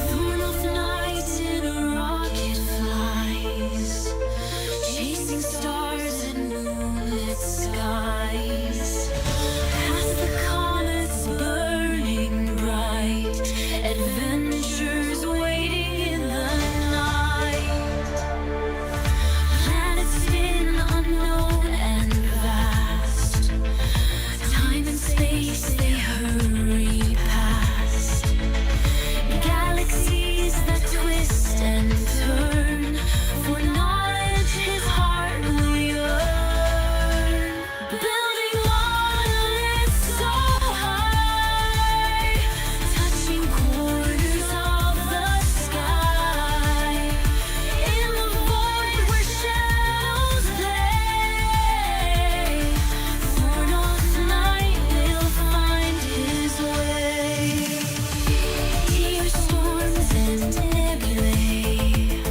Thrown off night in a rocket flies, chasing stars in moonlit skies. Past the comets burning bright, adventures waiting in the night. Planets spin unknown and vast, time and space they hurry past. Galaxies that twist and turn, for knowledge his heart will yearn. Building monoliths so high, touching corners of the sky. In the void where shadows play, for off night will find his way. Dear storms and nebulae,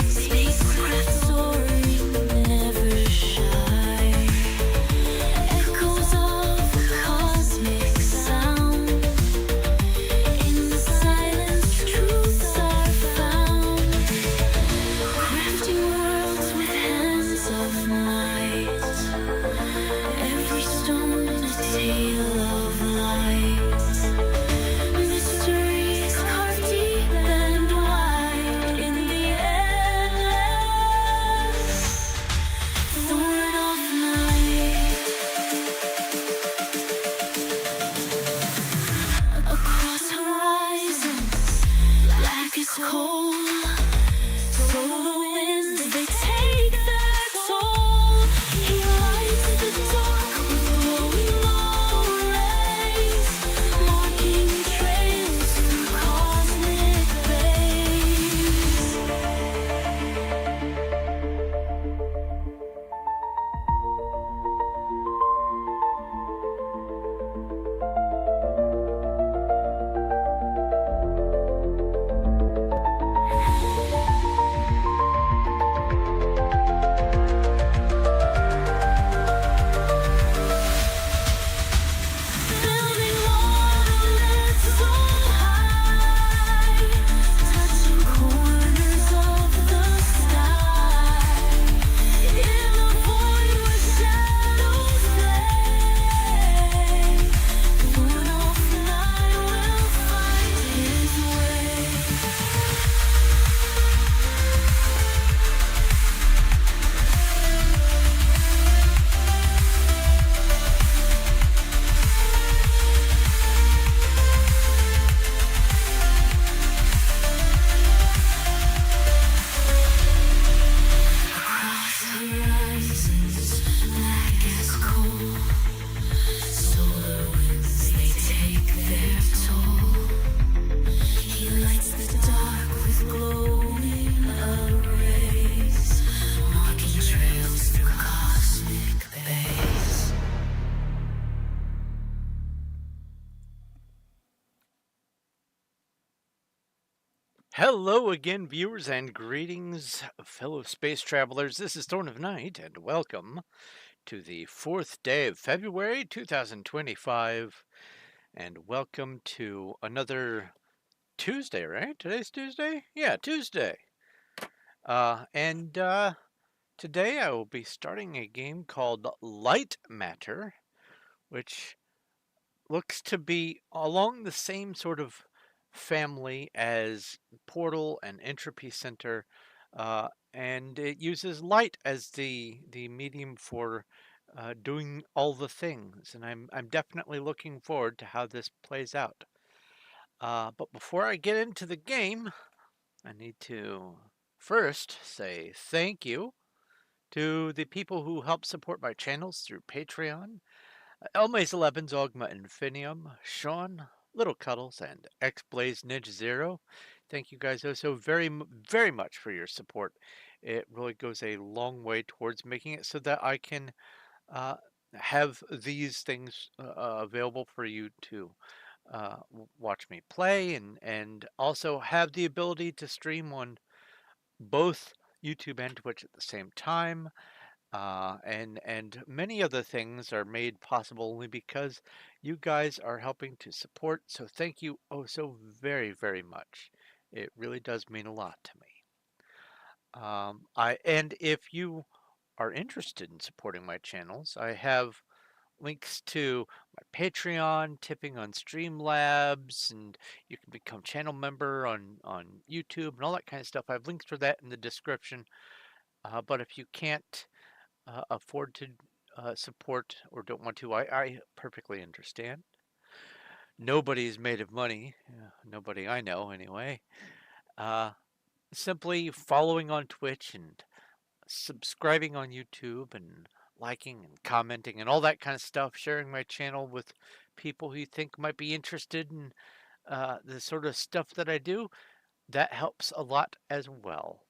spacecraft soaring never shy. Echoes of cosmic sound, in the silence truths are found. Crafting worlds with hands of might, every stone a tale of light. Mysteries carved deep and wide in the endless thorn of night. Across horizons, black as coal, solar winds they take their toll. He lights the dark with glowing rays, marking trails through cosmic bays. Building monoliths so high, touching corners of the sky. In the void where shadows play, thorn off night will find his way. Across horizons, black as coal, solar winds they take their toll. He lights the dark with glowing arrays, marking trails through cosmic bays. Hello again, viewers, and greetings, fellow space travelers. This is Thorn of Night, and welcome to the 4th day of February 2025. And welcome to another Tuesday, right? Today's Tuesday? Yeah, Tuesday. And today I will be starting a game called Lightmatter, which looks to be along the same sort of family as Portal and Entropy Center, and it uses light as the medium for doing all the things. And I'm definitely looking forward to how this plays out. But before I get into the game, I need to first say thank you to the people who help support my channels through Patreon. Elmaze 11, Zogma Infinium, Sean, Little Cuddles, and X-Blaze Ninja Zero. Thank you guys so very much for your support. It really goes a long way towards making it so that I can have these things available for you to watch me play, and also have the ability to stream on both YouTube and Twitch at the same time. and many other things are made possible only because you guys are helping to support. So thank you oh so very, very much. It really does mean a lot to me. And if you are interested in supporting my channels, I have links to my Patreon, tipping on Streamlabs, and you can become channel member on YouTube and all that kind of stuff. I have links for that in the description. But if you can't afford to support or don't want to, I perfectly understand. Nobody's made of money, nobody I know anyway. Uh, Simply following on Twitch and subscribing on YouTube and liking and commenting and all that kind of stuff, sharing my channel with people who you think might be interested in the sort of stuff that I do, that helps a lot as well.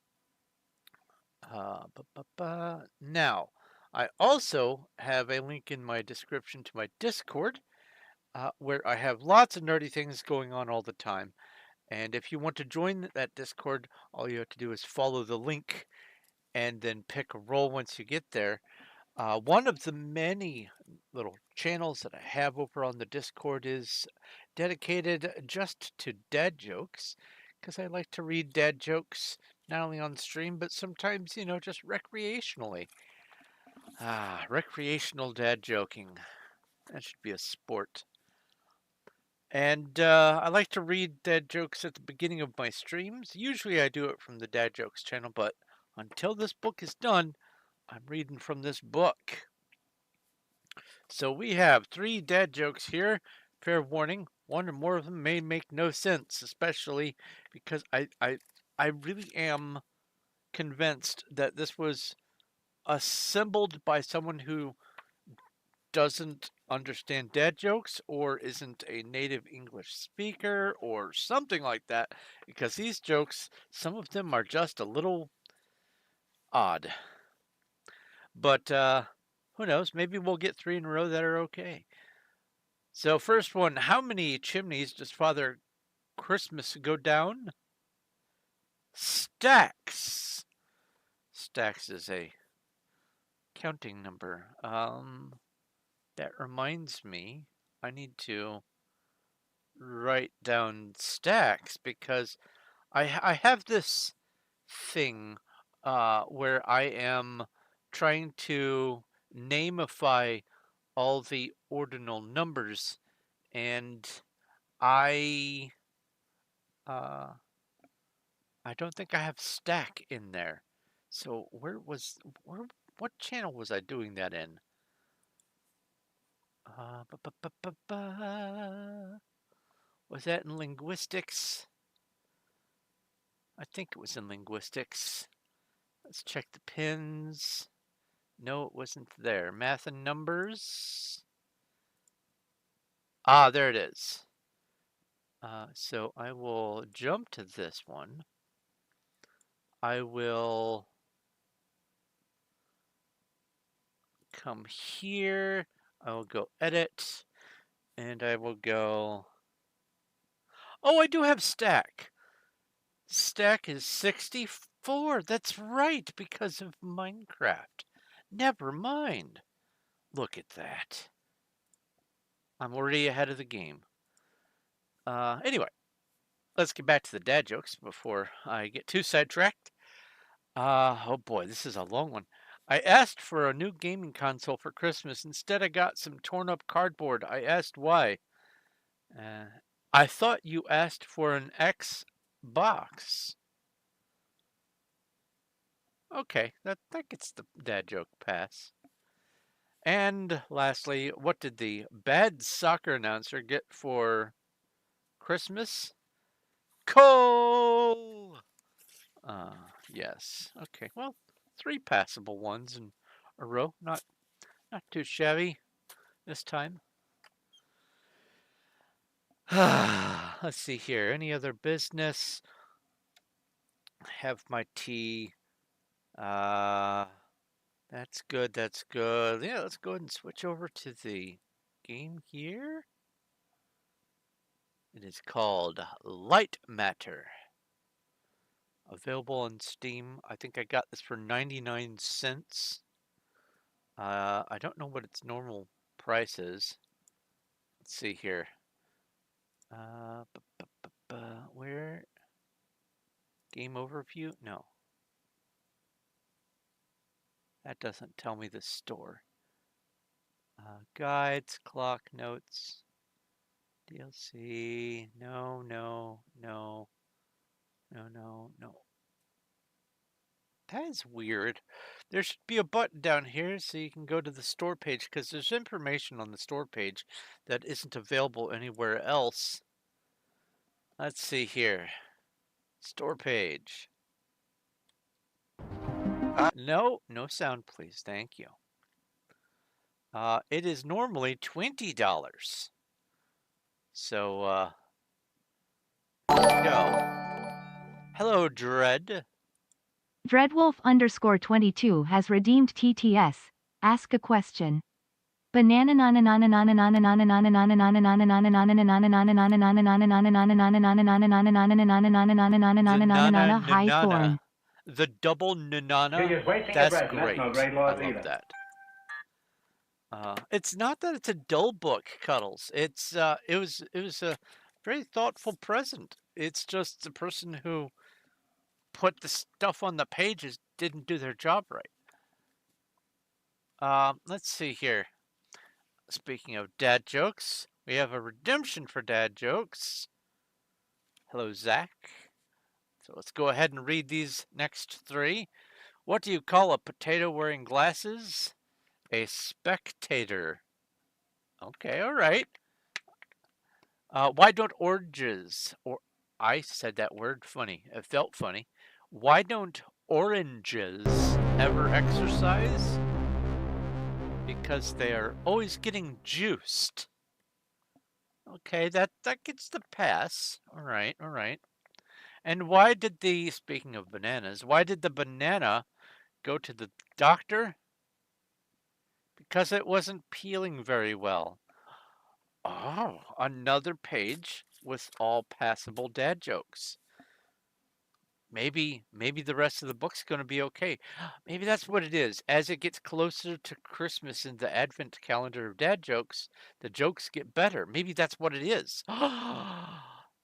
Now, I also have a link in my description to my Discord, where I have lots of nerdy things going on all the time. And if you want to join that Discord, all you have to do is follow the link and then pick a role once you get there. One of the many little channels that I have over on the Discord is dedicated just to dad jokes, because I like to read dad jokes not only on stream, but sometimes, just recreationally. Recreational dad joking. That should be a sport. And I like to read dad jokes at the beginning of my streams. Usually I do it from the Dad Jokes channel, but until this book is done, I'm reading from this book. So we have 3 dad jokes here. Fair warning, one or more of them may make no sense, especially because I really am convinced that this was assembled by someone who doesn't understand dad jokes or isn't a native English speaker or something like that, because these jokes, some of them are just a little odd. But who knows? Maybe we'll get 3 in a row that are okay. So, first one, how many chimneys does Father Christmas go down? Stacks. Stacks is a counting number. That reminds me, I need to write down stacks because I have this thing where I am trying to nameify all the ordinal numbers, and I uh, I don't think I have stack in there. So where what channel was I doing that in? Ba, ba, ba, ba, ba. Was that in linguistics? I think it was in linguistics. Let's check the pins. No, it wasn't there. Math and numbers. Ah, there it is. So I will jump to this one. I will come here. I will go edit, and I will go. Oh, I do have stack. Stack is 64. That's right, because of Minecraft. Never mind. Look at that. I'm already ahead of the game. Anyway, let's get back to the dad jokes before I get too sidetracked. Oh boy, this is a long one. I asked for a new gaming console for Christmas. Instead, I got some torn up cardboard. I asked why. Uh, I thought you asked for an Xbox. Okay, that gets the dad joke pass. And lastly, what did the bad soccer announcer get for Christmas? Coal! Yes. Okay, well, 3 passable ones in a row. Not too shabby this time. Let's see here. Any other business? Have my tea. That's good. That's good. Yeah, let's go ahead and switch over to the game here. It is called Lightmatter. Available on Steam. I think I got this for 99 cents. I don't know what its normal price is. Let's see here. Where? Game overview? No. That doesn't tell me the store. Guides, clock, notes, DLC. No, no, no, no, no, no. That is weird. There should be a button down here so you can go to the store page because there's information on the store page that isn't available anywhere else. Let's see here. Store page. No, no sound, please. Thank you. It is normally $20. So, there we go. Hello, Dread. Dreadwolf_22 has redeemed TTS. Ask a question. Banana high form. The double nanana. She is wasting That's your breath, and great. that's no great I loss love either. that. It's not that it's a dull book, Cuddles. It was a very thoughtful present. It's just the person who put the stuff on the pages didn't do their job right. Let's see here. Speaking of dad jokes, we have a redemption for dad jokes. Hello, Zach. So let's go ahead and read these next three. What do you call a potato wearing glasses? A spectator. Okay, all right. Why don't oranges, or I said that word funny. It felt funny. Why don't oranges ever exercise? Because they are always getting juiced. Okay, that gets the pass. All right, all right. And why did speaking of bananas, why did the banana go to the doctor? Because it wasn't peeling very well. Oh, another page with all passable dad jokes. Maybe the rest of the book's going to be okay. Maybe that's what it is. As it gets closer to Christmas in the Advent calendar of dad jokes, the jokes get better. Maybe that's what it is.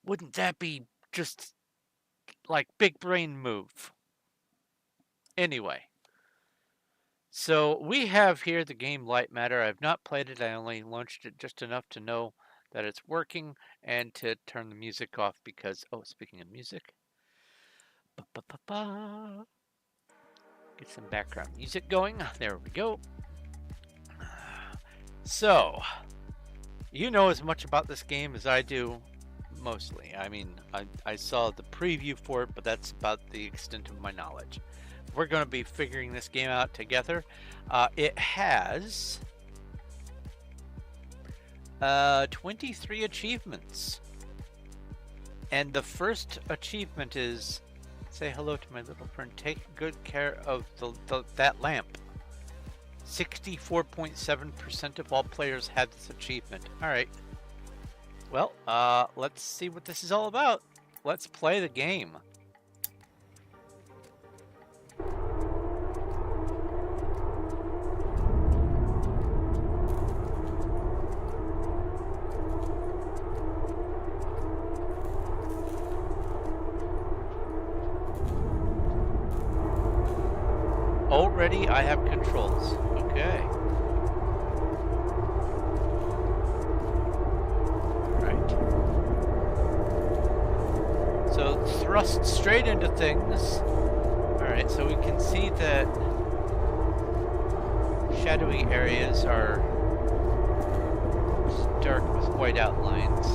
Wouldn't that be just like big brain move? Anyway, so we have here the game Lightmatter. I've not played it. I only launched it just enough to know that it's working and to turn the music off because, oh, speaking of music, get some background music going. There we go. So, you know as much about this game as I do, mostly. I mean, I saw the preview for it, but that's about the extent of my knowledge. We're going to be figuring this game out together. It has 23 achievements. And the first achievement is, say hello to my little friend. Take good care of that lamp. 64.7% of all players have this achievement. All right. Well, let's see what this is all about. Let's play the game. Already I have controls. Okay. Right. So thrust straight into things. Alright, so we can see that shadowy areas are dark with white outlines.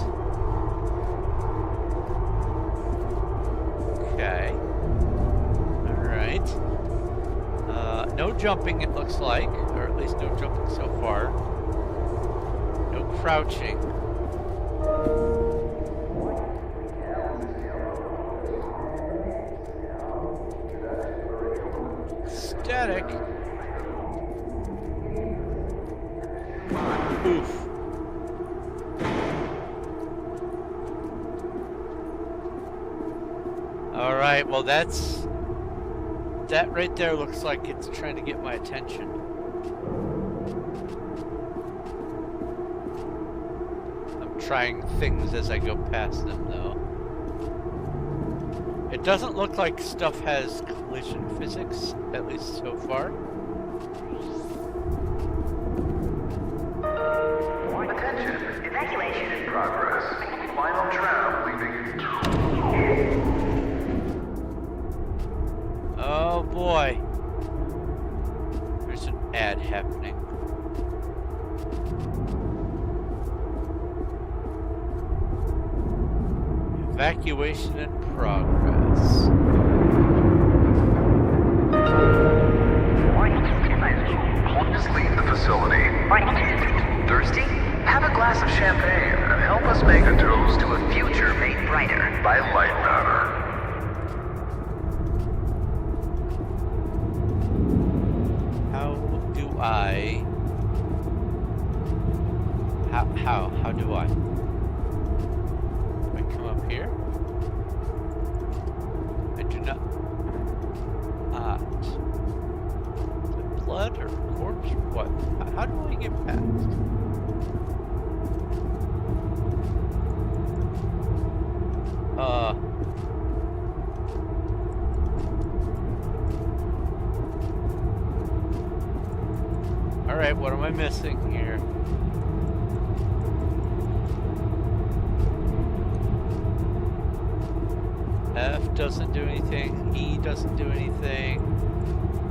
Okay. Alright. No jumping, it looks like, or at least no jumping so far. No crouching. Static. Oof. All right, well that right there looks like it's trying to get my attention. trying things as I go past them, though. It doesn't look like stuff has collision physics, at least so far. Attention. Evacuation in progress. Final tram leaving. Oh boy. There's an ad happening. Evacuation in progress. Please leave the facility. Thirsty? Have a glass of champagne and help us make a toast to a future made brighter by Lightmatter. How do I? How do I? Do I come up here? I do not. Is it blood or corpse or what? How do I get past? Alright, what am I missing here? F doesn't do anything, E doesn't do anything,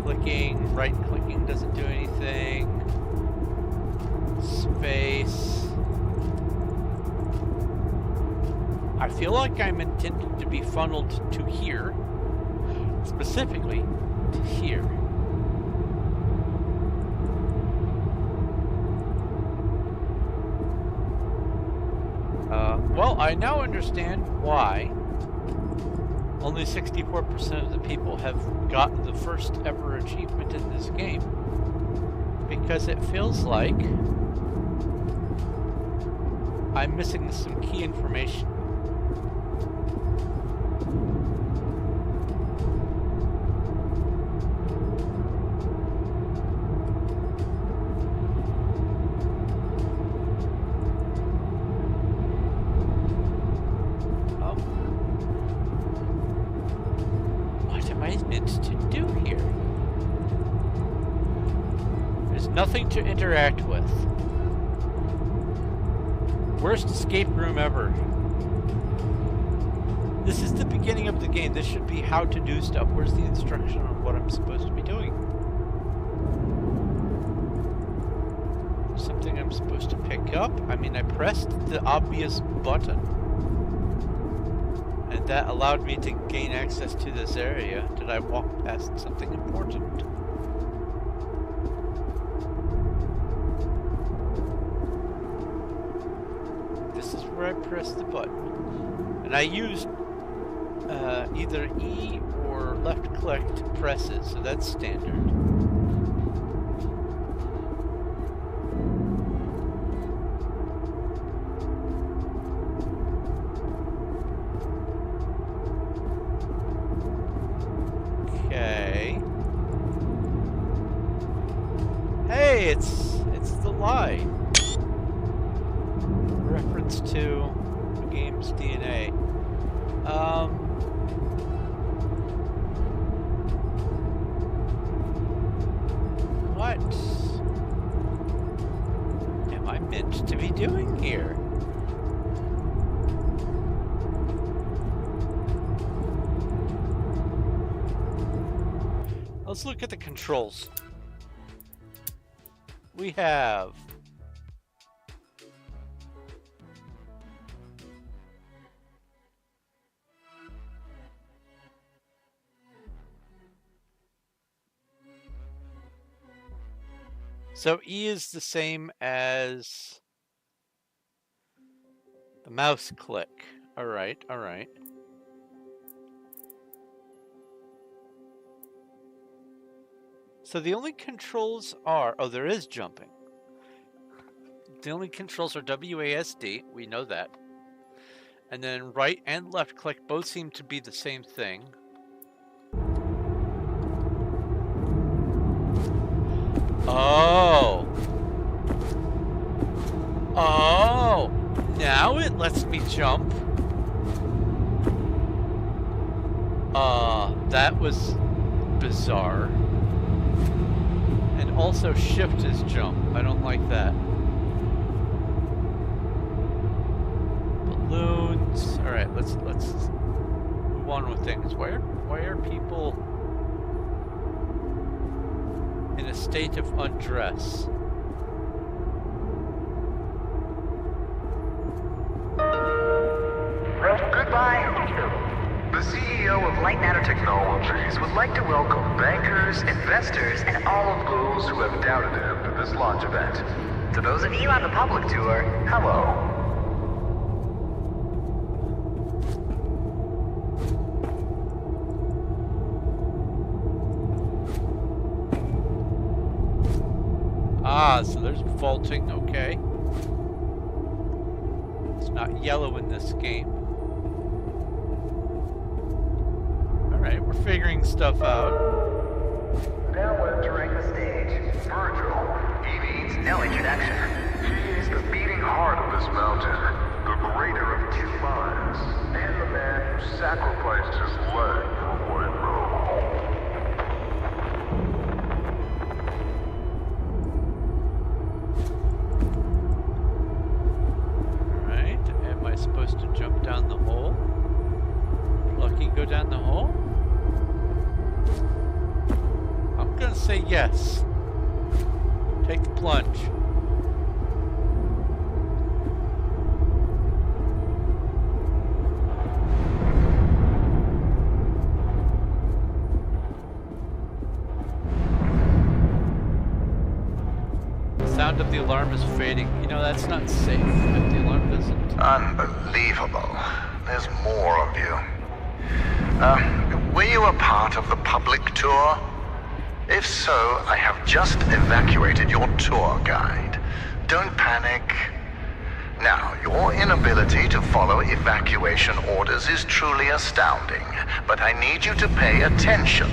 clicking, right clicking doesn't do anything, space. I feel like I'm intended to be funneled to here, specifically to here. Well, I now understand why only 64% of the people have gotten the first ever achievement in this game. Because it feels like I'm missing some key information. Nothing to interact with. Worst escape room ever. This is the beginning of the game. This should be how to do stuff. Where's the instruction on what I'm supposed to be doing? Something I'm supposed to pick up? I mean, I pressed the obvious button. And that allowed me to gain access to this area. Did I walk past something important? Where I press the button, and I used either E or left click to press it, so that's standard. Okay. Hey, it's the lie. Reference to the game's DNA. What am I meant to be doing here? Let's look at the controls. We have so E is the same as the mouse click. All right, all right. So the only controls are, oh, there is jumping. The only controls are WASD, we know that. And then right and left click both seem to be the same thing. Oh. Oh. Now lets me jump. That was bizarre. And also shift is jump. I don't like that. Balloons. All right, let's move on with things. Why are people in a state of undress? Goodbye. The CEO of Lightmatter Technologies would like to welcome bankers, investors, and all of those who have doubted him to this launch event. To those of you on the public tour, hello. Ah, so there's vaulting, okay. It's not yellow in this game. Alright, we're figuring stuff out. Now entering the stage, Virgil. He needs no introduction. He is the beating heart of this mountain, the greater of two minds, and the man who sacrificed his leg for what it knows. Alright, am I supposed to jump down the hole? Lucky go down the hole? I'm gonna say yes. Take the plunge. The sound of the alarm is fading. You know, that's not safe if the alarm doesn't. Unbelievable. There's more of you. Were you a part of the public tour? If so, I have just evacuated your tour guide. Don't panic. Now, your inability to follow evacuation orders is truly astounding, but I need you to pay attention.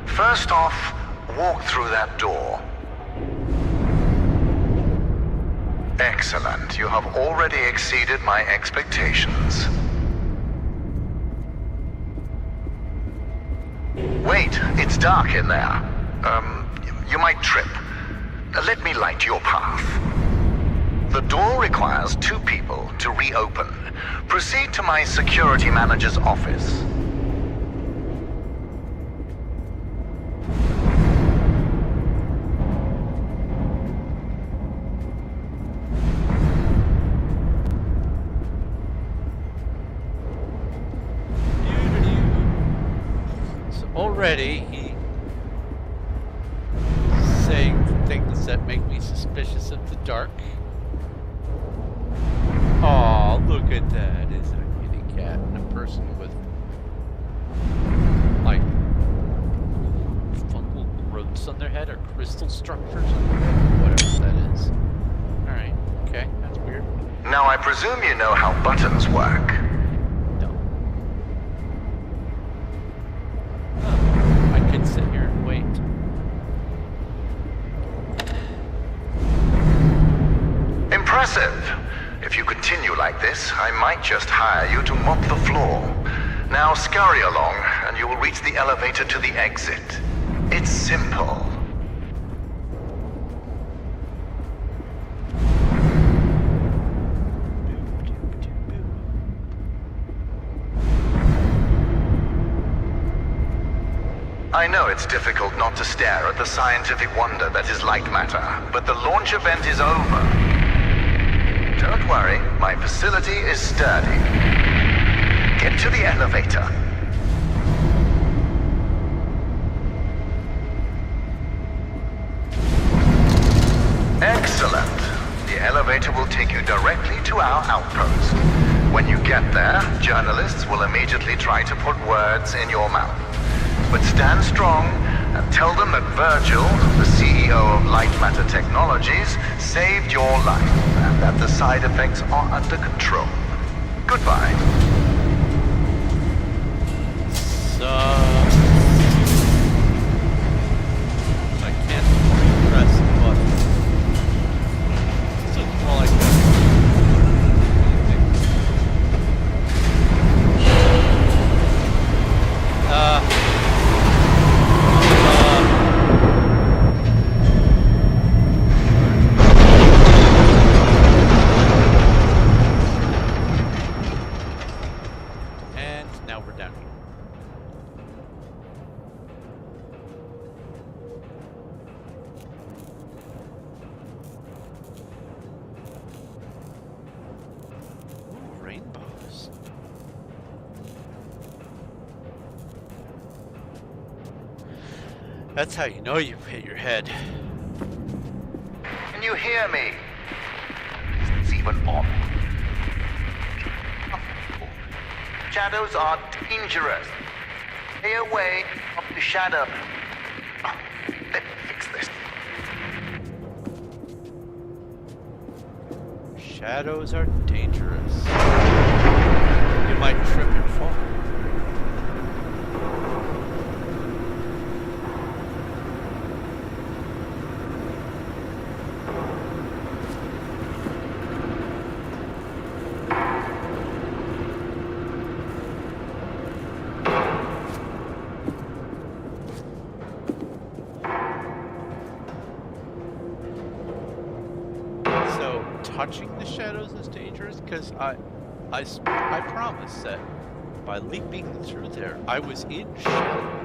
First off, walk through that door. Excellent. You have already exceeded my expectations. Wait, it's dark in there. You might trip. Let me light your path. The door requires 2 people to reopen. Proceed to my security manager's office. So already he's saying things that make me suspicious of the dark. Aw, look at that. It's a kitty cat and a person with, like, fungal growths on their head or crystal structures on their head, whatever that is. Alright, okay, that's weird. Now I presume you know how buttons work. No. Oh, I could sit here and wait. Impressive. If you continue like this, I might just hire you to mop the floor. Now scurry along, and you will reach the elevator to the exit. It's simple. I know it's difficult not to stare at the scientific wonder that is Lightmatter, but the launch event is over. Don't worry, my facility is sturdy. Get to the elevator. Excellent. The elevator will take you directly to our outpost. When you get there, journalists will immediately try to put words in your mouth. But stand strong and tell them that Virgil, the CEO of Lightmatter Technologies, saved your life and that the side effects are under control. Goodbye. So I can't press the button. This looks more like a That's how you know you've hit your head. Can you hear me? It's even on. Shadows are dangerous. Stay away from the shadow. Let me fix this. Shadows are dangerous. You might trip and fall. Touching the shadows is dangerous, because I promise that by leaping through there, I was in shadow.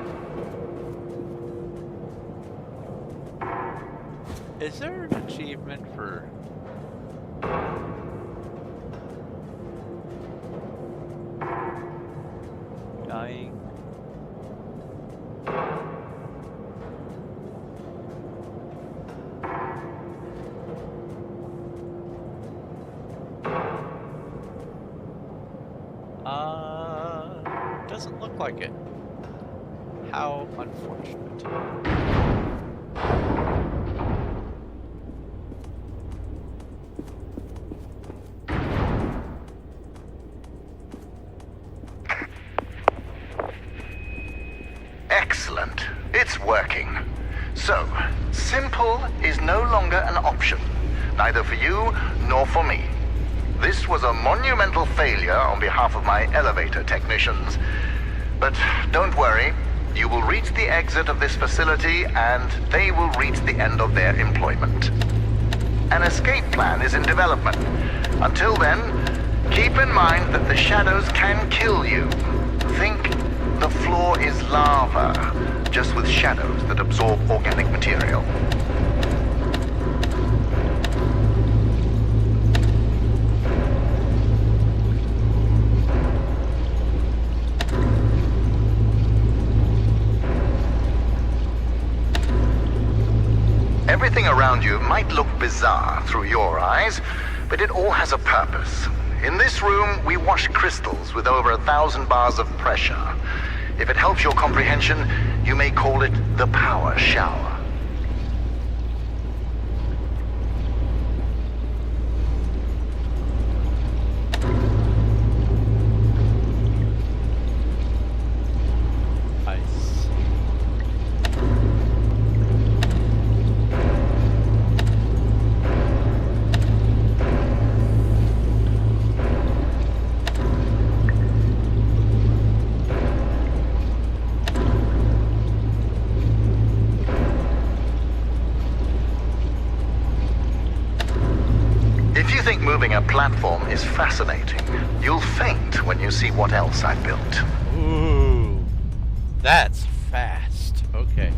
Is there an achievement for dying? Doesn't look like it. How unfortunate. Excellent. It's working. So, simple is no longer an option, neither for you nor for me. This was a monumental failure on behalf of my elevator technicians. But don't worry, you will reach the exit of this facility and they will reach the end of their employment. An escape plan is in development. Until then, keep in mind that the shadows can kill you. Think the floor is lava, just with shadows that absorb organic material. Everything around you might look bizarre through your eyes, but it all has a purpose. In this room, we wash crystals with over 1,000 bars of pressure. If it helps your comprehension, you may call it the power shower. Moving a platform is fascinating. You'll faint when you see what else I've built. Ooh, that's fast. Okay.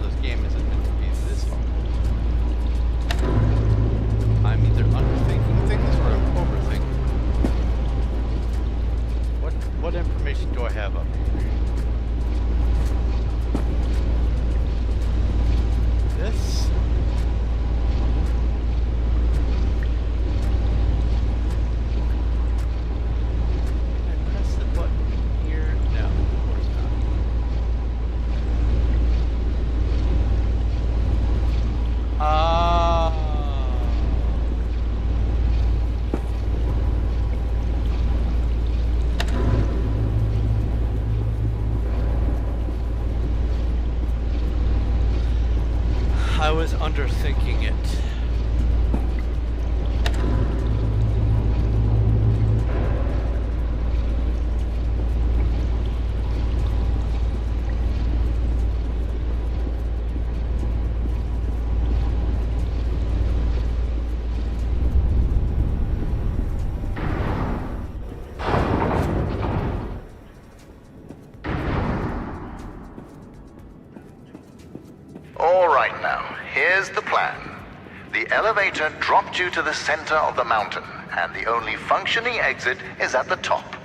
this game isn't meant to be this hard. I'm either underthinking things or I'm overthinking. What information do I have up here? This? Can I press the button here? No, of course not. I was underthinking it. All right now, here's the plan. The elevator dropped you to the center of the mountain, and the only functioning exit is at the top.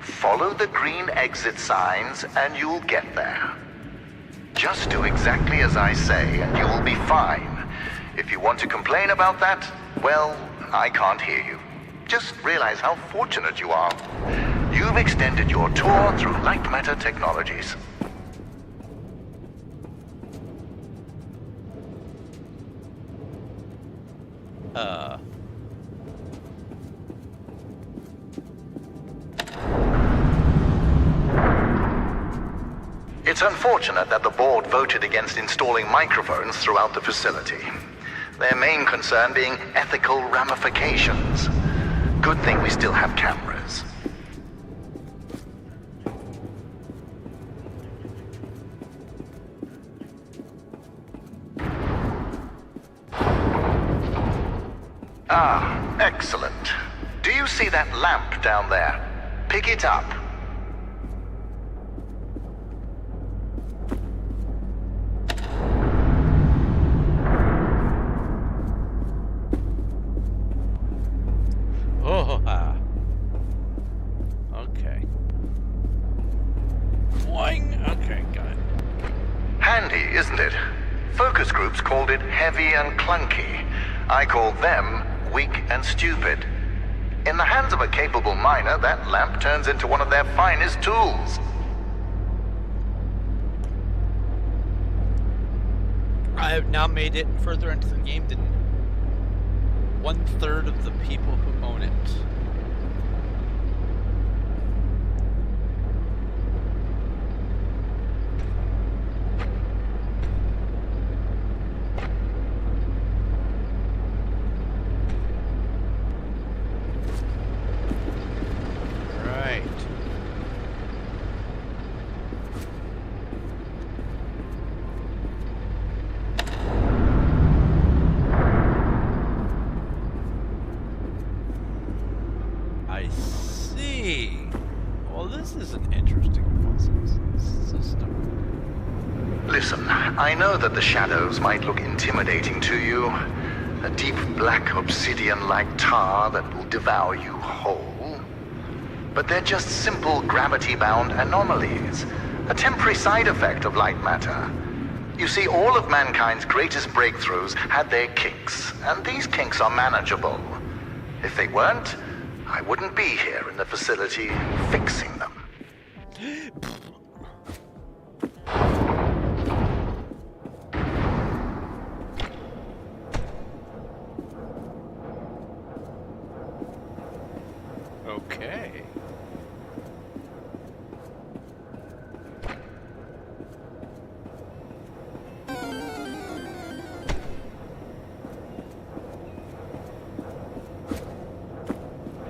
Follow the green exit signs, and you'll get there. Just do exactly as I say, and you will be fine. If you want to complain about that, well, I can't hear you. Just realize how fortunate you are. You've extended your tour through Lightmatter technologies. It's unfortunate that the board voted against installing microphones throughout the facility. Their main concern being ethical ramifications. Good thing we still have cameras. Ah, excellent. Do you see that lamp down there? Pick it up. Okay. Boing. Okay, got it. Handy, isn't it? Focus groups called it heavy and clunky. I called them weak and stupid. In the hands of a capable miner, that lamp turns into one of their finest tools. I have now made it further into the game than 1/3 of the people who own it. Right. I see. Well, this is an interesting system. Listen, I know that the shadows might look intimidating to you. A deep black obsidian-like tar that will devour you whole. But they're just simple gravity-bound anomalies. A temporary side effect of light matter. You see, all of mankind's greatest breakthroughs had their kinks, and these kinks are manageable. If they weren't, I wouldn't be here in the facility fixing them. Okay.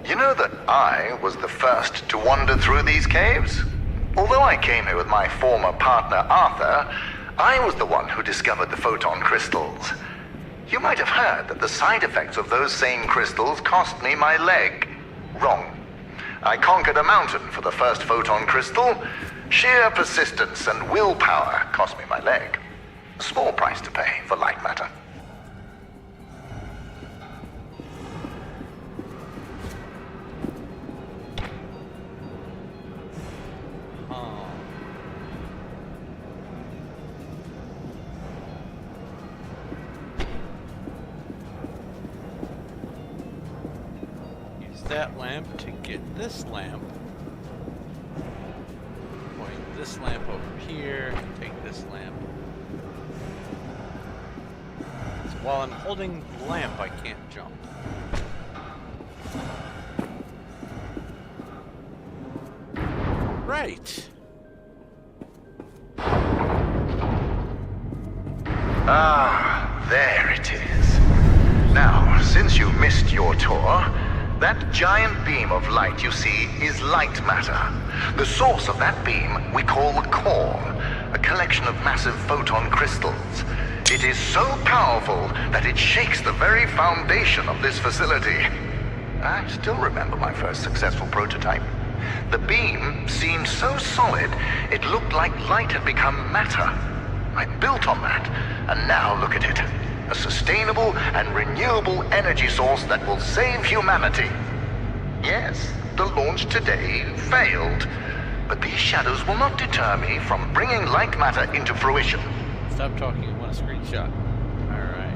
You know that I was the first to wander through these caves? Although I came here with my former partner Arthur, I was the one who discovered the photon crystals. You might have heard that the side effects of those same crystals cost me my leg. Wrong. I conquered a mountain for the first photon crystal. Sheer persistence and willpower cost me my leg. A small price to pay for Lightmatter. Oh. Use that lamp to get this lamp. Point this lamp over here. Take this lamp. So while I'm holding the lamp, I can't jump. Right. Ah, there it is. Now, since you missed your tour, that giant beam of light you see is Lightmatter. The source of that beam we call the core, a collection of massive photon crystals. It is so powerful that it shakes the very foundation of this facility. I still remember my first successful prototype. The beam seemed so solid, it looked like light had become matter. I built on that, and now look at it. A sustainable and renewable energy source that will save humanity. Yes, the launch today failed, but these shadows will not deter me from bringing Lightmatter into fruition. Stop talking, I want a screenshot. Alright.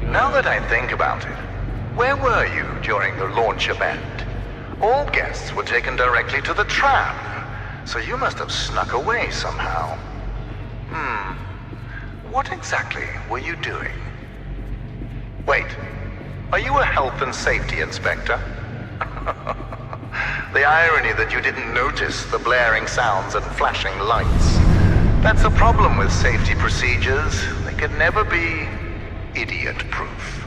Now that I think about it, where were you during the launch event? All guests were taken directly to the tram, so you must have snuck away somehow. What exactly were you doing? Wait, are you a health and safety inspector? The irony that you didn't notice the blaring sounds and flashing lights. That's the problem with safety procedures. They can never be idiot-proof.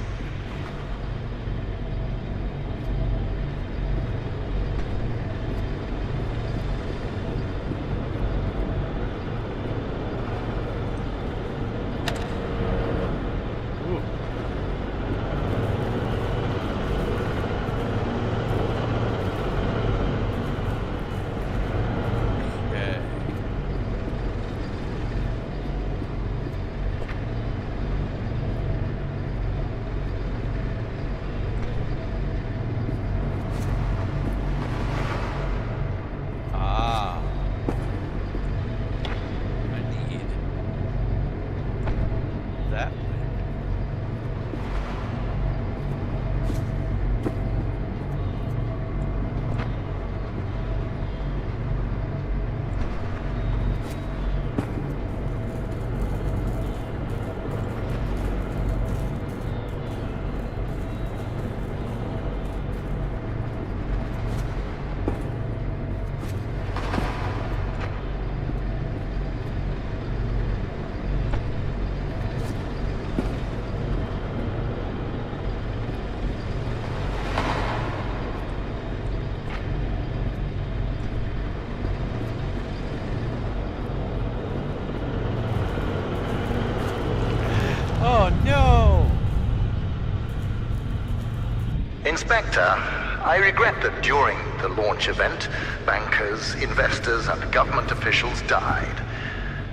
Inspector, I regret that during the launch event, bankers, investors, and government officials died.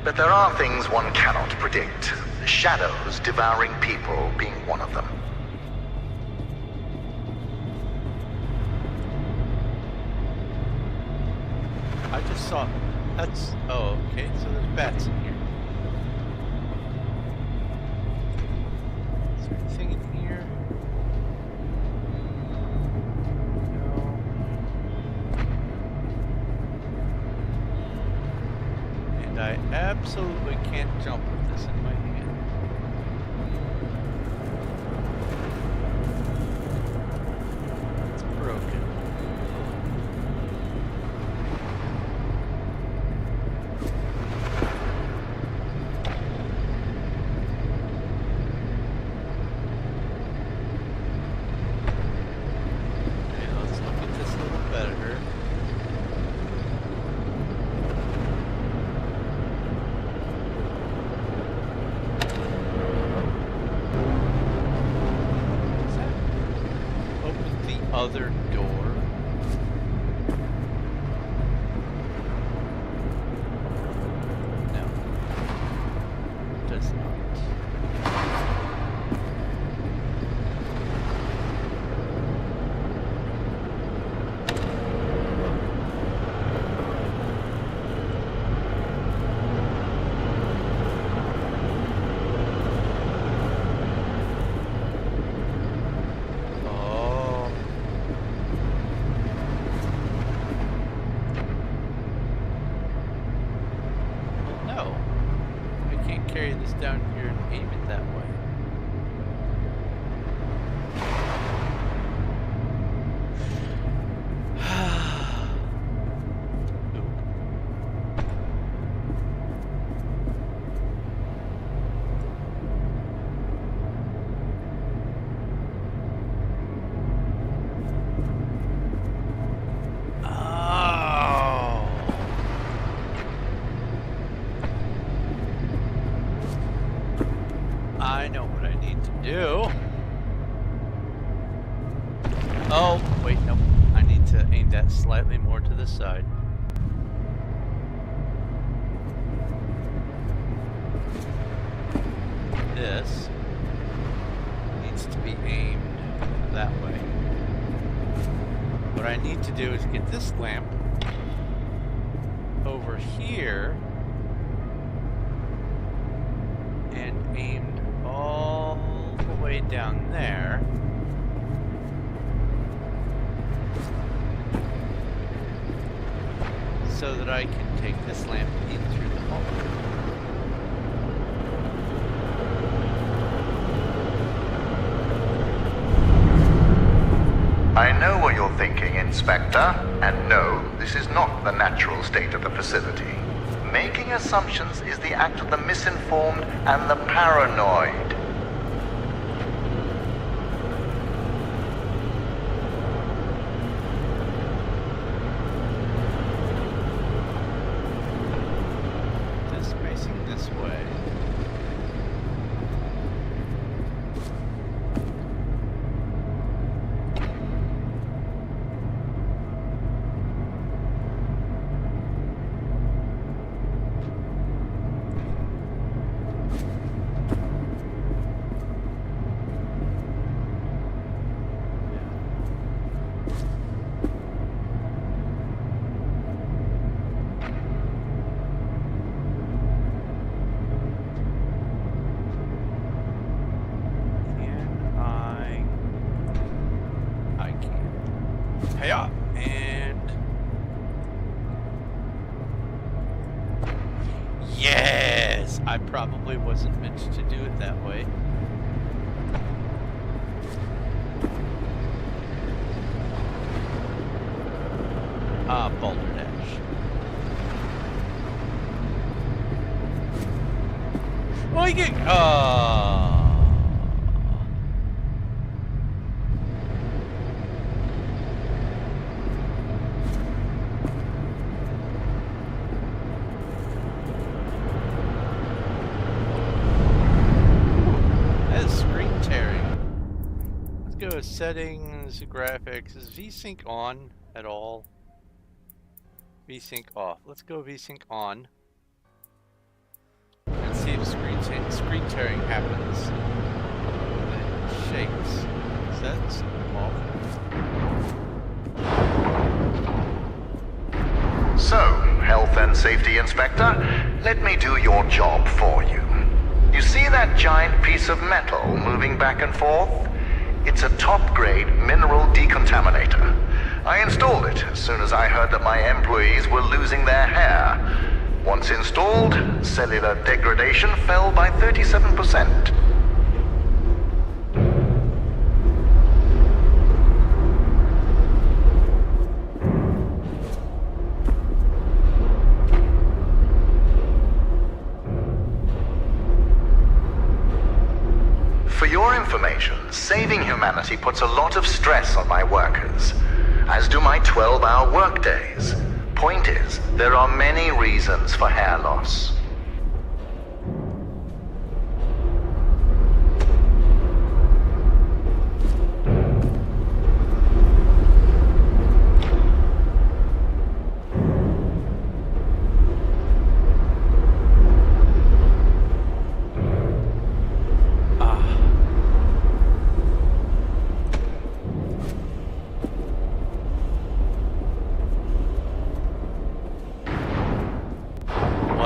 But there are things one cannot predict. Shadows devouring people being one of them. I just saw... That's... Oh, okay, so there's bats in here. Is there anything in here? No. And I absolutely can't jump with this in my hand. It's broken. Okay, let's look at this a little better. other door? No. It does not. Oh. No. I can't carry this down here and aim it that way. Oh. I know what I need to do. Oh, wait, no. I need to aim that slightly more to the side. This needs to be aimed that way. What I need to do is get this lamp over here and aimed all the way down there. So that I can take this lamp in through the hallway. I know what you're thinking, Inspector, and no, this is not the natural state of the facility. Making assumptions is the act of the misinformed and the paranoid. This facing this way. I can. Hey-ya! And yes! I probably wasn't meant to do it that way. Ah, balderdash. Well, you get. That is screen tearing. Let's go to settings, graphics. Is VSync on at all? VSync off. Let's go VSync on. And see if screen tearing happens. It shakes. Is that off? So, Health and Safety Inspector, let me do your job for you. You see that giant piece of metal moving back and forth? It's a top-grade mineral decontaminator. I installed it as soon as I heard that my employees were losing their hair. Once installed, cellular degradation fell by 37%. For your information, saving humanity puts a lot of stress on my workers, as do my 12-hour workdays. Point is, there are many reasons for hair loss.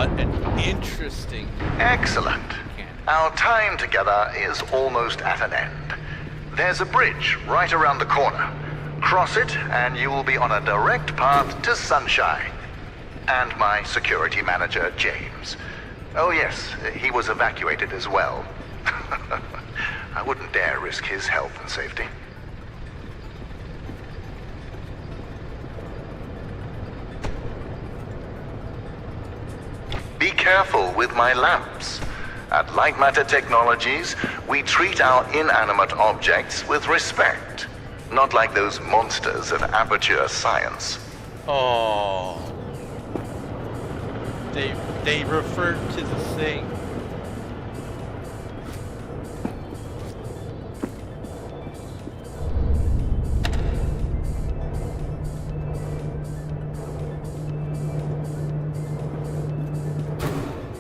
What an interesting Excellent. mechanic. Our time together is almost at an end. There's a bridge right around the corner. Cross it, and you will be on a direct path to Sunshine. And my security manager, James. Oh yes, he was evacuated as well. I wouldn't dare risk his health and safety. Be careful with my lamps. At Lightmatter Technologies, we treat our inanimate objects with respect. Not like those monsters of Aperture Science. Oh. They referred to the thing.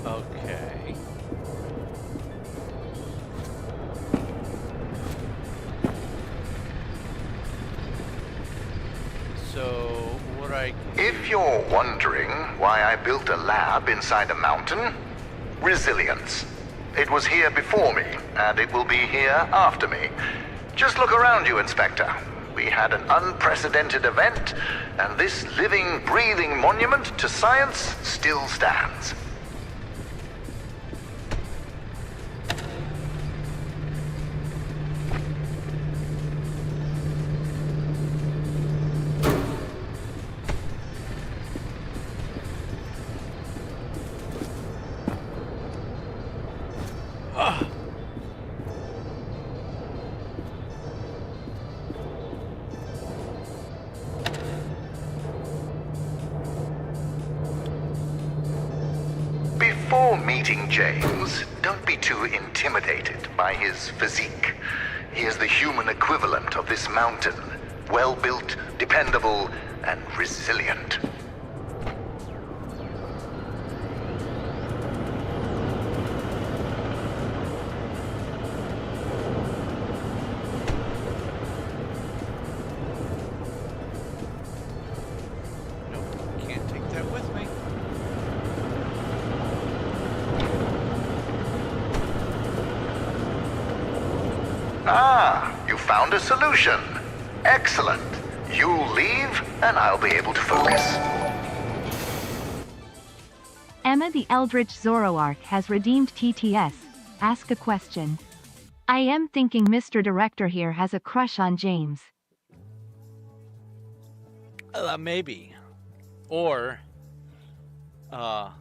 Okay. So, what I... If you're wondering why I built a lab inside a mountain, resilience. It was here before me, and it will be here after me. Just look around you, Inspector. We had an unprecedented event, and this living, breathing monument to science still stands. Before meeting James, don't be too intimidated by his physique. He is the human equivalent of this mountain. Well-built, dependable, and resilient. Nope, can't take that with me. Ah, you found a solution. Excellent. You leave, and I'll be able to focus. Emma the Eldritch Zoroark has redeemed TTS. Ask a question. I am thinking Mr. Director here has a crush on James. Maybe. Or, well,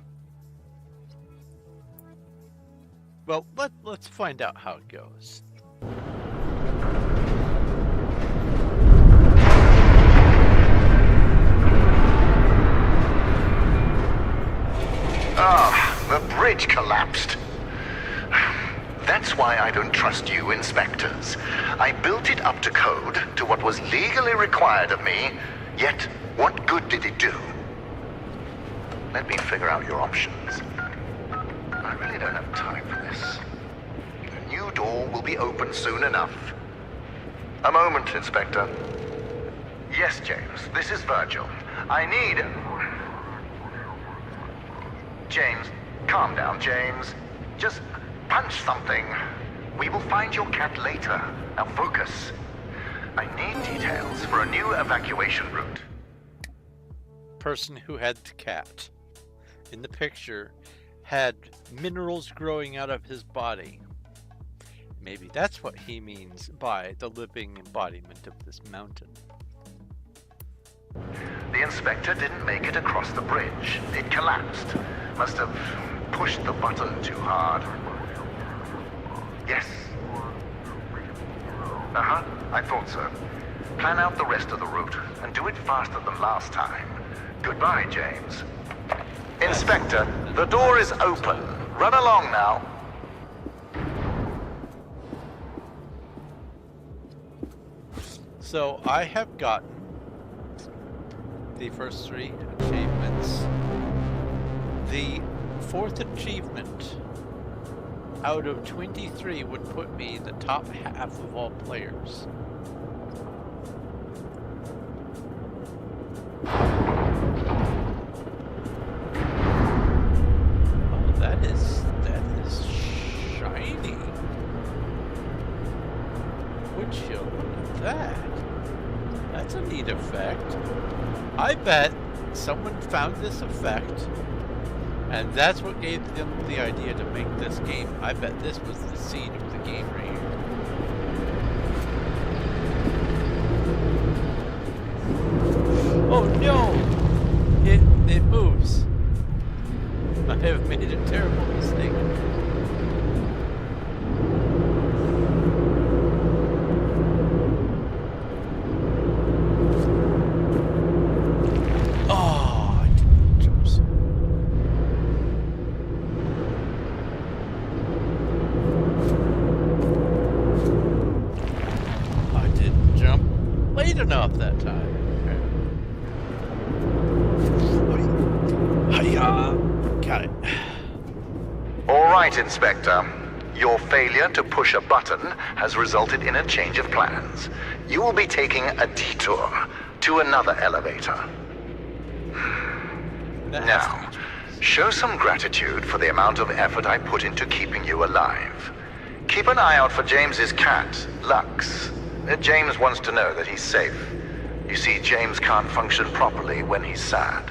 let's find out how it goes. Ah, the bridge collapsed. That's why I don't trust you, inspectors. I built it up to code, to what was legally required of me, yet what good did it do? Let me figure out your options. I really don't have time for this. The new door will be open soon enough. A moment, Inspector. Yes, James, this is Virgil. I need... James, calm down, James. Just punch something. We will find your cat later. Now focus. I need details for a new evacuation route. Person who had the cat in the picture had minerals growing out of his body. Maybe that's what he means by the living embodiment of this mountain. The inspector didn't make it across the bridge. It collapsed. Must have pushed the button too hard. Yes. Uh-huh, I thought so. Plan out the rest of the route, and do it faster than last time. Goodbye, James. Inspector, the door is open. Run along now. So I have gotten the first 3 achievements. The 4th achievement out of 23 would put me in the top half of all players. effect. I bet someone found this effect, and that's what gave them the idea to make this game. I bet this was the seed of the game right here. Oh no! It moves. I have made a terrible mistake. Oh, I didn't jump so. I didn't jump late enough that time. Got it. All right, Inspector. Your failure to push a button has resulted in a change of plans. You will be taking a detour to another elevator. Now, show some gratitude for the amount of effort I put into keeping you alive. Keep an eye out for James's cat, Lux. James wants to know that he's safe. You see, James can't function properly when he's sad.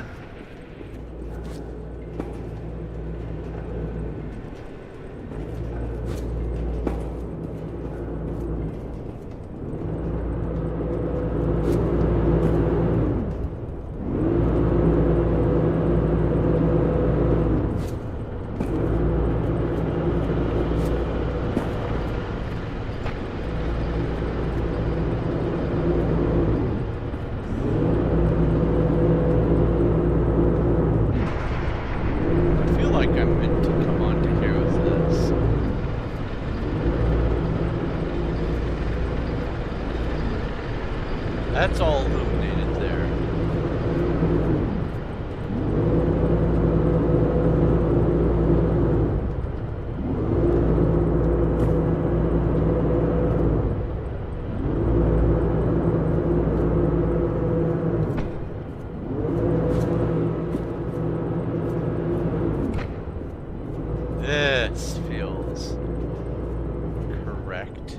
That's all illuminated there. This feels correct.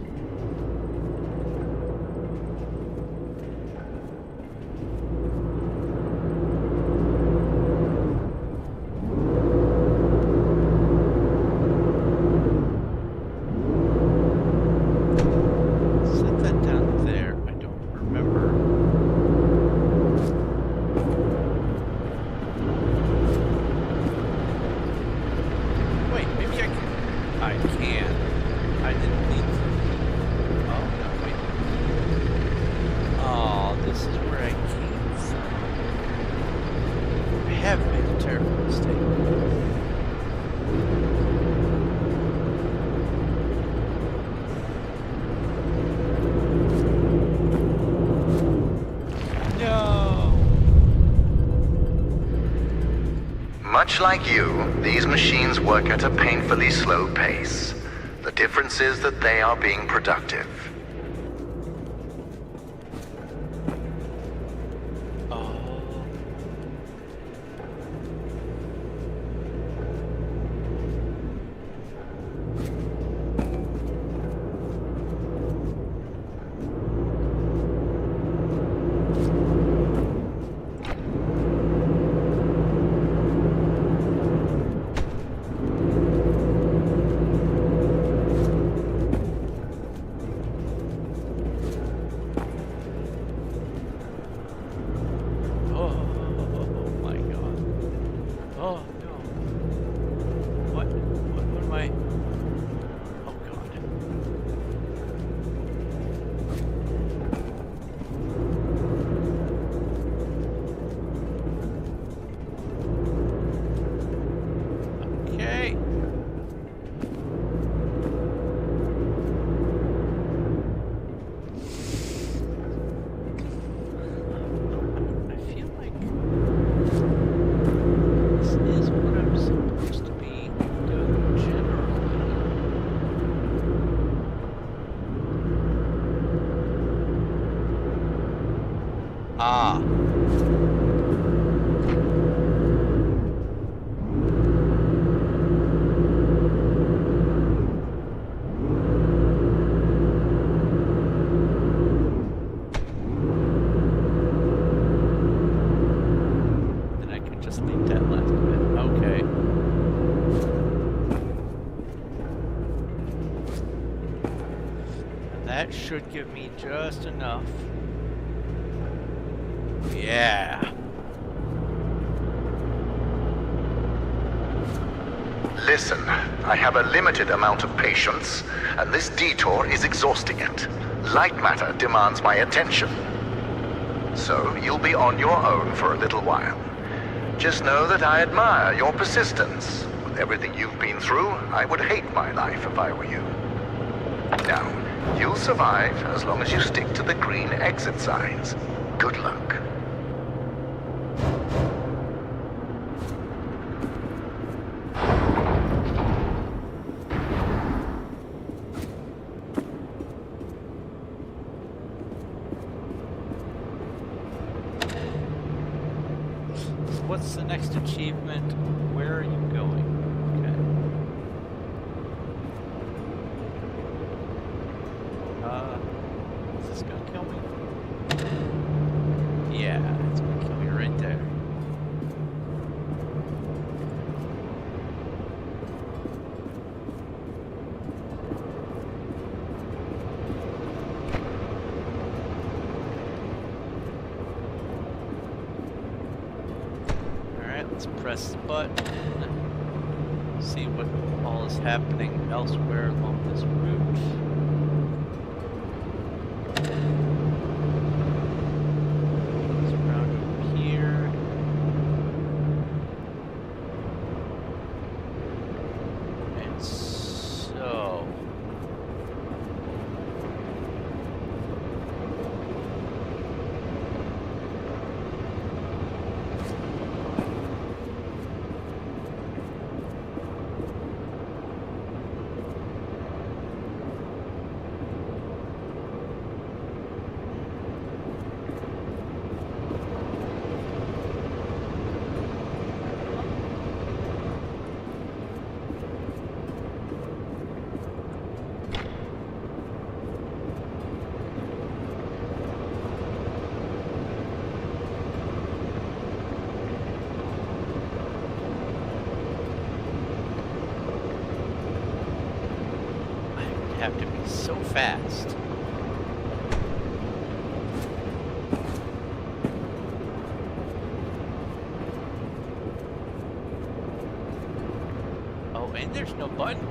Much like you, these machines work at a painfully slow pace. The difference is that they are being productive. That should give me just enough. Yeah. Listen, I have a limited amount of patience, and this detour is exhausting it. Lightmatter demands my attention. So you'll be on your own for a little while. Just know that I admire your persistence. With everything you've been through, I would hate my life if I were you. Now, you'll survive as long as you stick to the green exit signs. Good luck. What's the next achievement? Where are you going? Okay. Is this gonna kill me? Yeah, it's gonna kill me right there. Let's press the button, see what all is happening elsewhere along this route. It's around over here. And so... have to be so fast. Oh, and there's no button.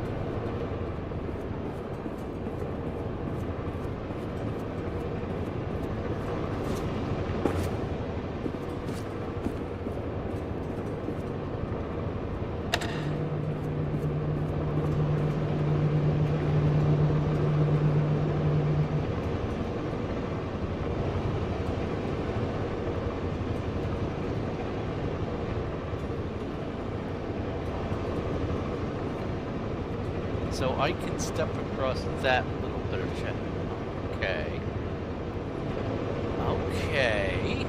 So I can step across that little bit of channel. Okay. Okay.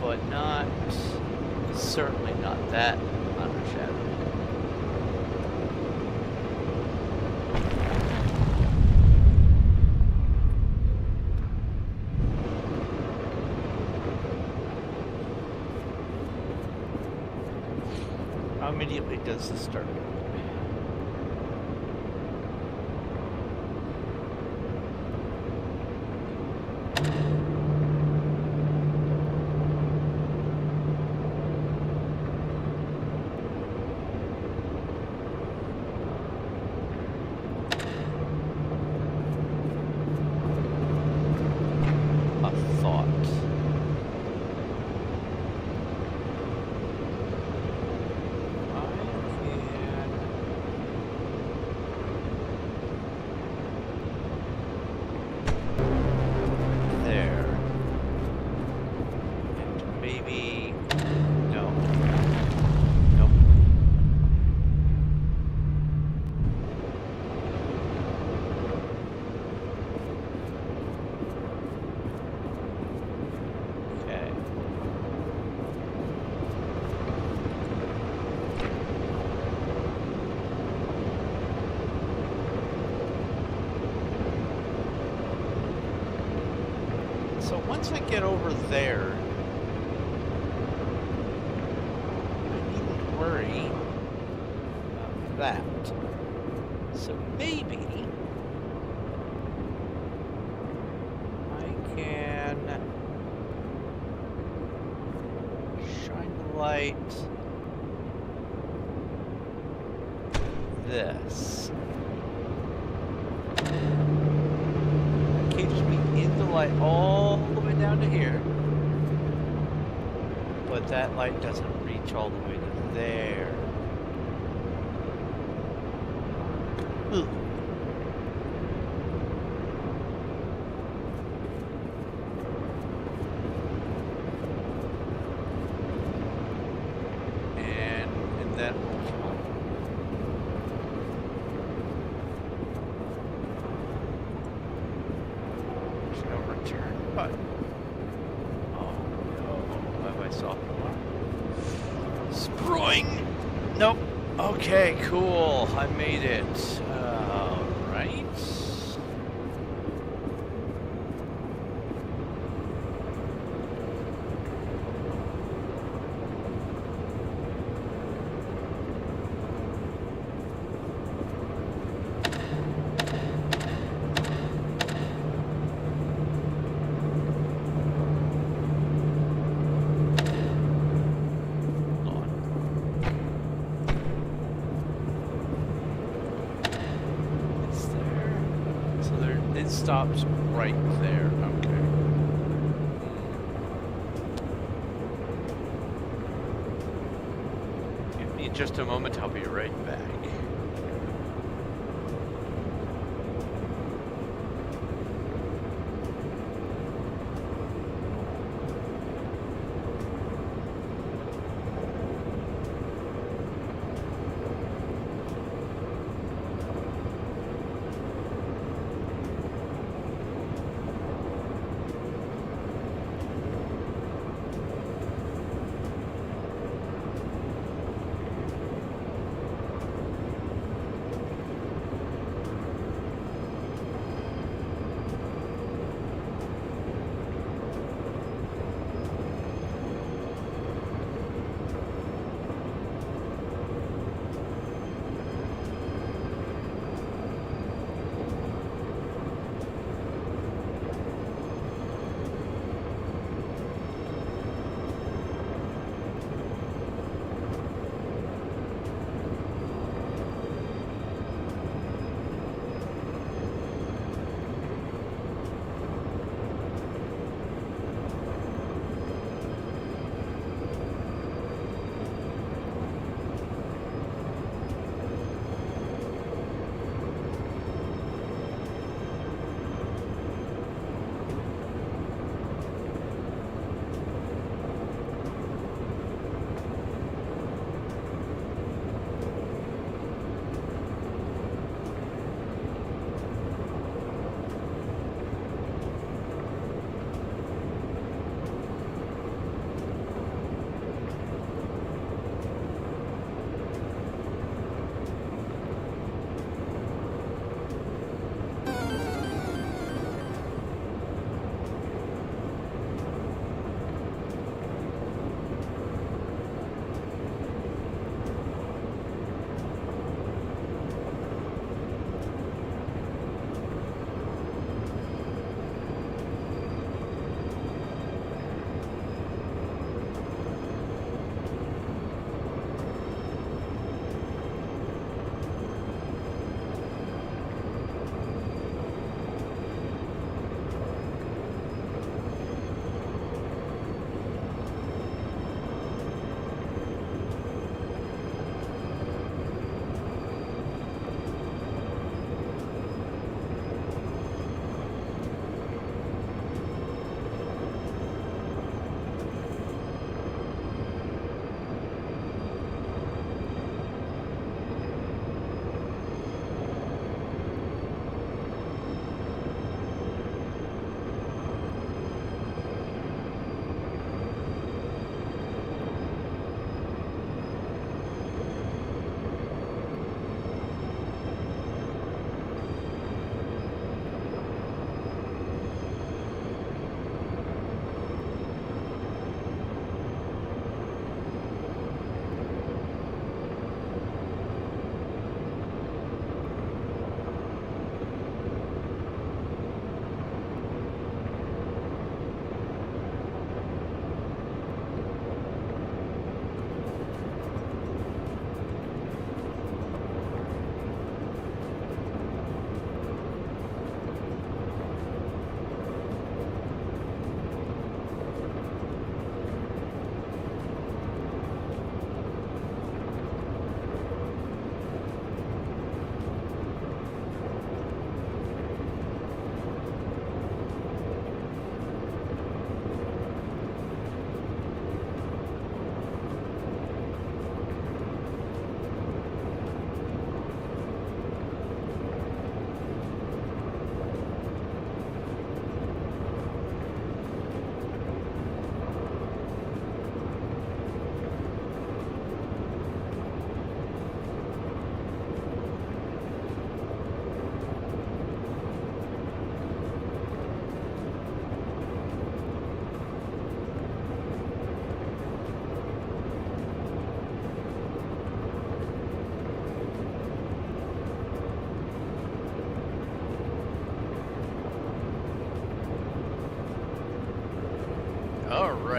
But not, certainly not that undershadowed. How immediately does this start? A thought. So once I get over there, I needn't worry about that. So maybe I can shine the light this. That keeps me in the light all the way down to here. But that light doesn't reach all the way to there. Ugh. And then there's no return button. Oh no, have I solved the one? Sproing! Nope. Okay, cool. I made it. Alright. It stops right there. Okay. Give me just a moment. I'll be right back.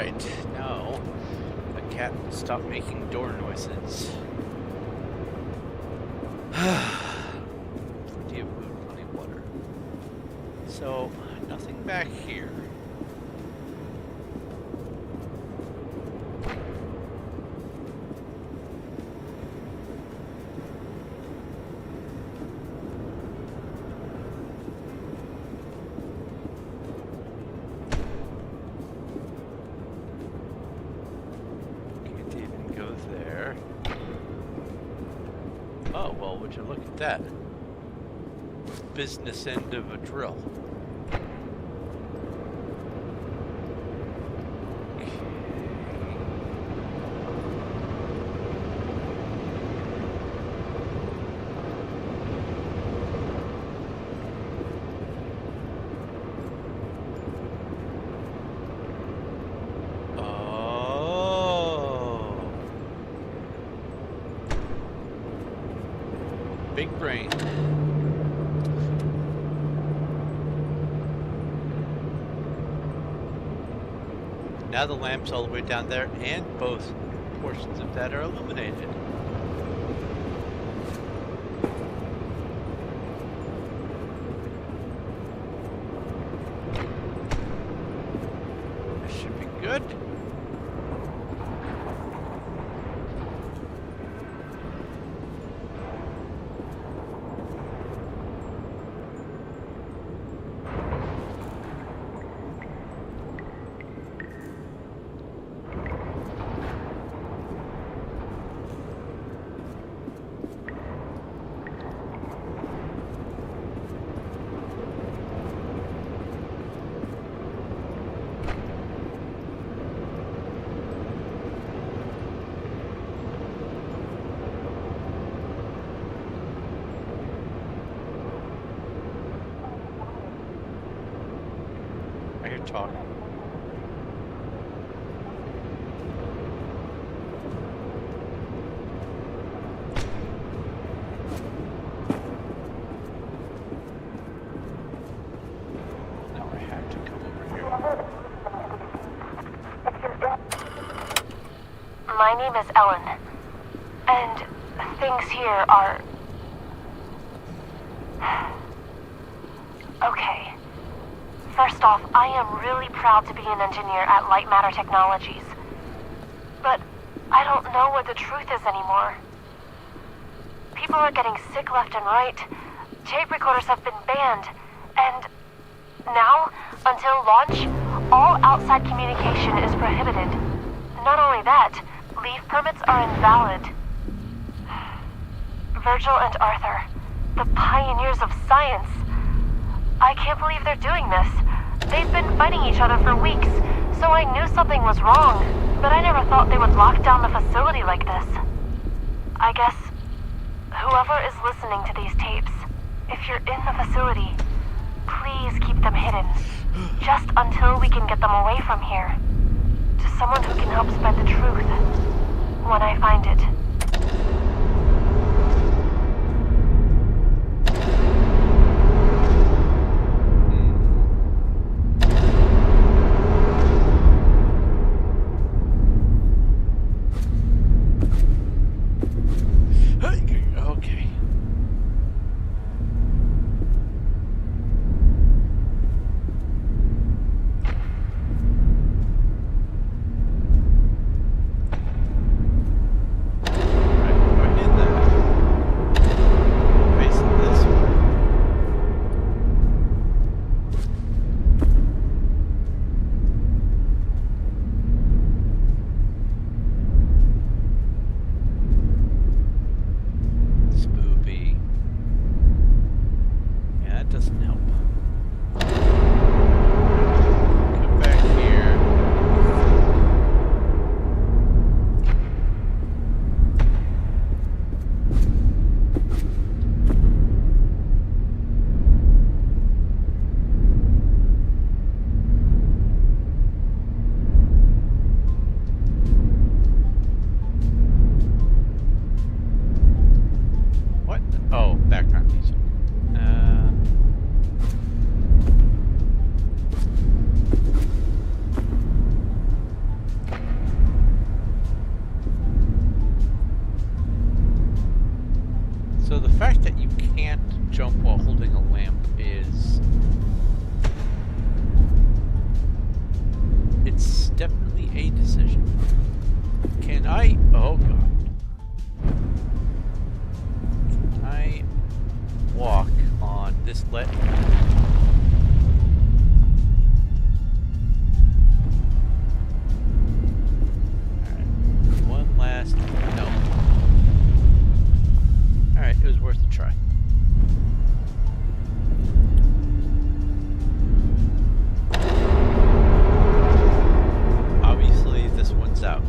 Alright, now the cat will stop making door noises. Plenty of food, plenty of water. So, nothing back here. Can't even go there. Oh, well, would you look at that? Business end of a drill. Oh. Big brain. Now the lamp's all the way down there, and both portions of that are illuminated. This should be good. I hear talking. Now I have to come over here. My name is Ellen, and things here are... Okay. First off, I am really proud to be an engineer at Lightmatter Technologies. But I don't know what the truth is anymore. People are getting sick left and right. Tape recorders have been banned. And now, until launch, all outside communication is prohibited. Not only that, leave permits are invalid. Virgil and Arthur, the pioneers of science. I can't believe they're doing this. They've been fighting each other for weeks, so I knew something was wrong, but I never thought they would lock down the facility like this. I guess whoever is listening to these tapes, if you're in the facility, please keep them hidden, just until we can get them away from here, to someone who can help spread the truth when I find it. Okay. a decision. Can I... Oh, God. Can I walk on this ledge? Alright. One last... No. Alright, it was worth a try. Obviously, this one's out.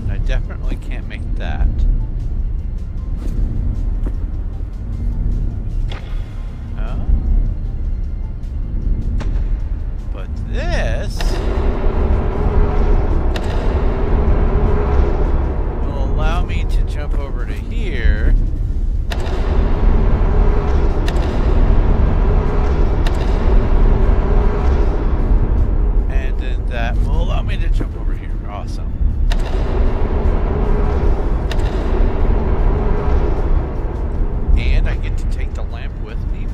I definitely can't make that. Oh. But this will allow me to jump over to here. And then that will allow me to jump over here. Awesome. And I get to take the lamp with me.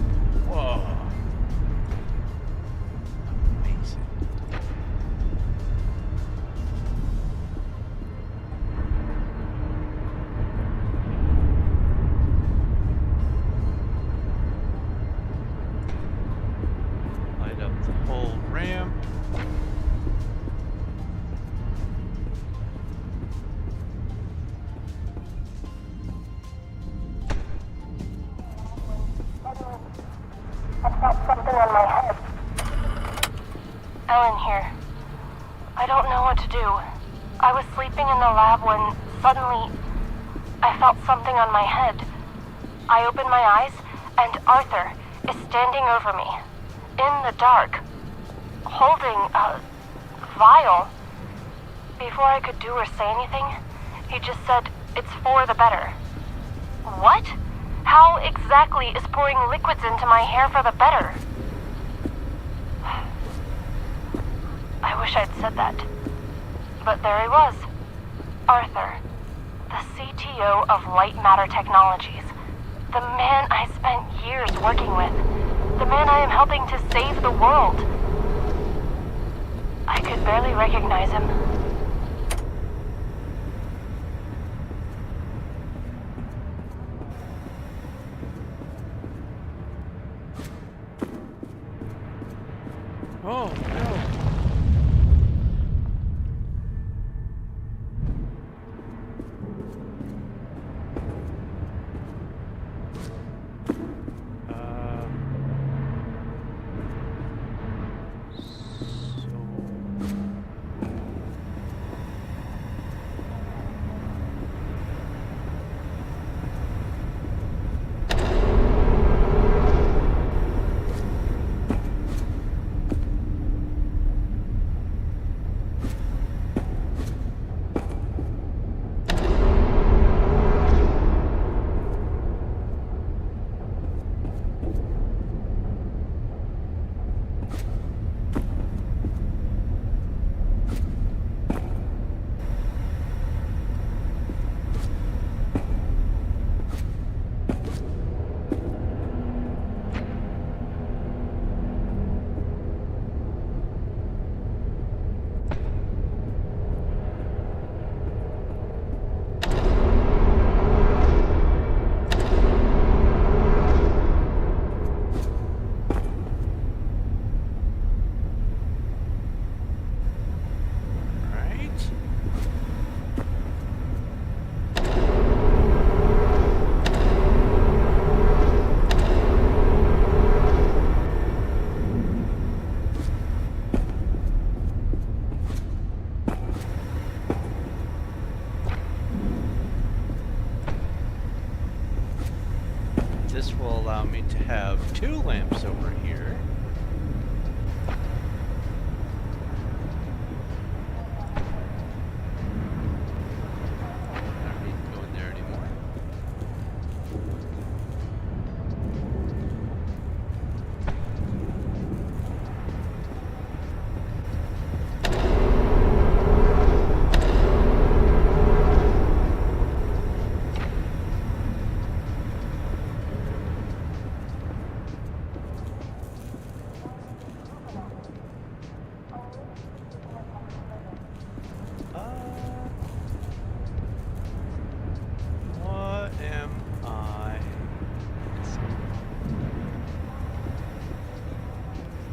Whoa. Amazing. Light up the whole ramp. I felt something on my head. Ellen here. I don't know what to do. I was sleeping in the lab when suddenly I felt something on my head. I opened my eyes and Arthur is standing over me in the dark, holding a vial. Before I could do or say anything, he just said, "It's for the better." What? How exactly is pouring liquids into my hair for the better? I wish I'd said that. But there he was. Arthur, the CTO of Lightmatter Technologies. The man I spent years working with. The man I am helping to save the world. I could barely recognize him. Oh, no. This will allow me to have 2 lamps over here. I don't need to go in there anymore.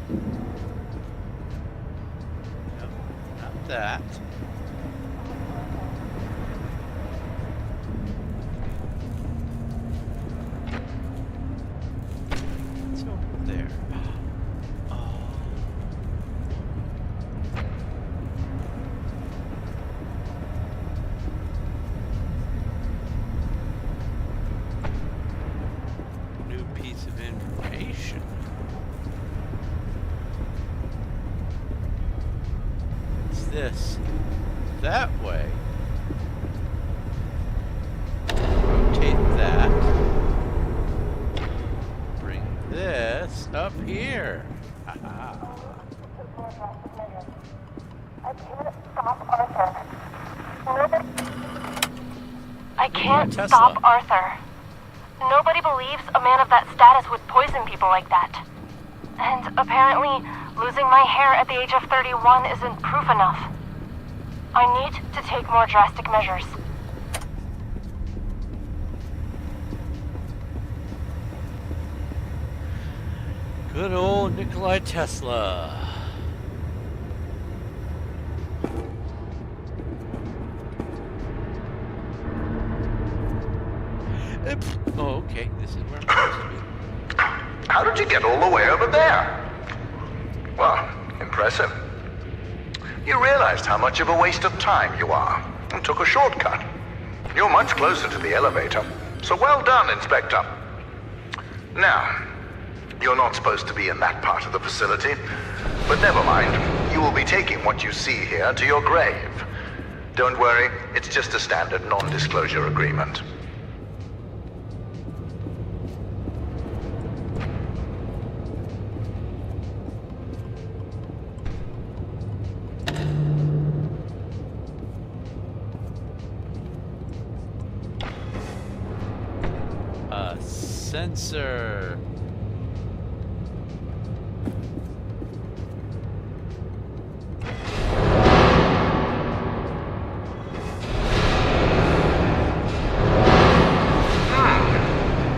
Nope, not that. It's over there. Oh. New piece of information. What's this? That way. Rotate that. Bring this up here. Haha. I can't Tesla. stop Arthur. Nobody believes a man of that status would poison people like that. And apparently, losing my hair at the age of 31 isn't proof enough. I need to take more drastic measures. Good old Nikolai Tesla. Oh, okay. This is where I'm supposed to be. How did you get all the way over there? Well, impressive. You realized how much of a waste of time you are and took a shortcut. You're much closer to the elevator, so well done, Inspector. Now, you're not supposed to be in that part of the facility, but never mind. You will be taking what you see here to your grave. Don't worry, it's just a standard non-disclosure agreement. Sensor.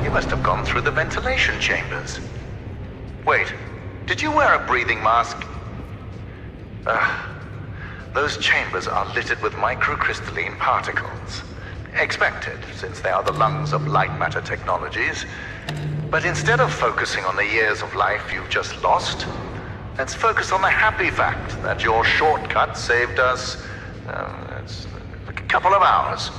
You must have gone through the ventilation chambers. Wait, did you wear a breathing mask? Those chambers are littered with microcrystalline particles. Expected, since they are the lungs of Lightmatter technologies. But instead of focusing on the years of life you've just lost, let's focus on the happy fact that your shortcut saved us a couple of hours.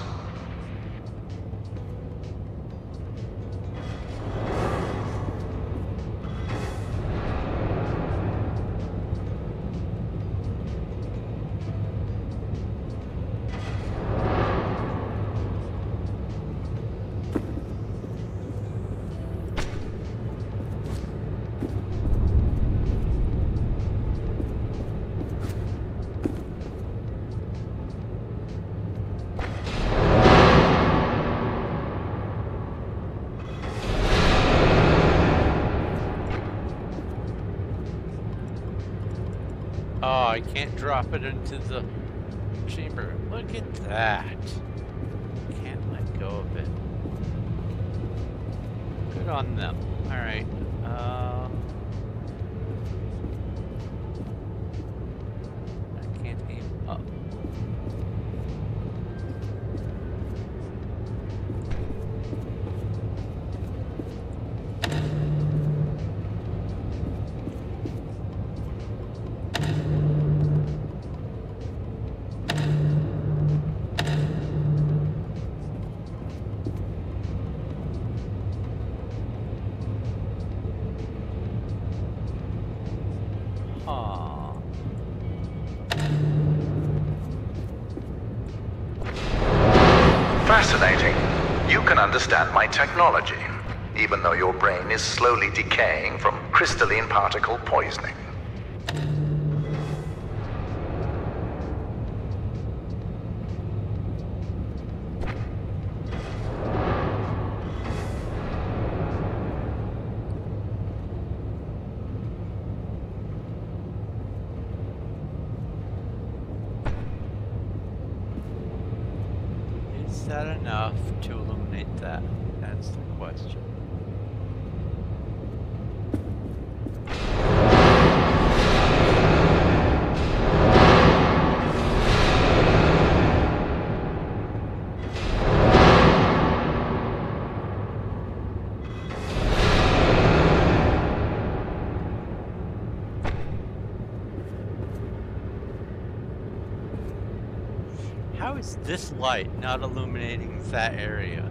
Oh, I can't drop it into the chamber. Look at that. Can't let go of it. Good on them. Alright. I can't aim up. Fascinating. You can understand my technology, even though your brain is slowly decaying from crystalline particle poisoning. Is that enough to illuminate that? That's the question. is this light not illuminating that area?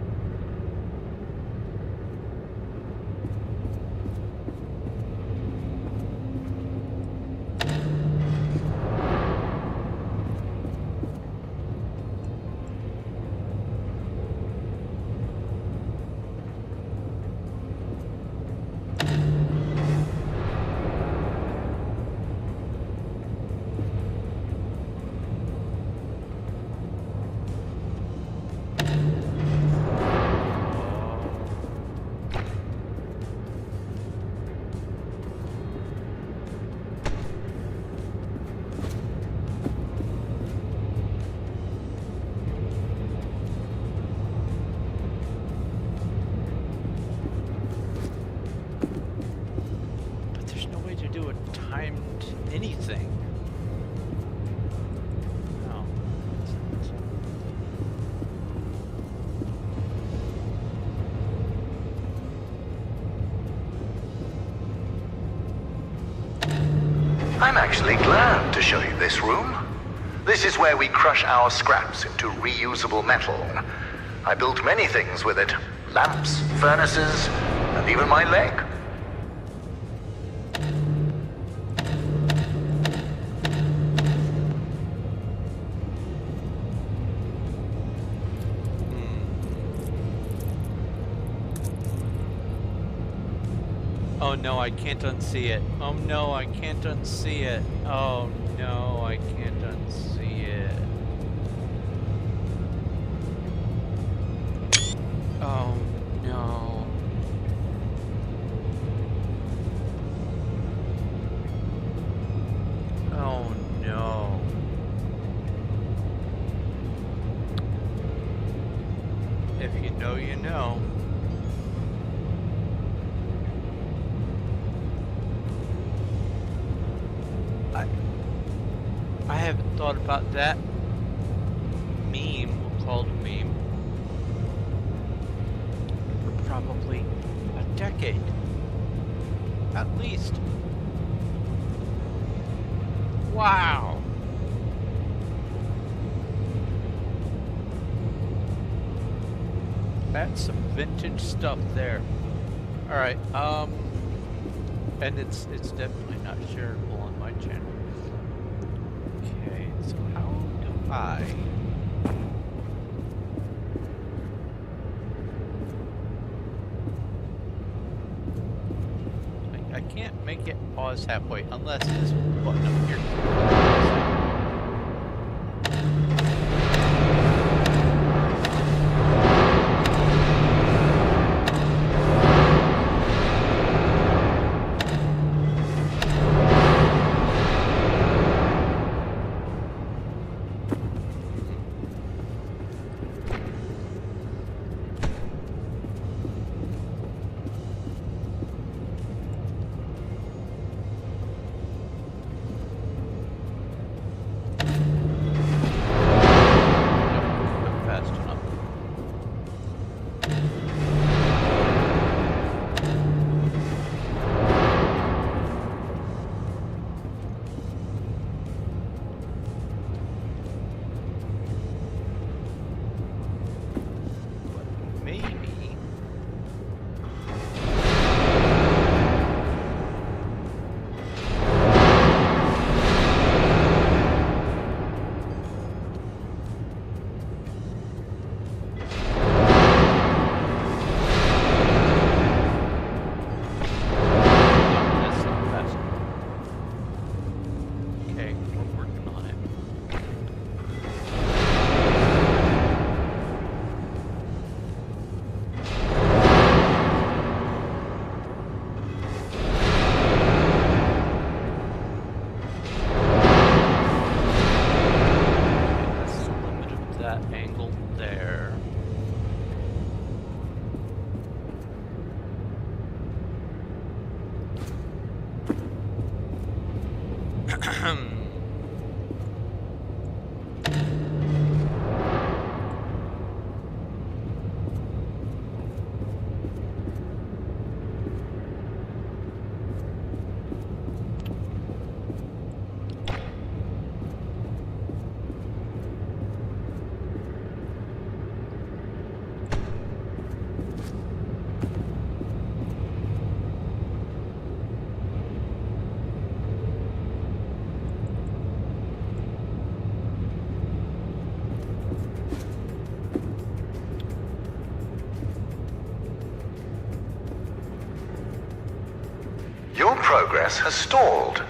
But there's no way to do a timed anything. No. I'm actually glad to show you this room. This is where we crush our scraps into reusable metal. I built many things with it. Lamps, furnaces, and even my leg. Oh no, I can't unsee it. Oh no, I can't unsee it. Oh no, I can't unsee it. Oh no. Oh no. If you know, you know. I haven't thought about that meme, we'll call it a meme, for probably a decade. At least. Wow. That's some vintage stuff there. Alright, and it's definitely not shareable on my channel. Okay, so how do I can't make it pause halfway unless this button up here. Fast enough. But maybe. That's not fast enough. Okay, we're working on it. That's the limit of that angle there. Your progress has stalled.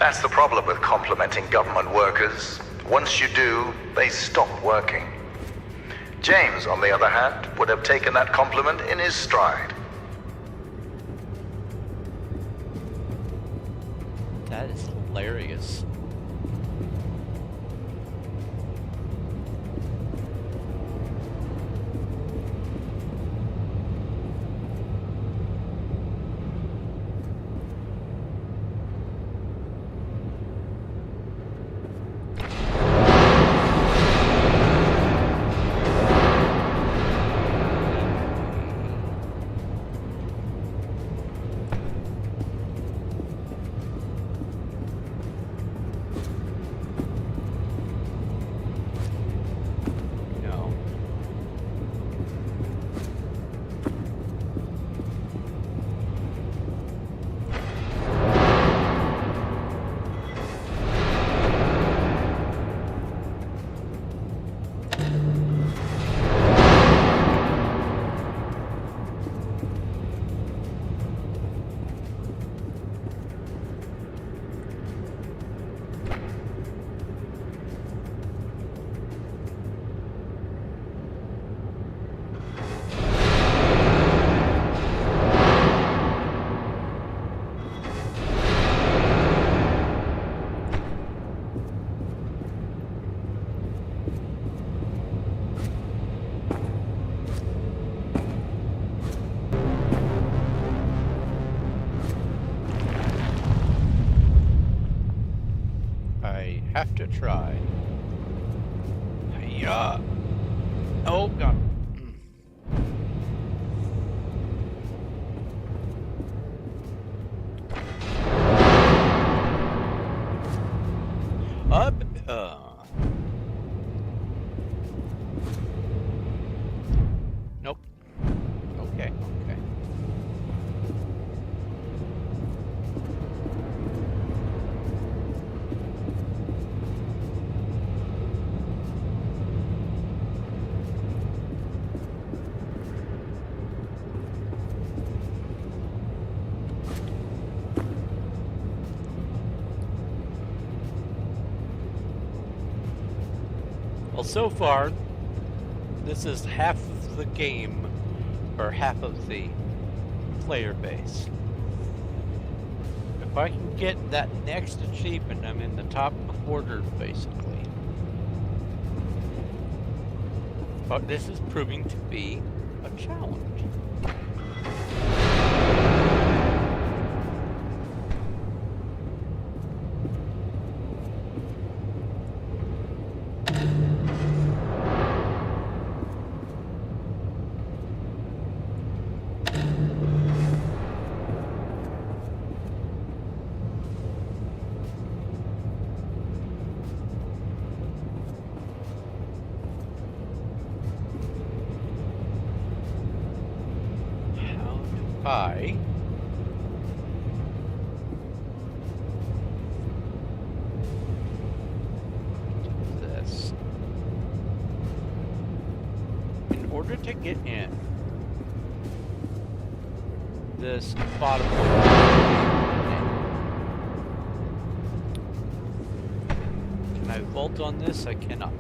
That's the problem with complimenting government workers. Once you do, they stop working. James, on the other hand, would have taken that compliment in his stride. That is hilarious. No. I have to try. Yeah. Oh god. Up. Nope. Okay. Okay. Well, so far, this is half of the game, or half of the player base. If I can get that next achievement, I'm in the top quarter, basically. But this is proving to be a challenge. I do this in order to get in this bottom one. Can I vault on this? I cannot.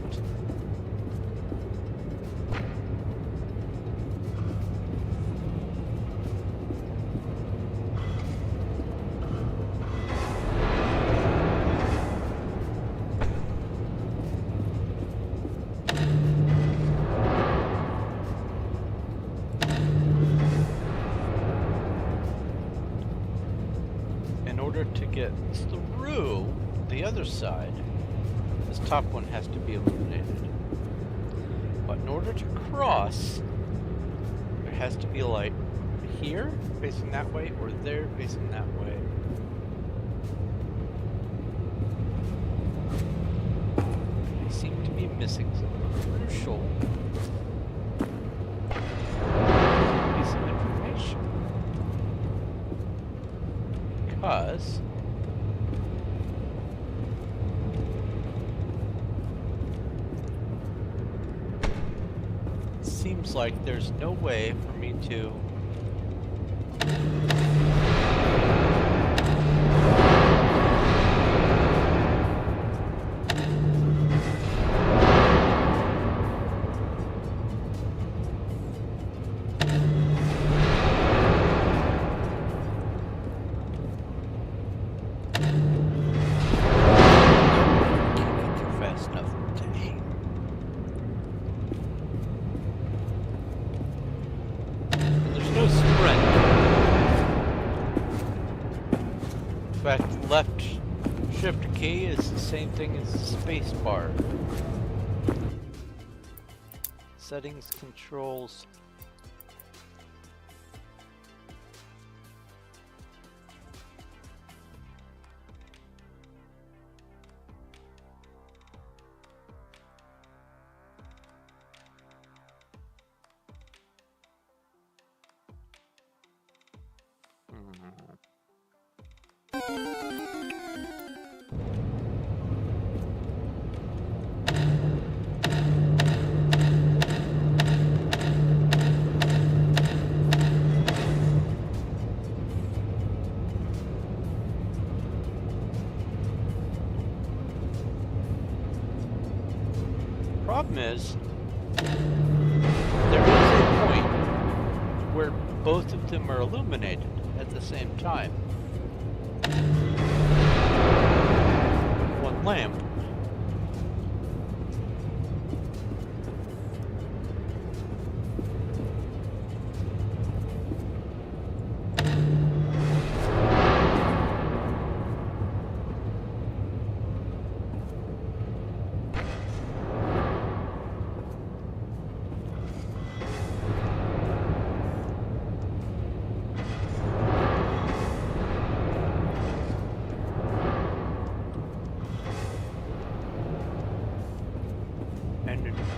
To get through the other side, this top one has to be illuminated. But in order to cross, there has to be a light here facing that way or there facing that way. I seem to be missing some crucial piece of information. Because it seems like there's no way for me to fact, left shift key is the same thing as the space bar. Settings, controls. Problem is, there is a point where both of them are illuminated at the same time. One lamp.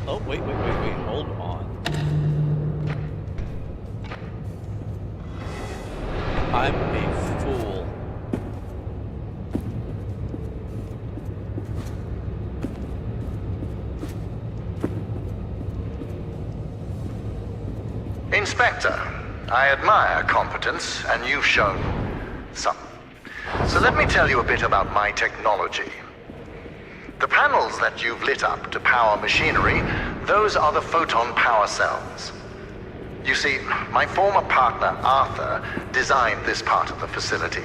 Oh, wait, hold on. I'm a fool. Inspector, I admire competence, and you've shown some. So let me tell you a bit about my technology. The panels that you've lit up to power machinery, those are the photon power cells. You see, my former partner, Arthur, designed this part of the facility.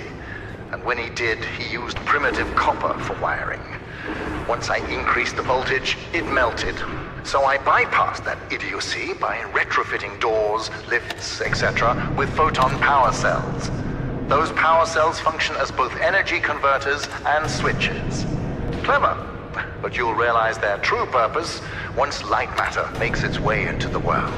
And when he did, he used primitive copper for wiring. Once I increased the voltage, it melted. So I bypassed that idiocy by retrofitting doors, lifts, etc. with photon power cells. Those power cells function as both energy converters and switches. Clever. But you'll realize their true purpose once Lightmatter makes its way into the world.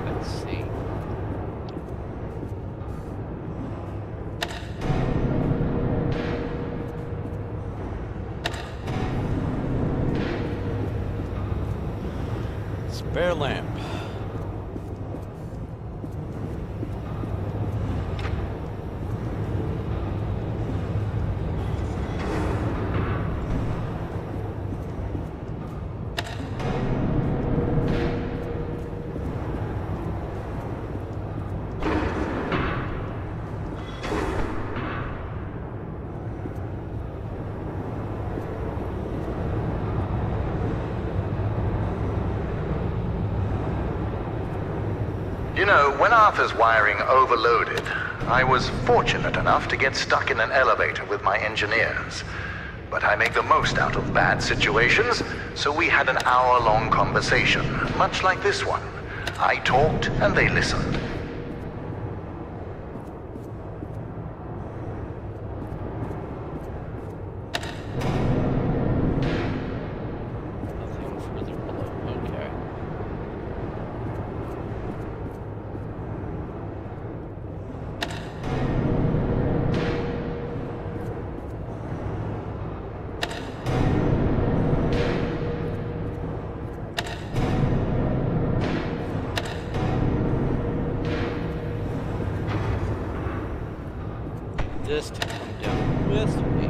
Let's see. Spare lamp. You know, when Arthur's wiring overloaded, I was fortunate enough to get stuck in an elevator with my engineers. But I make the most out of bad situations, so we had an hour-long conversation, much like this one. I talked and they listened. Nothing further below. Okay. This to come down with me.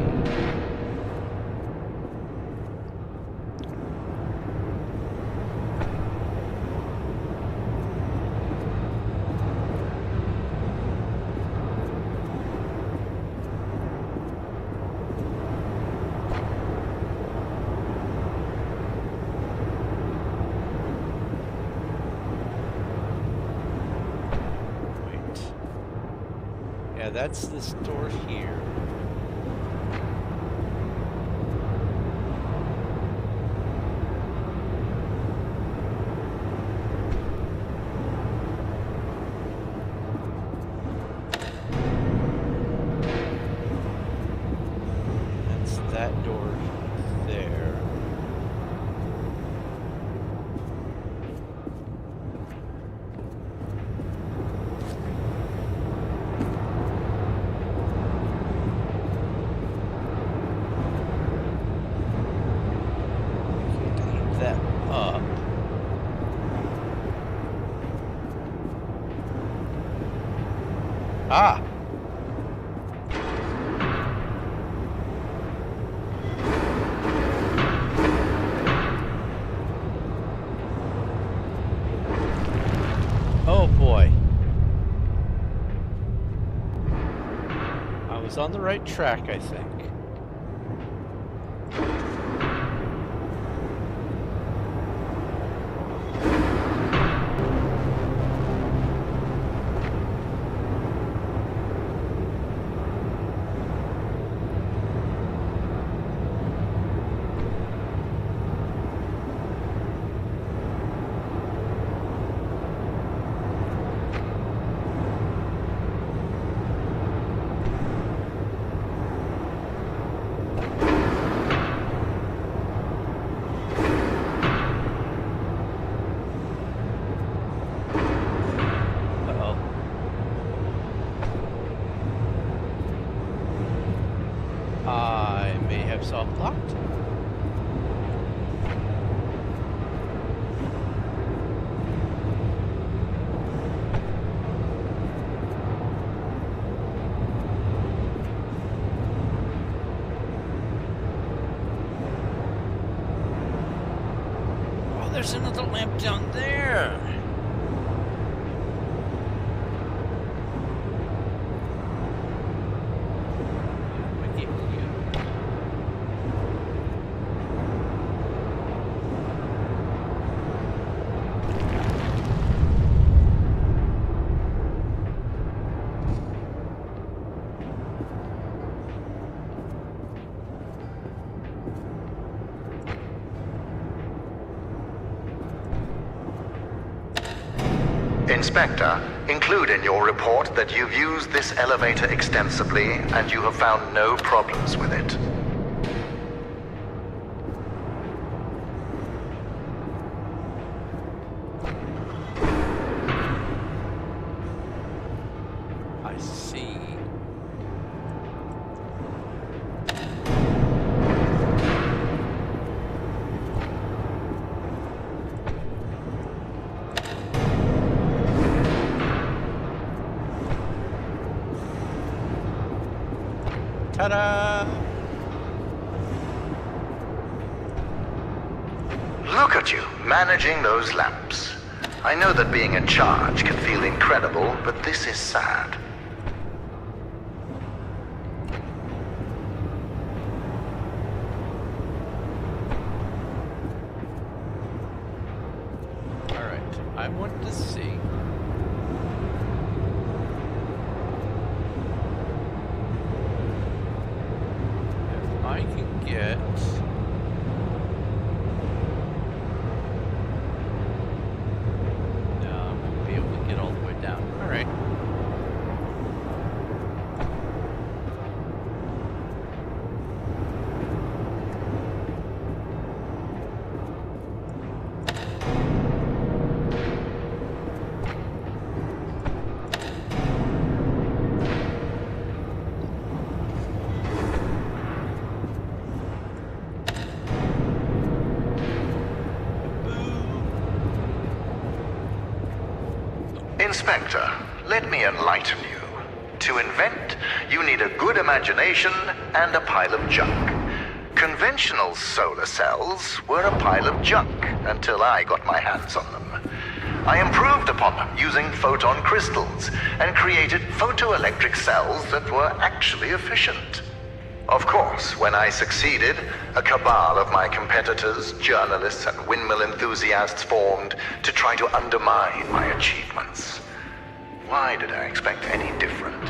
Yeah, that's this door here. That's that door there. Can't that up. Ah! Oh boy. I was on the right track, I think. Uh-oh. I may have soft-locked. Oh, there's another lamp down there. I gave you. Inspector, include in your report that you've used this elevator extensively and you have found no problems with it. I see. Ta-da! Look at you, managing those lamps. I know that being in charge can feel incredible, but this is sad. Alright, I want to see. If I can get... No, I won't be able to get all the way down. Alright. Inspector, let me enlighten you. To invent, you need a good imagination and a pile of junk. Conventional solar cells were a pile of junk until I got my hands on them. I improved upon them using photon crystals and created photoelectric cells that were actually efficient. Of course, when I succeeded, a cabal of my competitors, journalists, and windmill enthusiasts formed to try to undermine my achievements. Why did I expect any different?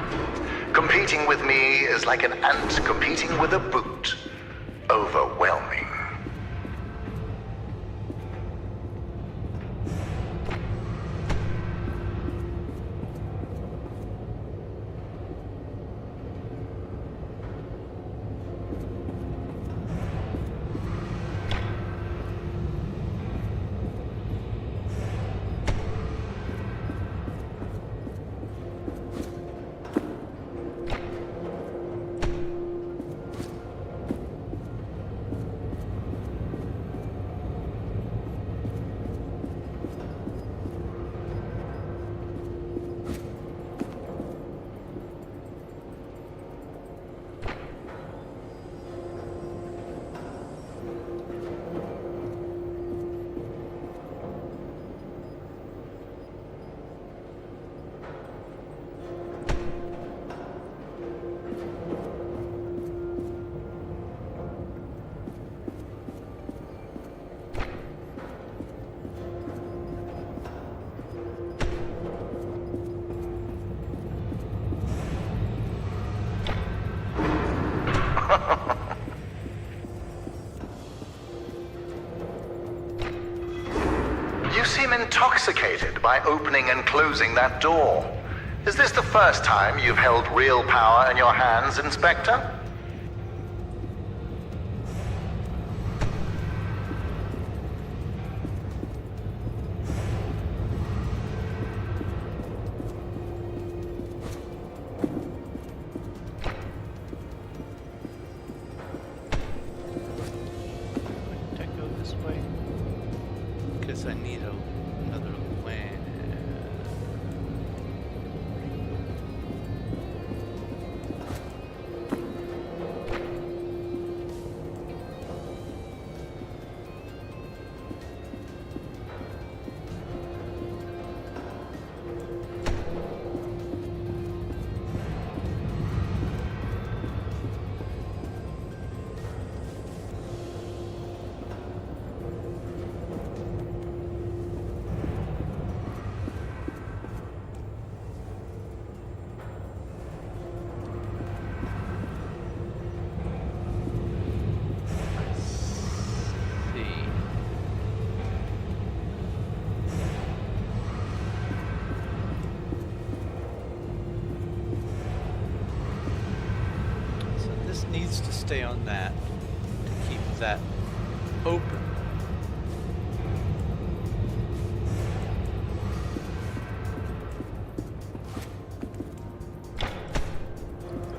Competing with me is like an ant competing with a boot. Overwhelming. You seem intoxicated by opening and closing that door. Is this the first time you've held real power in your hands, Inspector? Couldn't I go this way? Because I need another land. See. So this needs to stay on that to keep that open.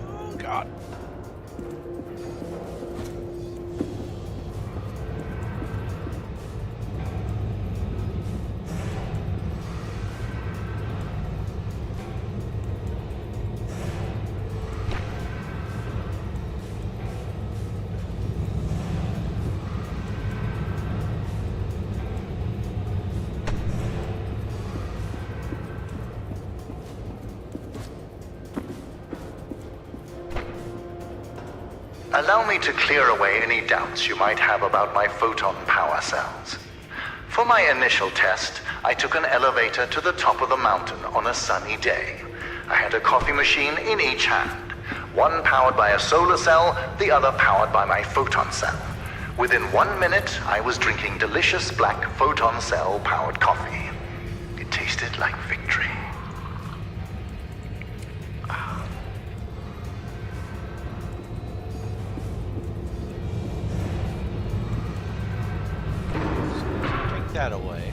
Oh God. Allow me to clear away any doubts you might have about my photon power cells. For my initial test, I took an elevator to the top of the mountain on a sunny day. I had a coffee machine in each hand, one powered by a solar cell, the other powered by my photon cell. Within 1 minute, I was drinking delicious black photon cell powered coffee. It tasted like victory. Take that away.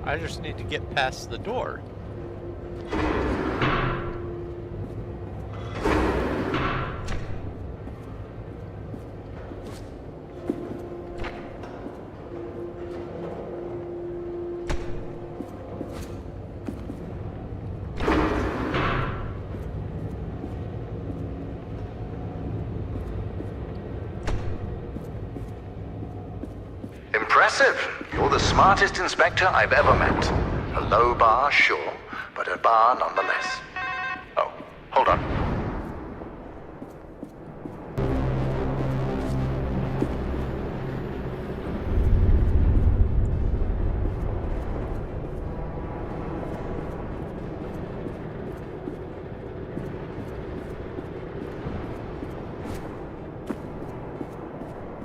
I just need to get past the door. Impressive. You're the smartest inspector I've ever met. A low bar, sure, but a bar nonetheless. Oh, hold on.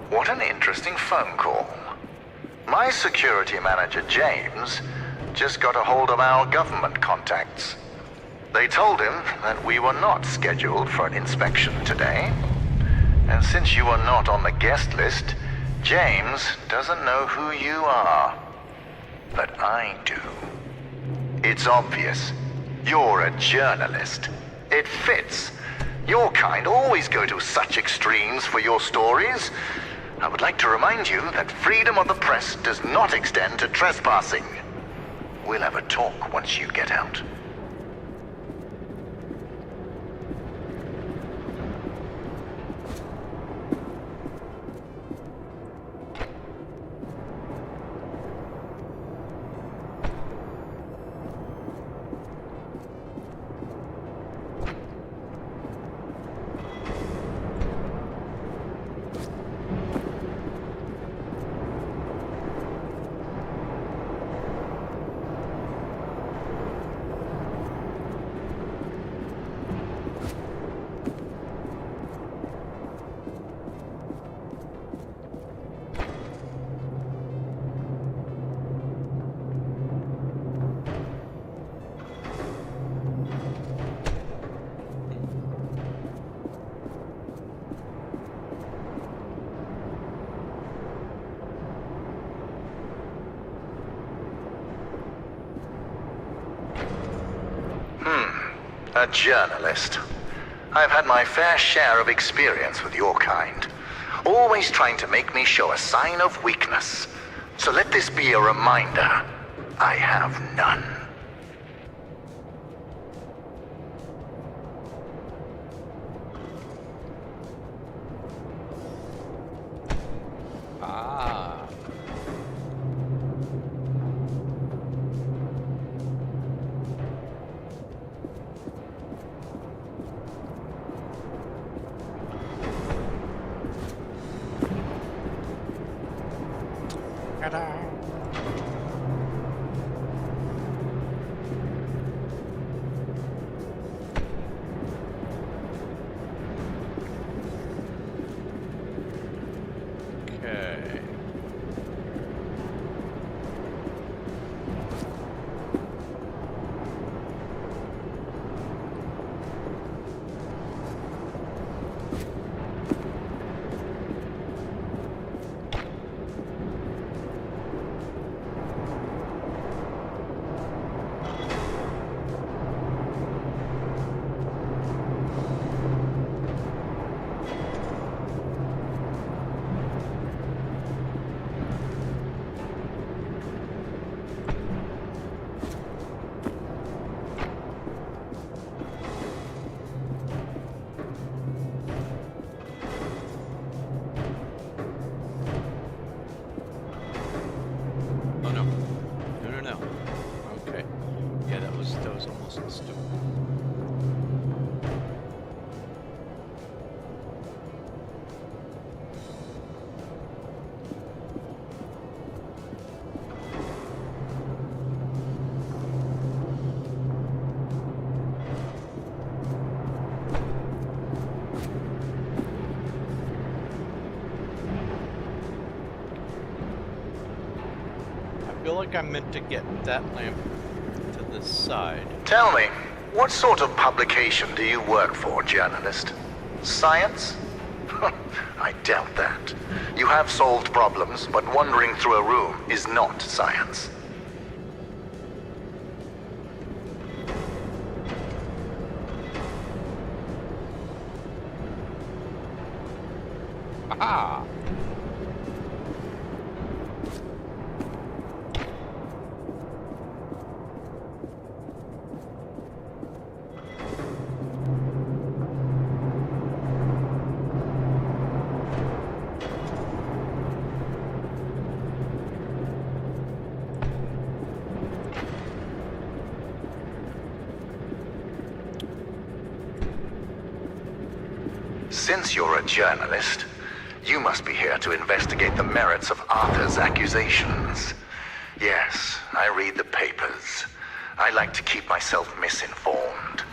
What an interesting phone call. My security manager, James, just got a hold of our government contacts. They told him that we were not scheduled for an inspection today. And since you are not on the guest list, James doesn't know who you are. But I do. It's obvious. You're a journalist. It fits. Your kind always go to such extremes for your stories. I would like to remind you that freedom of the press does not extend to trespassing. We'll have a talk once you get out. A journalist. I've had my fair share of experience with your kind. Always trying to make me show a sign of weakness. So let this be a reminder. I have none. Ah. Ta-da. Okay. Oh no. No, no, no. Okay. Yeah, that was almost stupid. I feel like I meant to get that lamp to the side. Tell me, what sort of publication do you work for, journalist? Science? I doubt that. You have solved problems, but wandering through a room is not science. ha! Since you're a journalist, you must be here to investigate the merits of Arthur's accusations. Yes, I read the papers. I like to keep myself misinformed.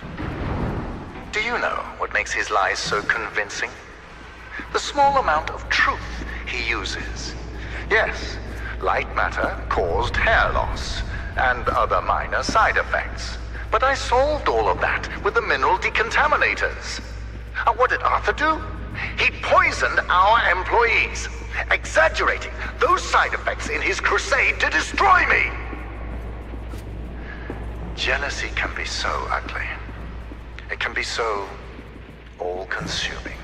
Do you know what makes his lies so convincing? The small amount of truth he uses. Yes, Lightmatter caused hair loss and other minor side effects. But I solved all of that with the mineral decontaminators. And what did Arthur do? He poisoned our employees, exaggerating those side effects in his crusade to destroy me. Jealousy can be so ugly. It can be so all-consuming.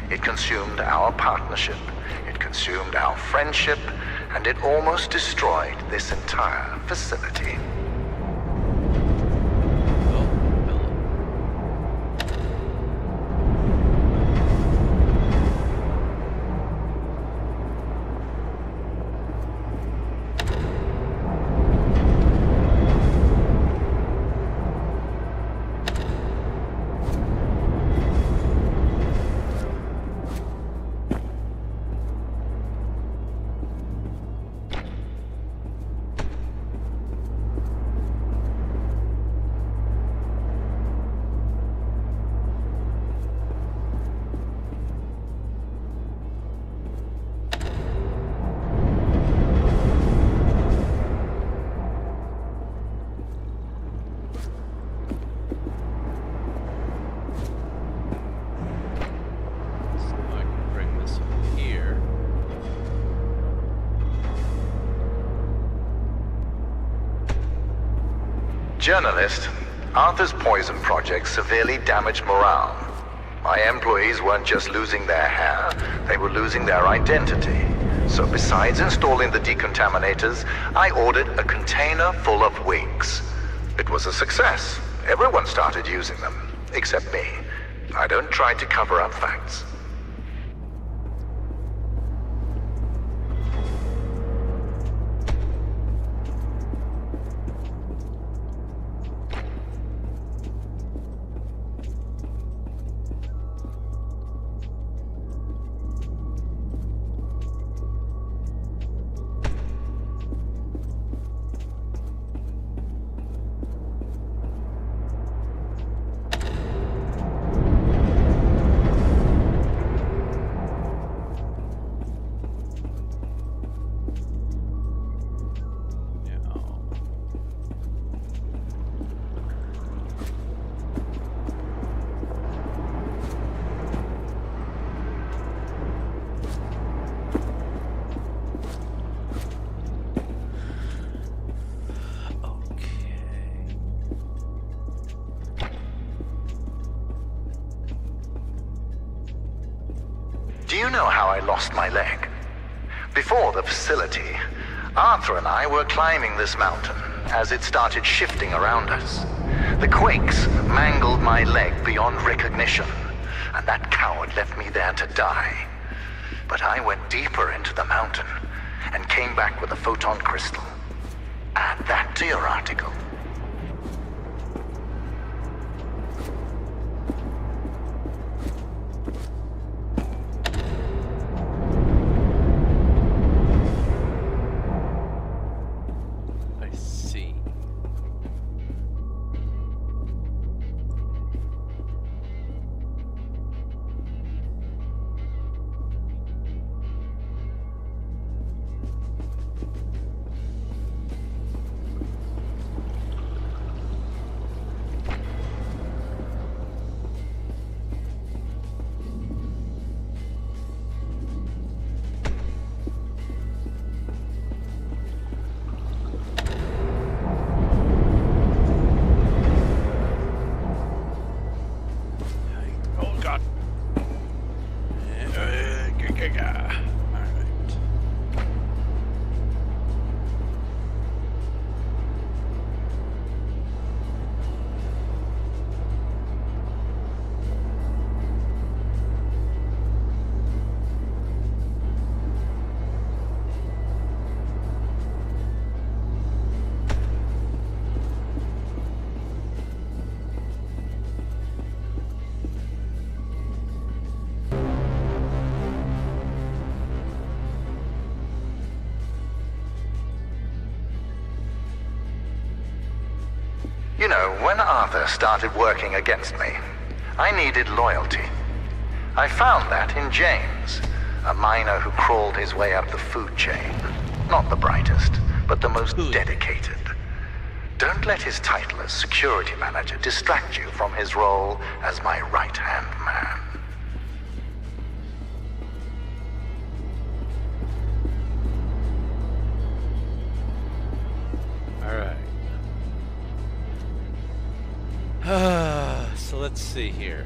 It consumed our partnership, it consumed our friendship, and it almost destroyed this entire facility. Journalist, Arthur's poison project severely damaged morale. My employees weren't just losing their hair, they were losing their identity. So besides installing the decontaminators, I ordered a container full of wigs. It was a success. Everyone started using them, except me. I don't try to cover up facts. Do you know how I lost my leg? Before the facility, Arthur and I were climbing this mountain as it started shifting around us. The quakes mangled my leg beyond recognition, and that coward left me there to die. But I went deeper into the mountain and came back with a photon crystal. Add that to your article. All right. You know, when Arthur started working against me, I needed loyalty. I found that in James, a miner who crawled his way up the food chain. Not the brightest, but the most dedicated. Don't let his title as security manager distract you from his role as my right-hand man. So let's see here.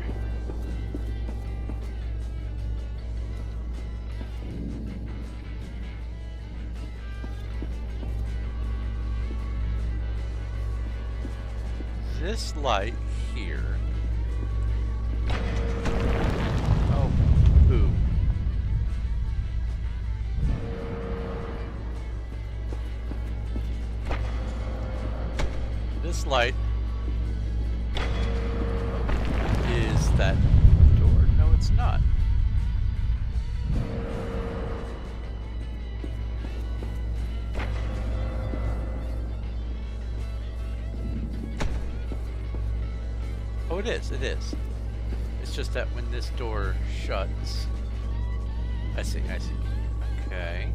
This light here. Oh, boo. This light is that door. No, it's not. Oh, it is. It is. It's just that when this door shuts. I see. I see. Okay.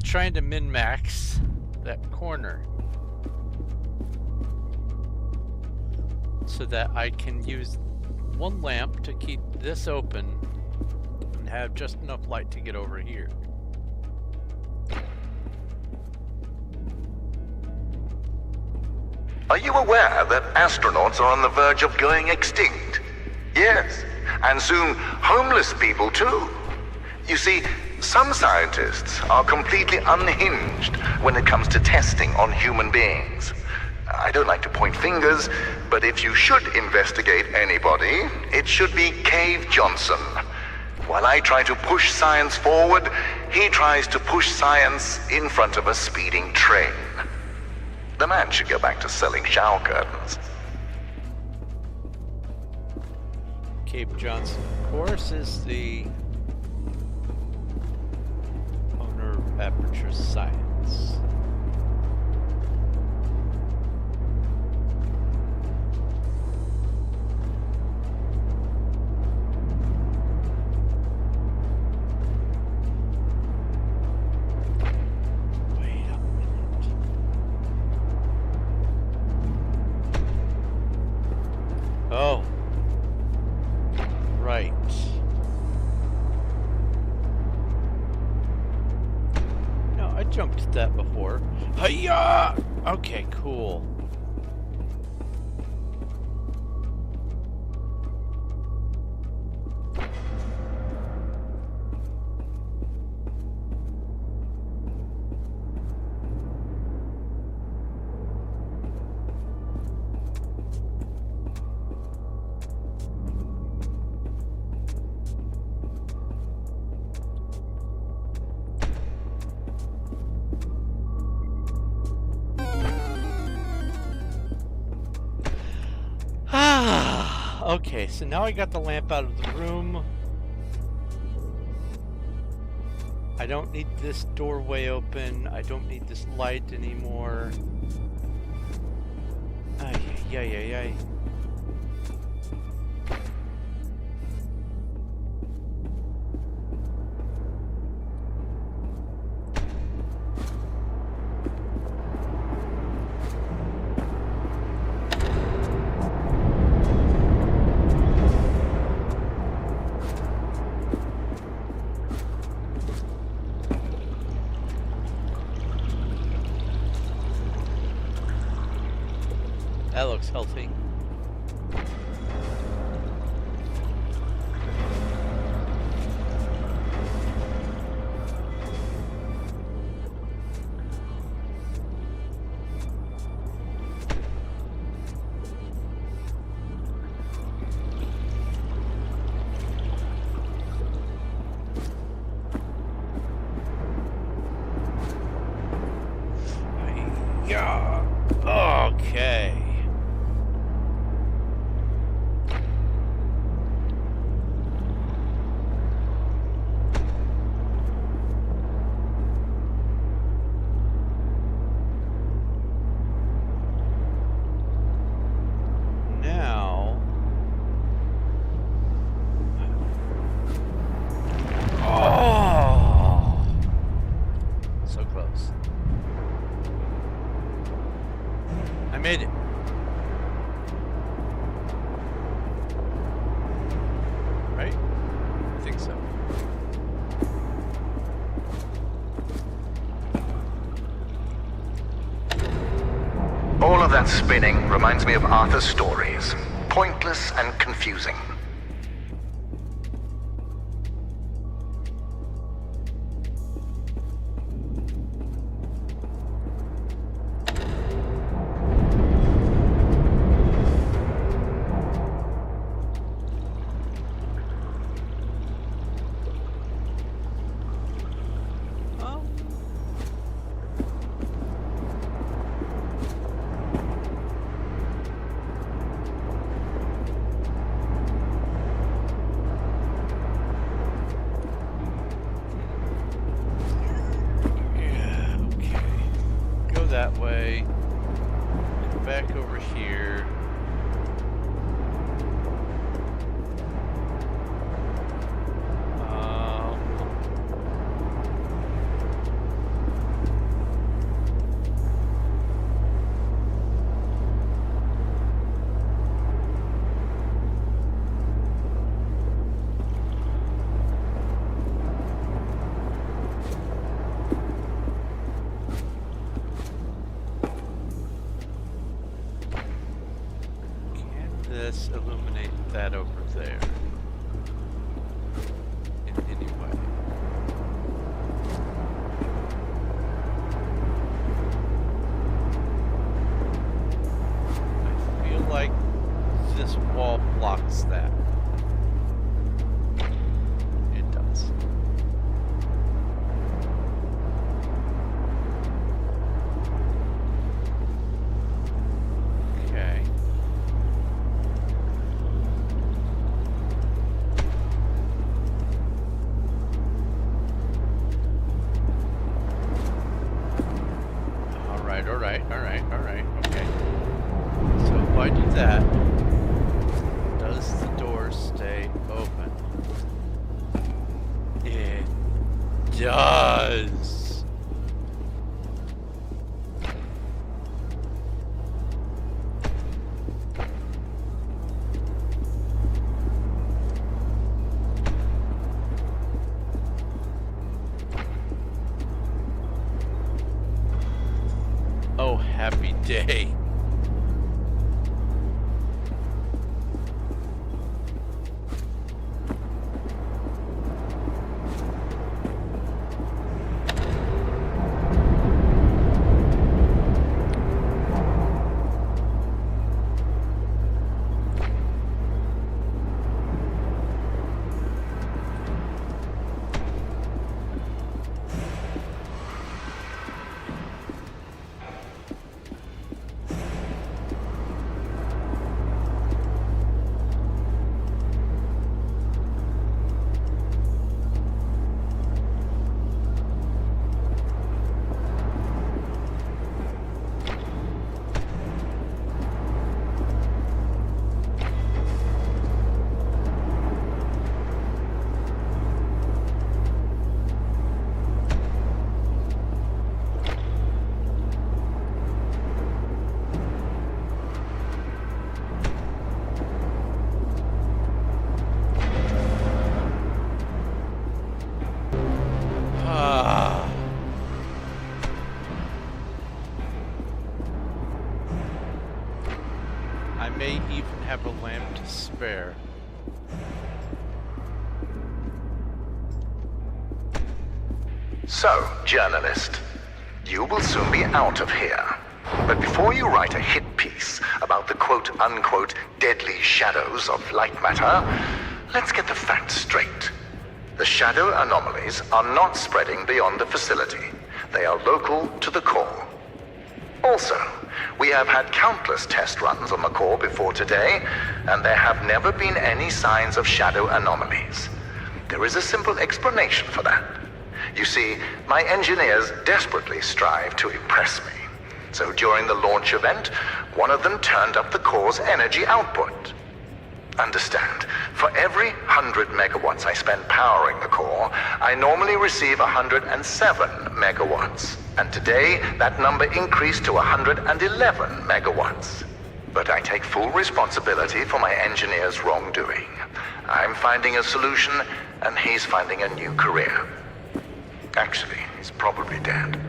Trying to min-max that corner so that I can use one lamp to keep this open and have just enough light to get over here. Are you aware that astronauts are on the verge of going extinct? Yes, and soon homeless people too. You see, some scientists are completely unhinged when it comes to testing on human beings. I don't like to point fingers, but if you should investigate anybody, it should be Cave Johnson. While I try to push science forward, he tries to push science in front of a speeding train. The man should go back to selling shower curtains. Cave Johnson, of course, is the owner of Aperture Science. Oh, right. No, I jumped at that before. Hiya! Okay, cool. Okay, so now I got the lamp out of the room. I don't need this doorway open. I don't need this light anymore. Ay, ay, Yay, yay, yay. That looks healthy. Yeah. Okay. Now. Oh. So close. I made it. Right? I think so. All of that spinning reminds me of Arthur's stories. Pointless and confusing. Oh. Yeah, okay. Go that way. Come back over here. Can this illuminate that over there? In any way? I feel like this wall blocks that. It does. Okay. All right, okay. So if I do that, does the door stay open? It does. Oh, happy day. may even have a lamp to spare. So, journalist, you will soon be out of here. But before you write a hit piece about the quote-unquote deadly shadows of Lightmatter, let's get the facts straight. The shadow anomalies are not spreading beyond the facility. They are local to the core. Also, we have had countless test runs on the core before today, and there have never been any signs of shadow anomalies. There is a simple explanation for that. You see, my engineers desperately strive to impress me. So during the launch event, one of them turned up the core's energy output. Understand, for every 100 megawatts I spend powering the core, I normally receive 107 megawatts. And today, that number increased to 111 megawatts. But I take full responsibility for my engineer's wrongdoing. I'm finding a solution, and he's finding a new career. Actually, he's probably dead.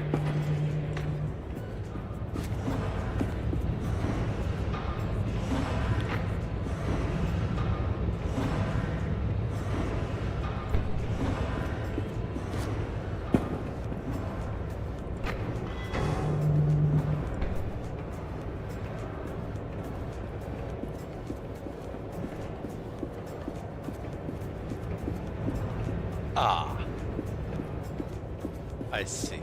Ah. I see.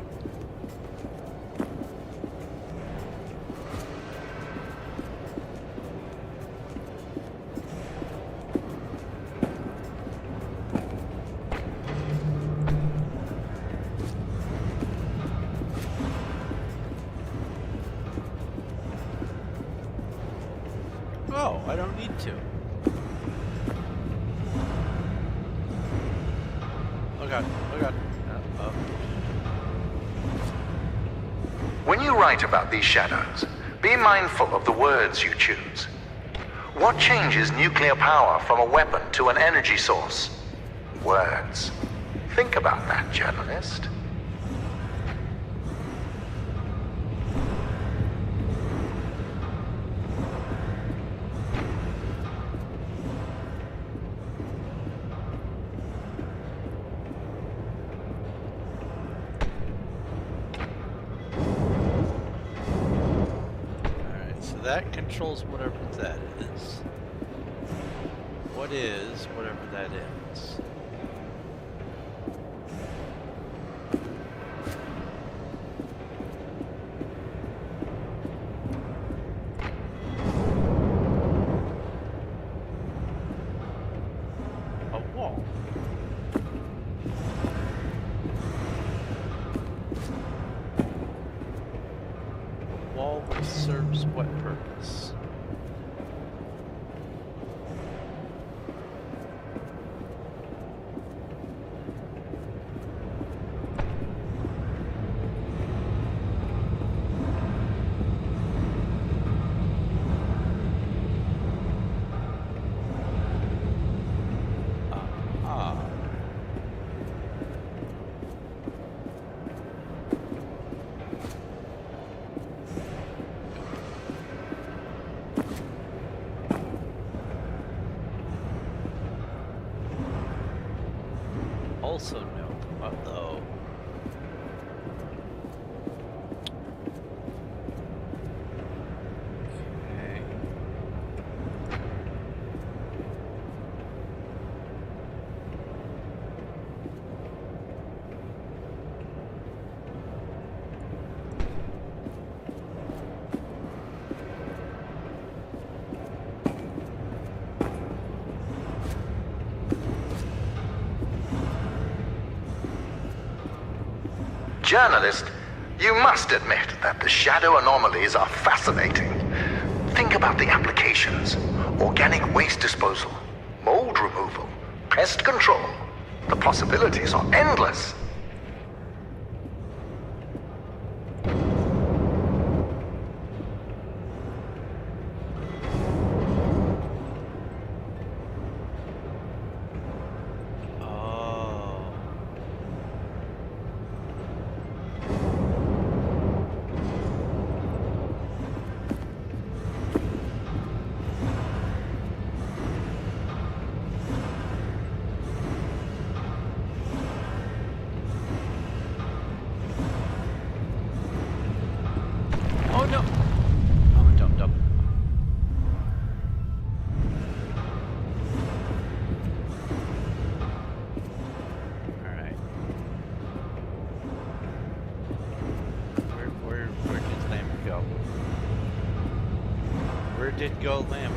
Oh, I don't need to. Oh god, oh god. When you write about these shadows, be mindful of the words you choose. What changes nuclear power from a weapon to an energy source? Words. Think about that, journalist. That controls whatever that is. What is whatever that is? A wall. A wall which serves what purpose? Also no. Uh-oh. Okay. Journalist, you must admit that the shadow anomalies are fascinating. Think about the applications. Organic waste disposal, mold removal, pest control. The possibilities are endless. did go lamp?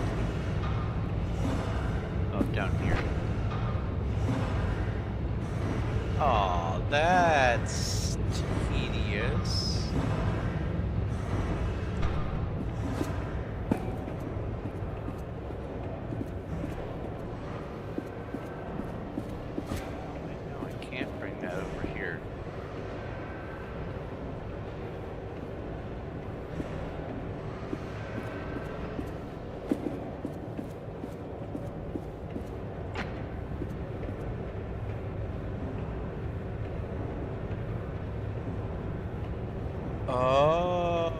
Oh, down here. Oh, that's tedious. No, I can't bring that over here. Oh.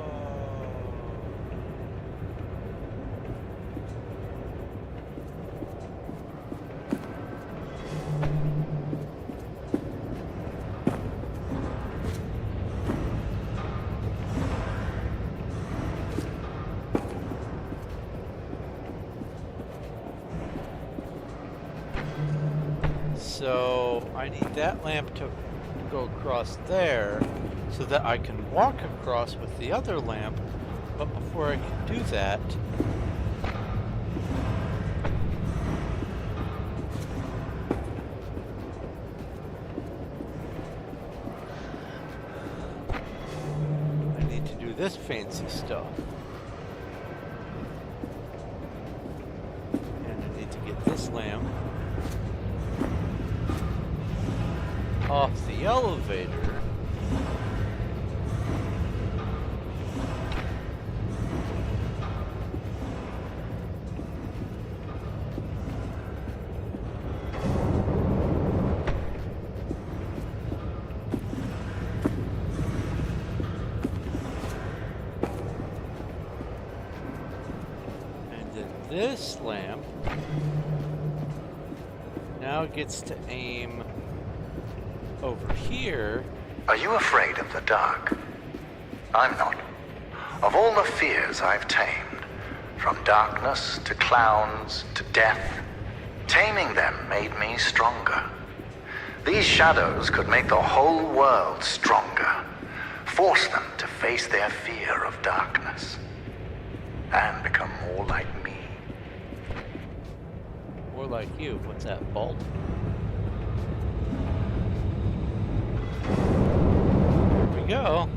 So I need that lamp to go across there so that I can walk across with the other lamp, but before I can do that, I need to do this fancy stuff. And I need to get this lamp off the elevator. And then this lamp now gets to aim over here. Are you afraid of the dark? I'm not. Of all the fears I've tamed, from darkness to clowns to death, taming them made me stronger. These shadows could make the whole world stronger, force them to face their fear of darkness, and become more like me. More like you. What's that, Bolt? Here we go.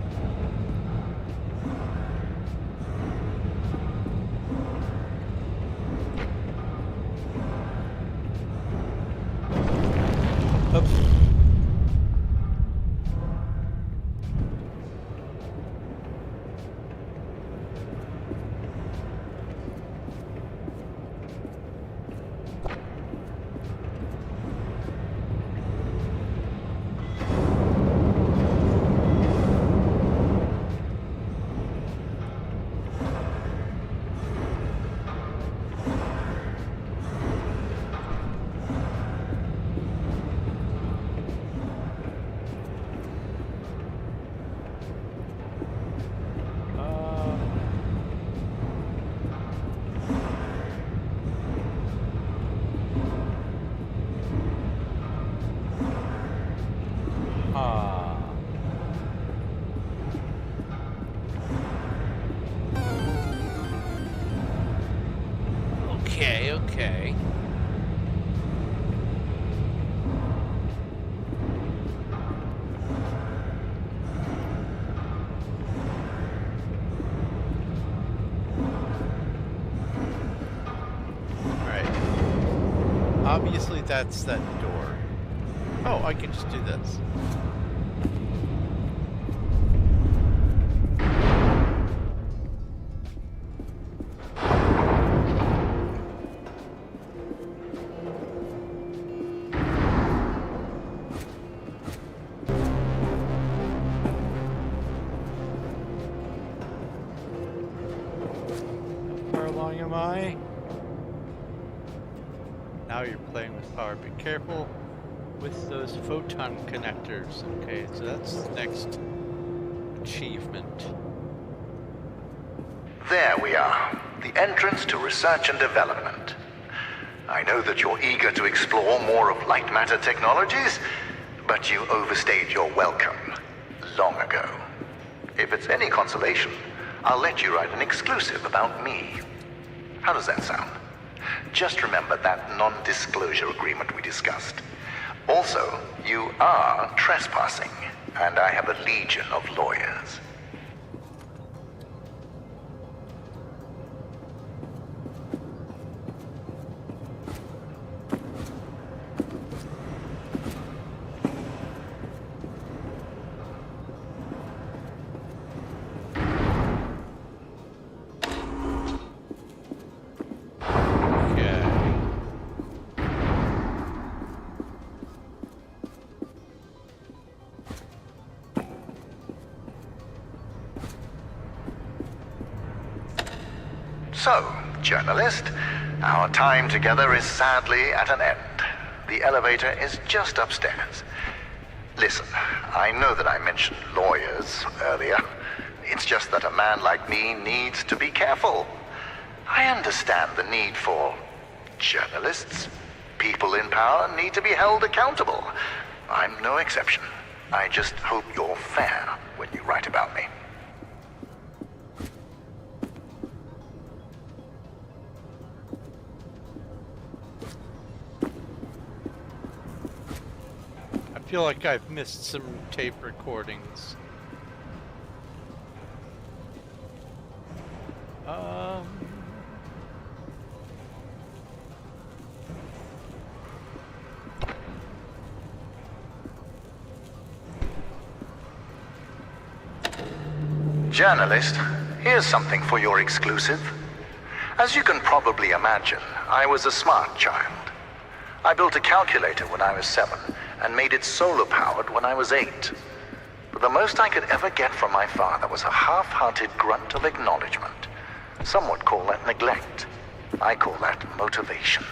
Oops. Okay. Alright. Obviously that's that door. Oh, I can just do this. Am I? Now you're playing with power. Be careful with those photon connectors. Okay, so that's the next achievement. There we are, the entrance to research and development. I know that you're eager to explore more of Lightmatter technologies, but you overstayed your welcome long ago. If it's any consolation, I'll let you write an exclusive about me. How does that sound? Just remember that non-disclosure agreement we discussed. Also, you are trespassing, and I have a legion of lawyers. So, journalist, our time together is sadly at an end. The elevator is just upstairs. Listen, I know that I mentioned lawyers earlier. It's just that a man like me needs to be careful. I understand the need for journalists. People in power need to be held accountable. I'm no exception. I just hope you're fair when you write about me. I feel like I've missed some tape recordings. Journalist, here's something for your exclusive. As you can probably imagine, I was a smart child. I built a calculator when I was 7 and made it solar-powered when I was 8. But the most I could ever get from my father was a half-hearted grunt of acknowledgement. Some would call that neglect. I call that motivation.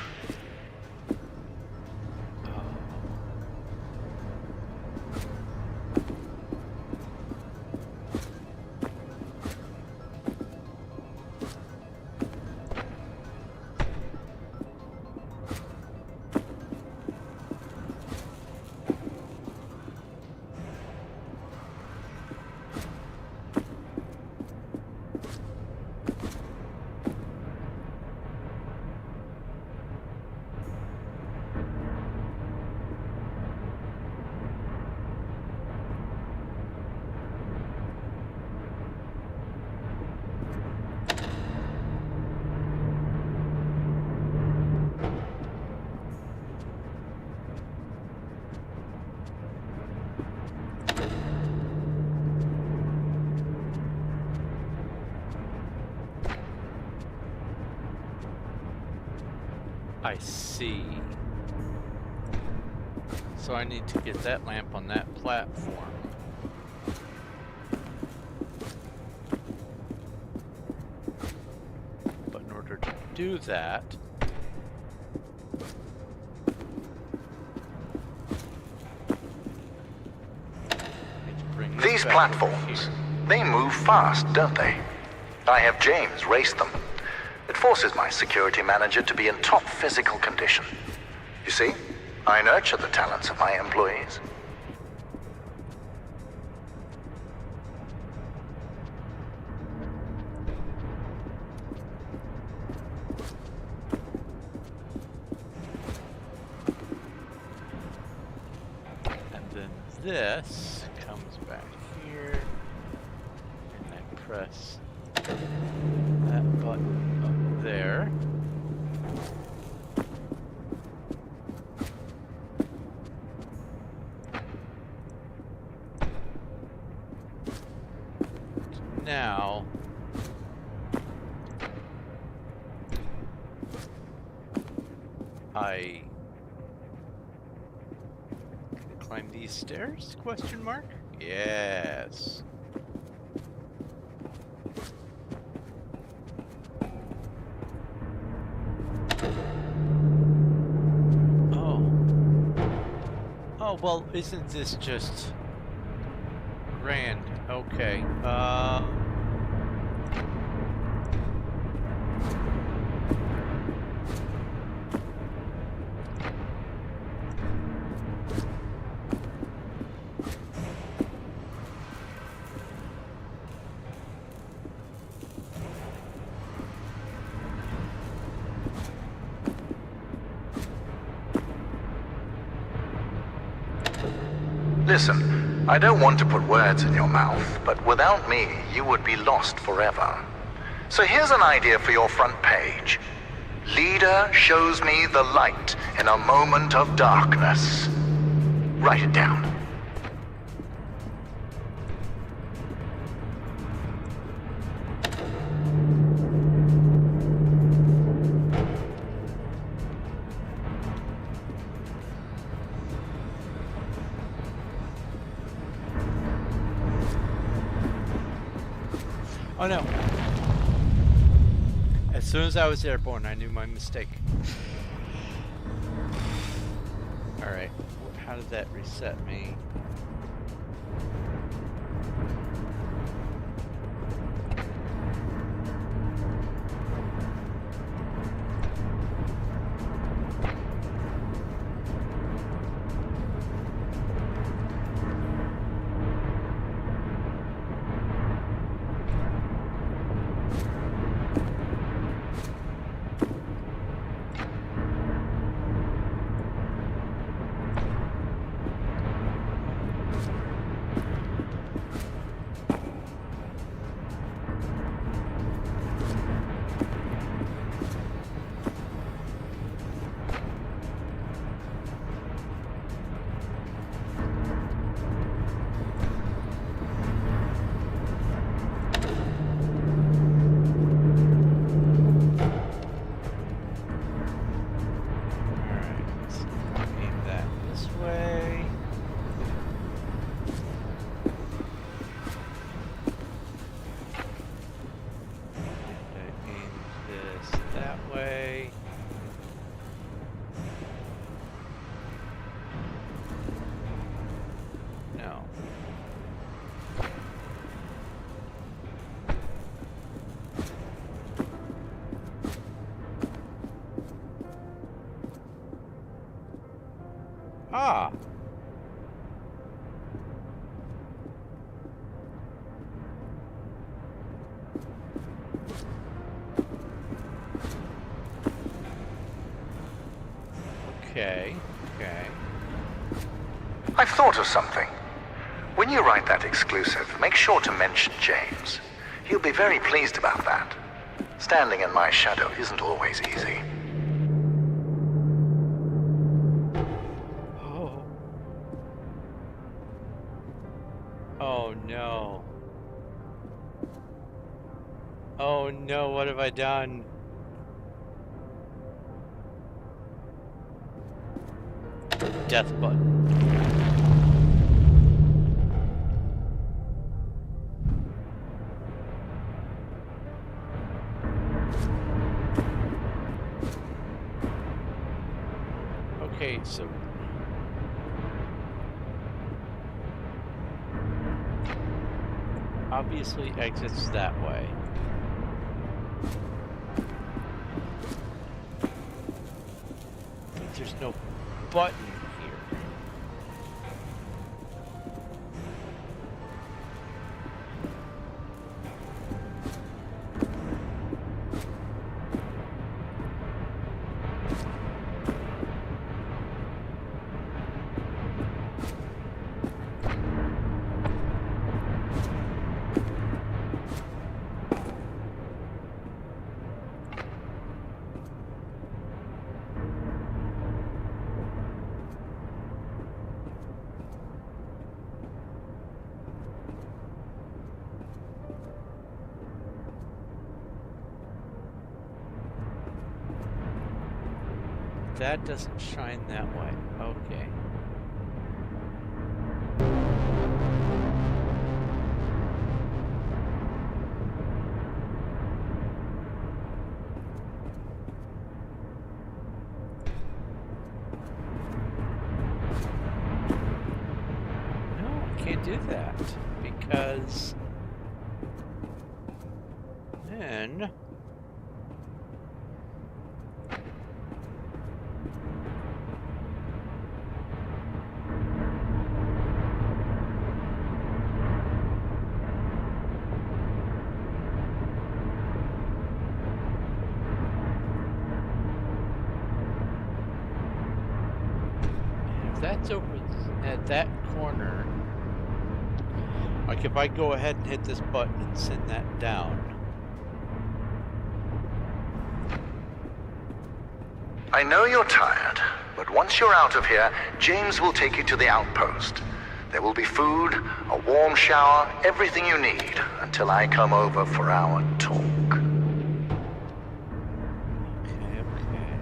I see. So I need to get that lamp on that platform. But in order to do that, I need to bring this These back over platforms, here. they move fast, don't they? I have James race them. It forces my security manager to be in top physical condition. You see, I nurture the talents of my employees. And then this comes back here, and I press that button up there. Now, I can climb these stairs? Question mark? Yes. Oh, well, isn't this just grand? Okay. Listen, I don't want to put words in your mouth, but without me, you would be lost forever. So here's an idea for your front page. Leader shows me the light in a moment of darkness. Write it down. Oh no. As soon as I was airborne, I knew my mistake. Alright, how did that reset me? Ah. Okay. I've thought of something. When you write that exclusive, make sure to mention James. He'll be very pleased about that. Standing in my shadow isn't always easy. Oh no. Oh no, what have I done? Death button. Okay, so obviously exits that way. There's no button here. That doesn't shine that way. Okay. No, I can't do that because then that's over at that corner, like if I go ahead and hit this button and send that down. I know you're tired, but once you're out of here, James will take you to the outpost. There will be food, a warm shower, everything you need until I come over for our talk. Okay, okay.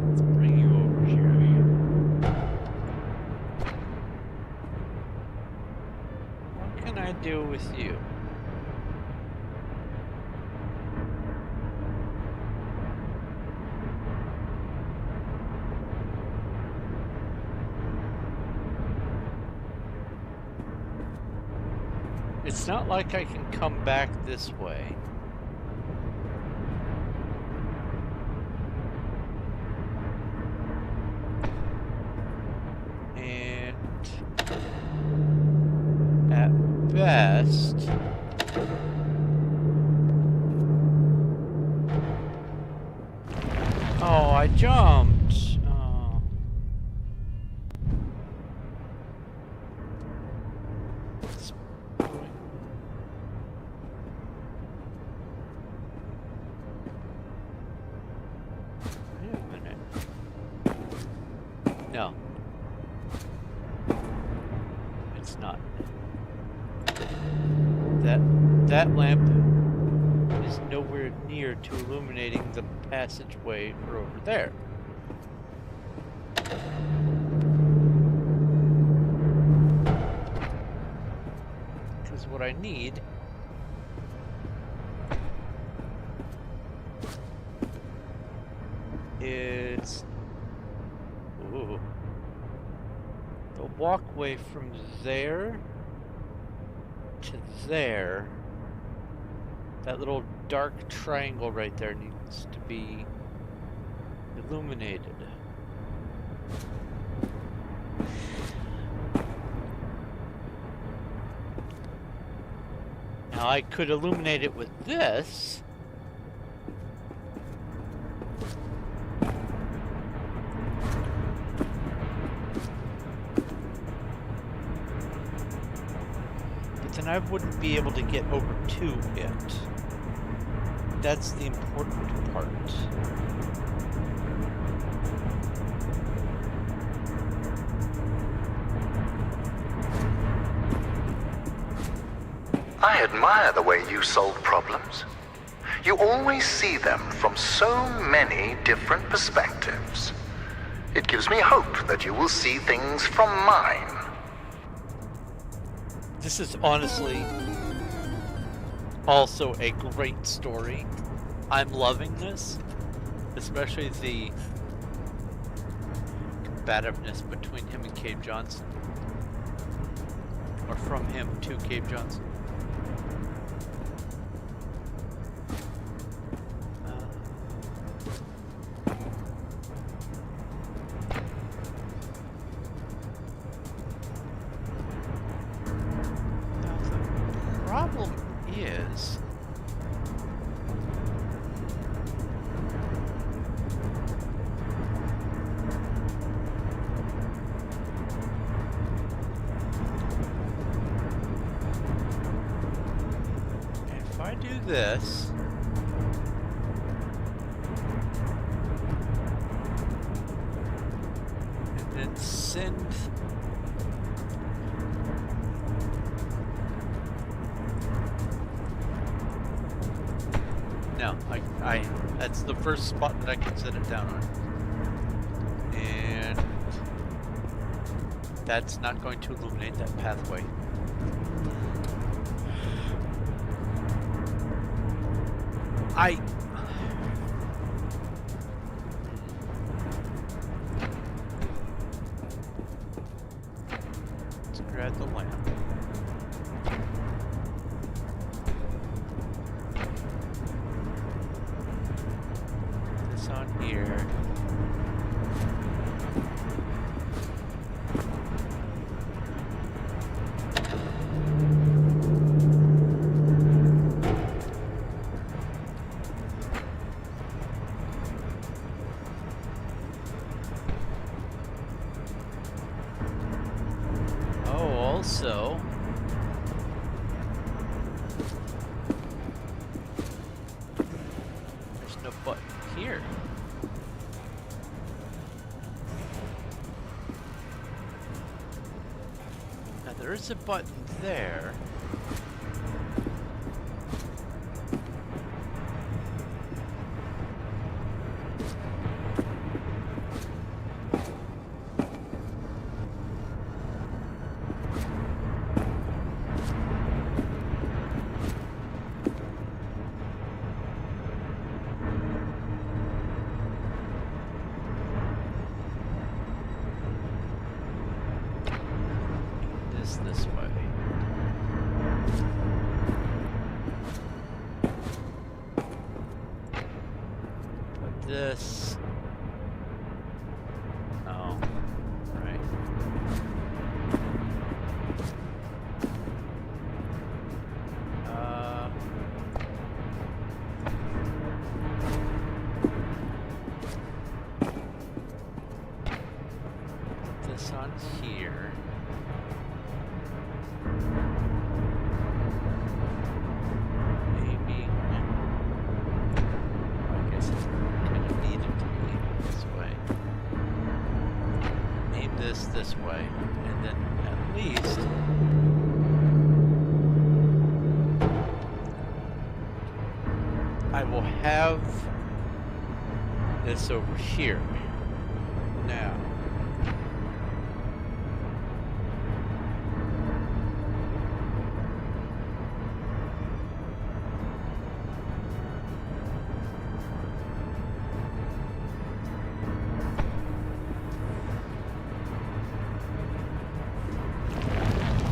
Let's bring you over here. What can I do with you? It's not like I can come back this way. And at best, oh, I jumped. Oh. What's going- Wait a minute. No. It's not. That lamp is nowhere near to illuminating the passageway for over there. Because what I need is ooh, the walkway from there to there. That little dark triangle right there needs to be illuminated. Now I could illuminate it with this. But then I wouldn't be able to get over to it. That's the important part. I admire the way you solve problems. You always see them from so many different perspectives. It gives me hope that you will see things from mine. This is honestly also a great story. I'm loving this, especially the combativeness between him and Cave Johnson, or from him to Cave Johnson. Now the problem is, if I do this, and then send no, that's the first spot that I can set it down on. And that's not going to illuminate that pathway. here? Now there is a button there. This way. Put this. Oh, right. Put this on here. This way, and then at least I will have this over here now.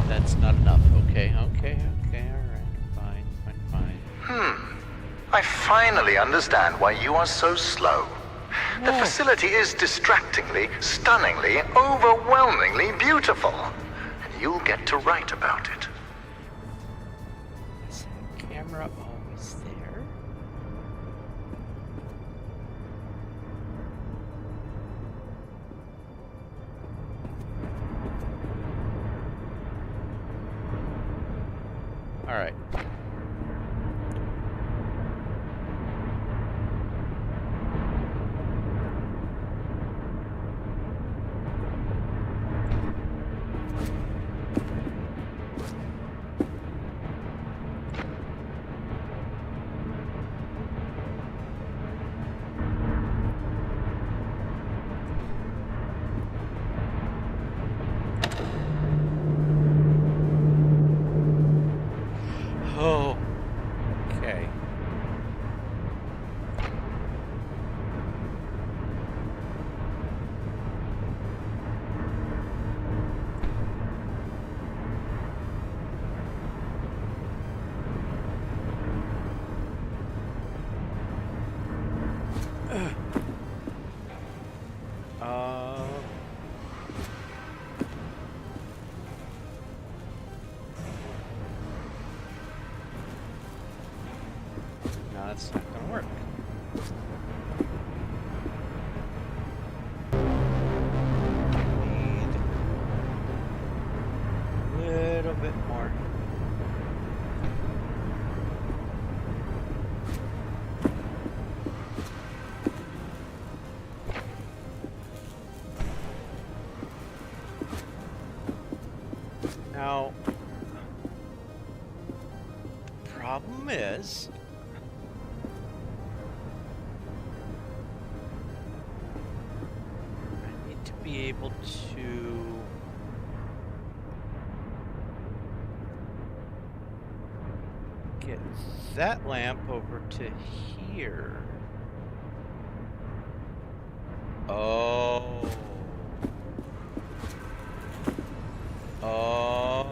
That's not enough. Okay, alright, fine. I finally understand why you are so slow. The facility is distractingly, stunningly, overwhelmingly beautiful. And you'll get to write about it. Is that camera always there? Alright. Oh, okay. No, that's not gonna work. Need a little bit more. Now, the problem is, I need to be able to get that lamp over to here. Oh. Oh.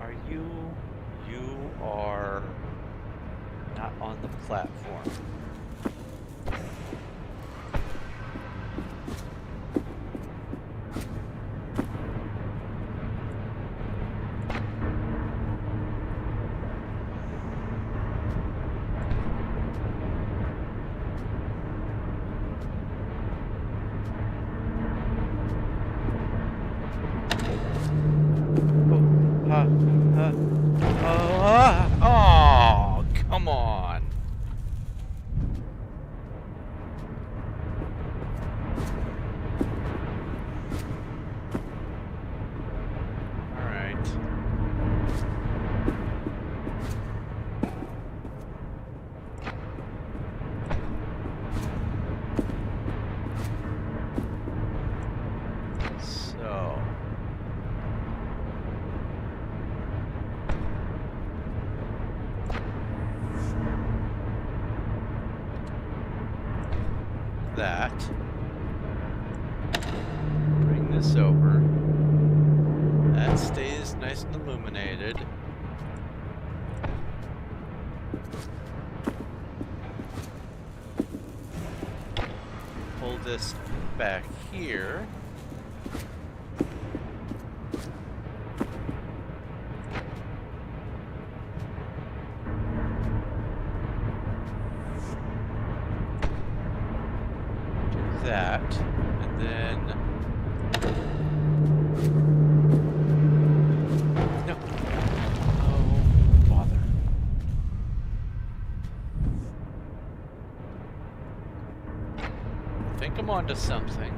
Are you? You are not on the platform. Oh, come Come on. All right. So. That. Bring this over. That stays nice and illuminated. Pull this back here. That, and then no. Oh, bother. I think I'm onto something.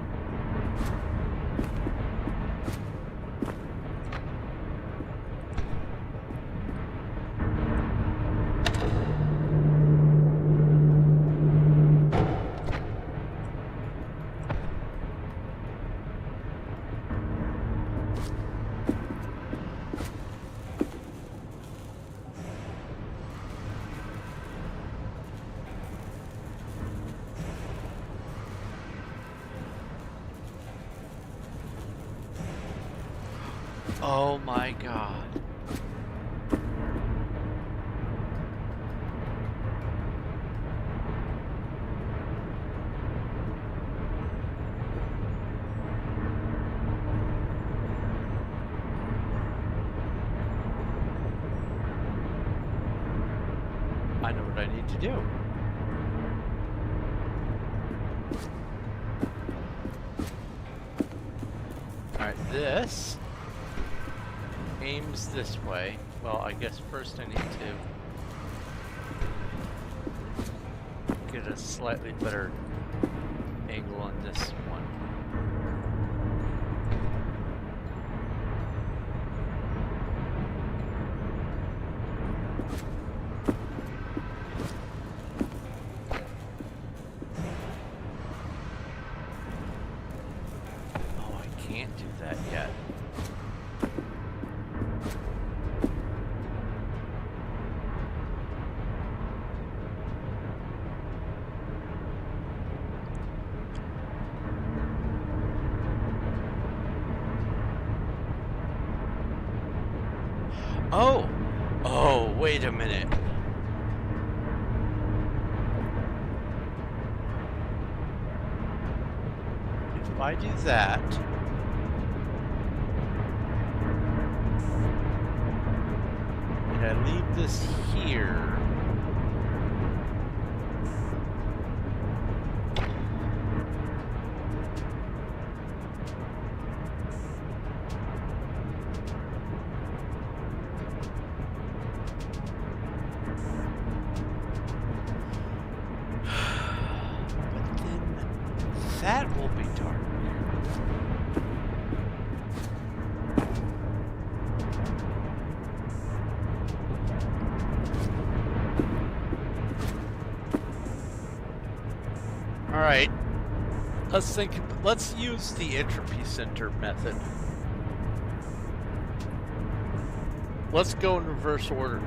Oh my god. I know what I need to do. Alright, this aims this way. Well, I guess first I need to get a slightly better angle on this one. Oh, I can't do that yet. Oh, wait a minute. If I do that, and I leave this here, that will be dark. All right. Let's use the entropy center method. Let's go in reverse order.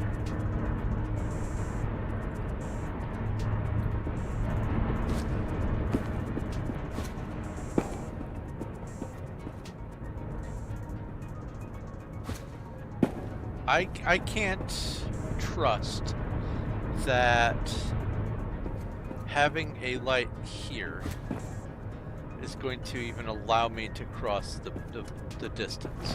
I can't trust that having a light here is going to even allow me to cross the distance.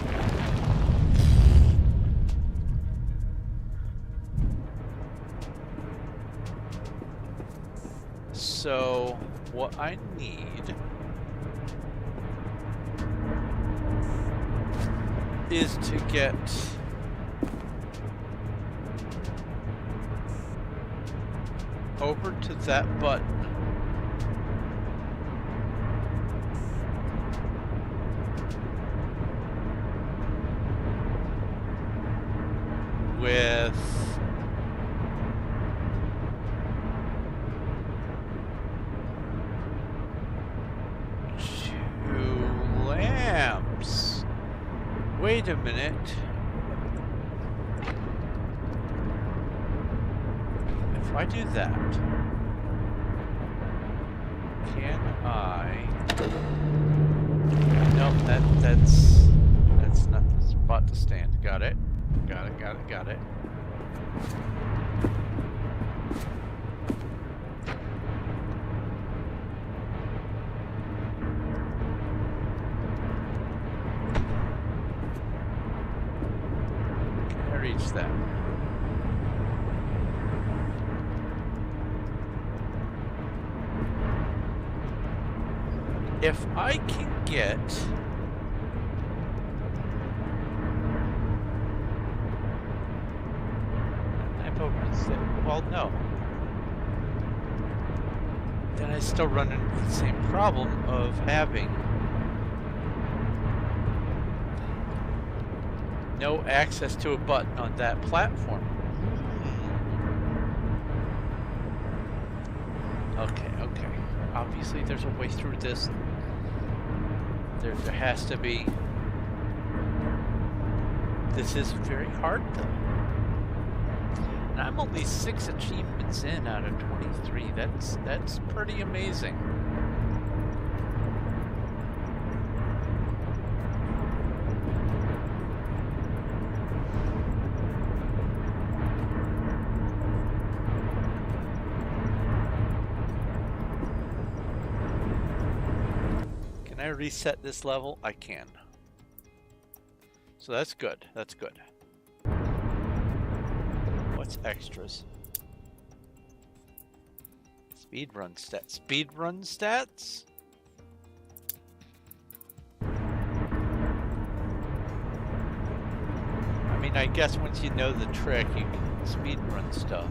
So what I need is to get over to that button. With two lamps. Wait a minute. If I do that, can I? Nope, that's not the spot to stand. Got it. Got it. Can I reach that? If I can get well, no. Then I still run into the same problem of having no access to a button on that platform. Okay. Obviously there's a way through this. There has to be. This is very hard though. And I'm only 6 achievements in out of 23. That's pretty amazing. Can I reset this level? I can. So that's good. That's good. What's extras? Speedrun stats. Speedrun stats? I mean, I guess once you know the trick, you can speedrun stuff.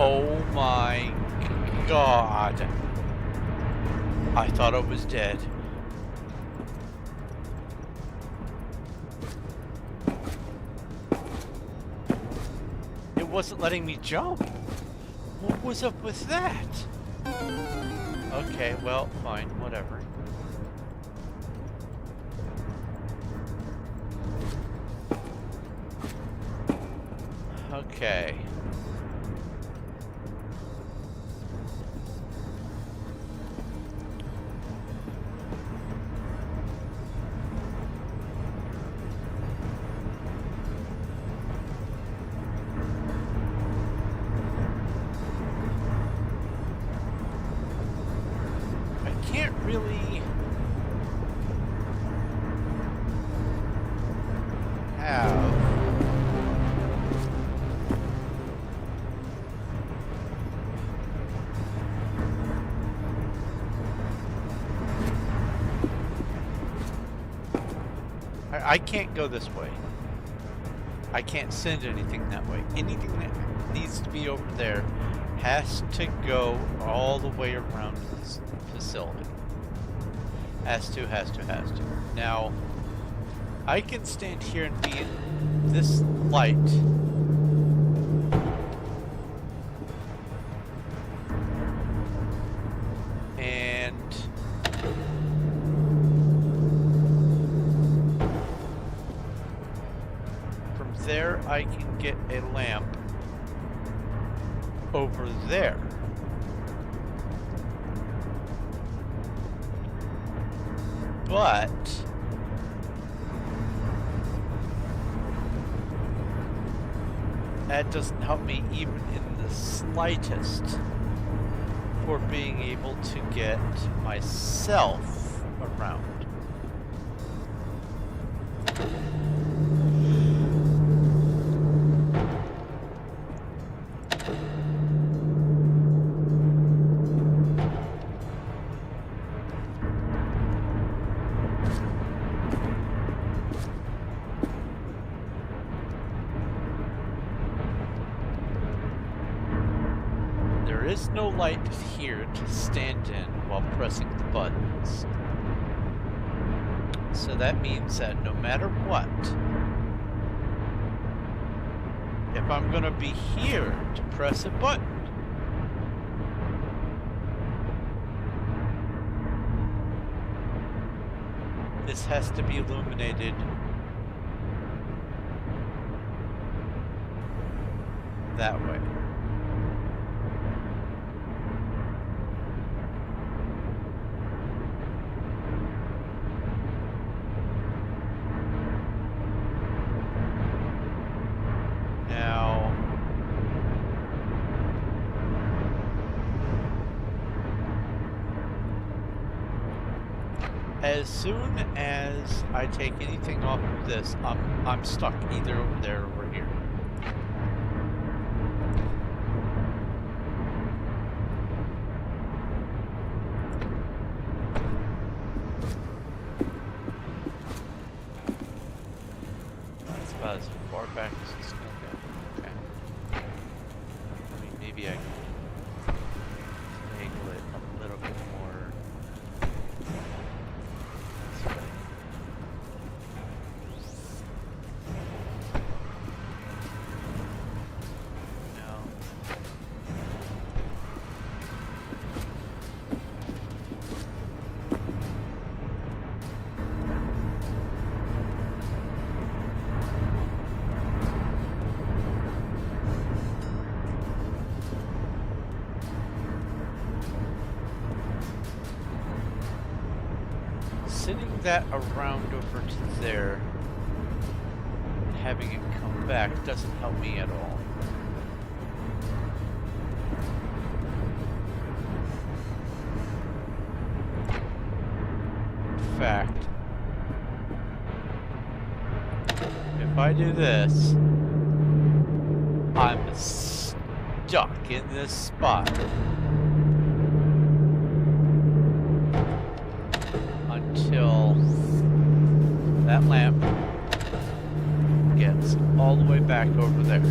Oh my God. I thought it was dead. It wasn't letting me jump. What was up with that? Okay, well, fine, whatever. Okay. Really have I can't go this way. I can't send anything that way. Anything that needs to be over there has to go all the way around this facility. Has to. Now, I can stand here and be in this light. And from there, I can get a lamp over there. But that doesn't help me even in the slightest for being able to get myself around. light here to stand in while pressing the buttons. So that means that no matter what, if I'm going to be here to press a button, this has to be illuminated that way. Now, as soon as I take anything off of this, I'm stuck either over there or over here. That's about as far back as it's gonna go. Okay. I mean, maybe I can angle it a little bit more this way. No. Sitting that around over to there, and having it come back doesn't help me at all. In fact, if I do this, I'm stuck in this spot until that lamp gets all the way back over there.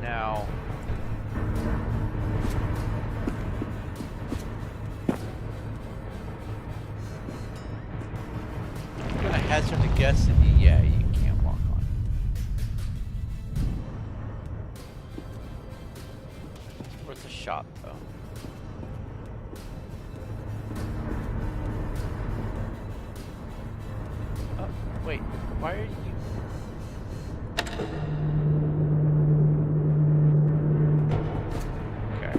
Now, I'm gonna hazard a guess that yeah, you can't walk on it. Worth a shot, though. Oh, wait, why are you... Okay.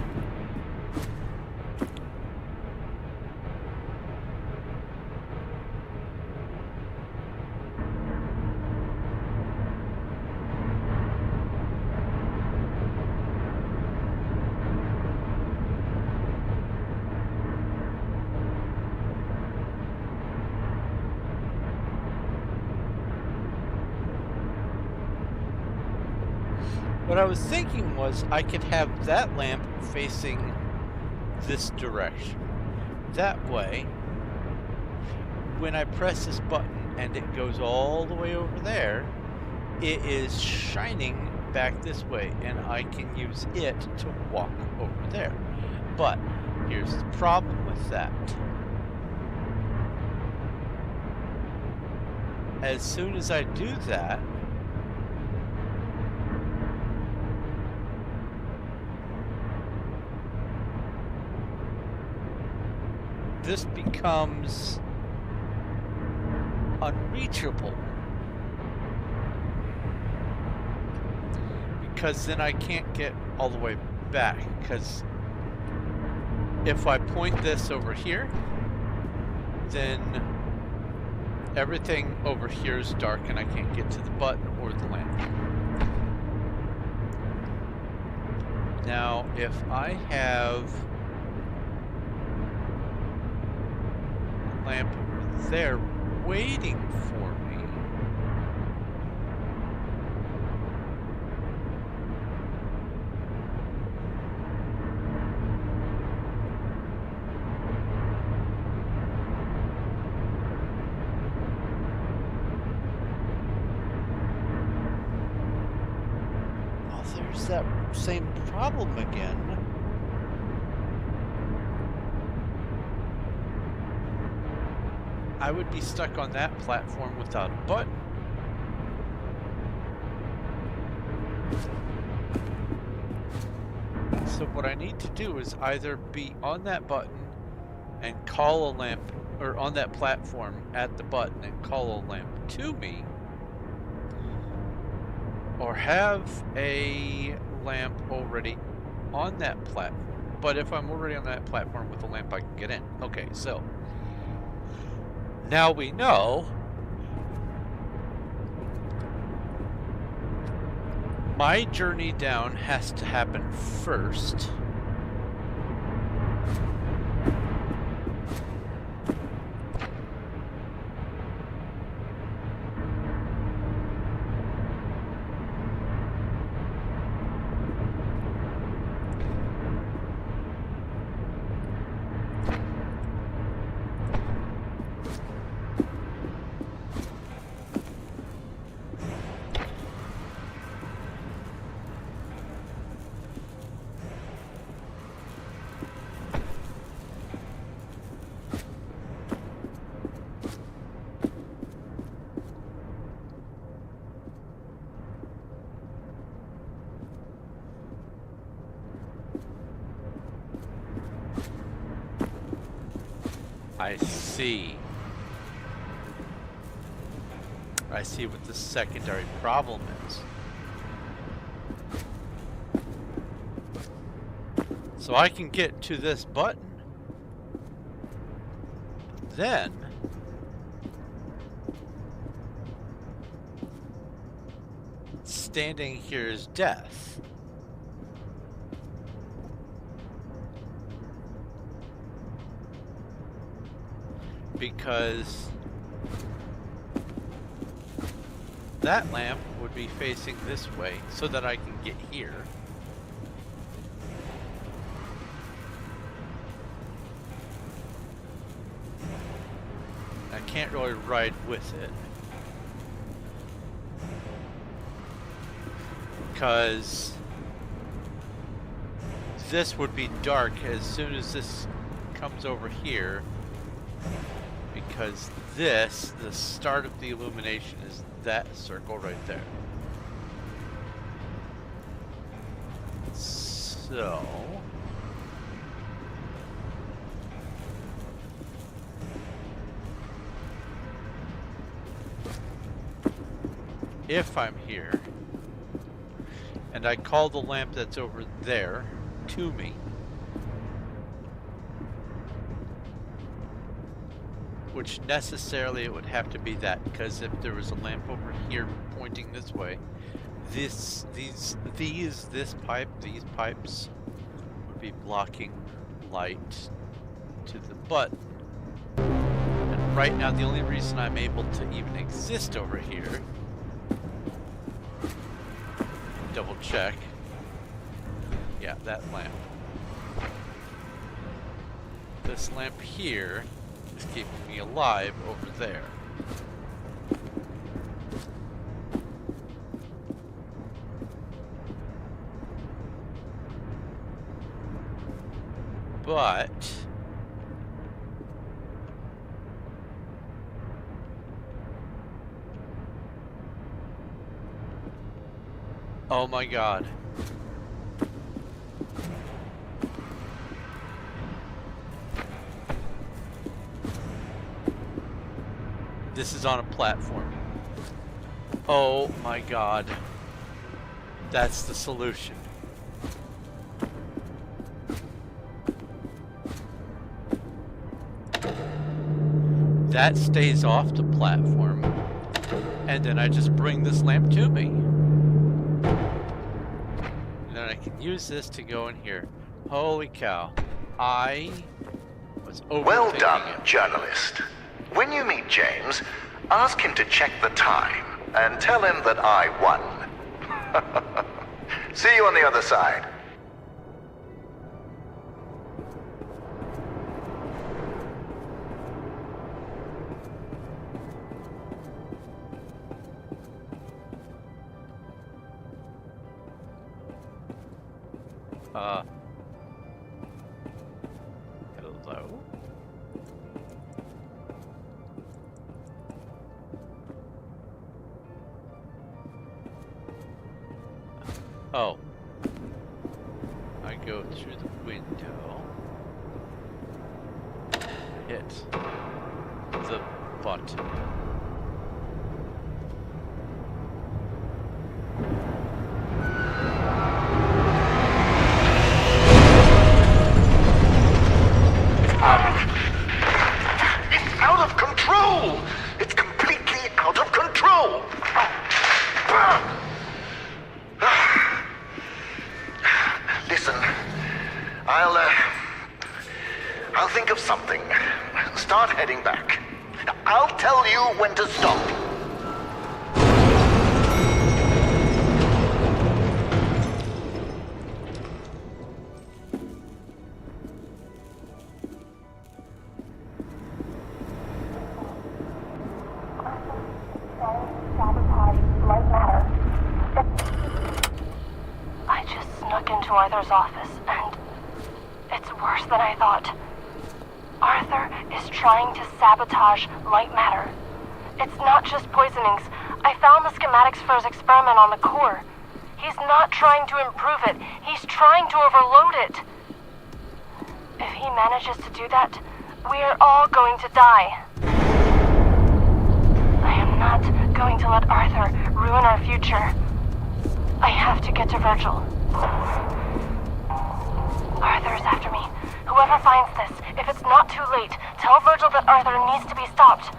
What I was thinking was I could have that lamp facing this direction. That way, when I press this button and it goes all the way over there, it is shining back this way and I can use it to walk over there. But here's the problem with that. As soon as I do that, this becomes unreachable because then I can't get all the way back, because if I point this over here, then everything over here is dark and I can't get to the button or the lamp. Now if I have lamp over there waiting for me, face that same problem again. I would be stuck on that platform without a button. So what I need to do is either be on that button and call a lamp, or on that platform at the button and call a lamp to me, or have a lamp already on that platform. But if I'm already on that platform with a lamp, I can get in. Okay, so now we know my journey down has to happen first. I see. I see what the secondary problem is. So I can get to this button. Then standing here is death. Because that lamp would be facing this way so that I can get here. I can't really ride with it because this would be dark as soon as this comes over here. Because this, the start of the illumination, is that circle right there. So if I'm here and I call the lamp that's over there to me, which necessarily it would have to be that, because if there was a lamp over here pointing this way, these pipes would be blocking light to the button. And right now the only reason I'm able to even exist over here, double check, yeah, that lamp. This lamp here is keeping me alive over there. But oh my god. This is on a platform. Oh my god. That's the solution. That stays off the platform. And then I just bring this lamp to me. And then I can use this to go in here. Holy cow. I was overthinking Well done, it. journalist. When you meet James, ask him to check the time and tell him that I won. See you on the other side. Hello? Oh. I go through the window. Hit the button. It's out of control! It's completely out of control! Listen, I'll think of something. Start heading back. I'll tell you when to stop. Lightmatter. I just snuck into Arthur's office, and it's worse than I thought. Arthur is trying to sabotage Lightmatter. It's not just poisonings. I found the schematics for his experiment on the core. He's not trying to improve it. He's trying to overload it. If he manages to do that, we are all going to die. I am not going to let Arthur ruin our future. I have to get to Virgil. Arthur is after me. Whoever finds this, if it's not too late, tell Virgil that Arthur needs to be stopped.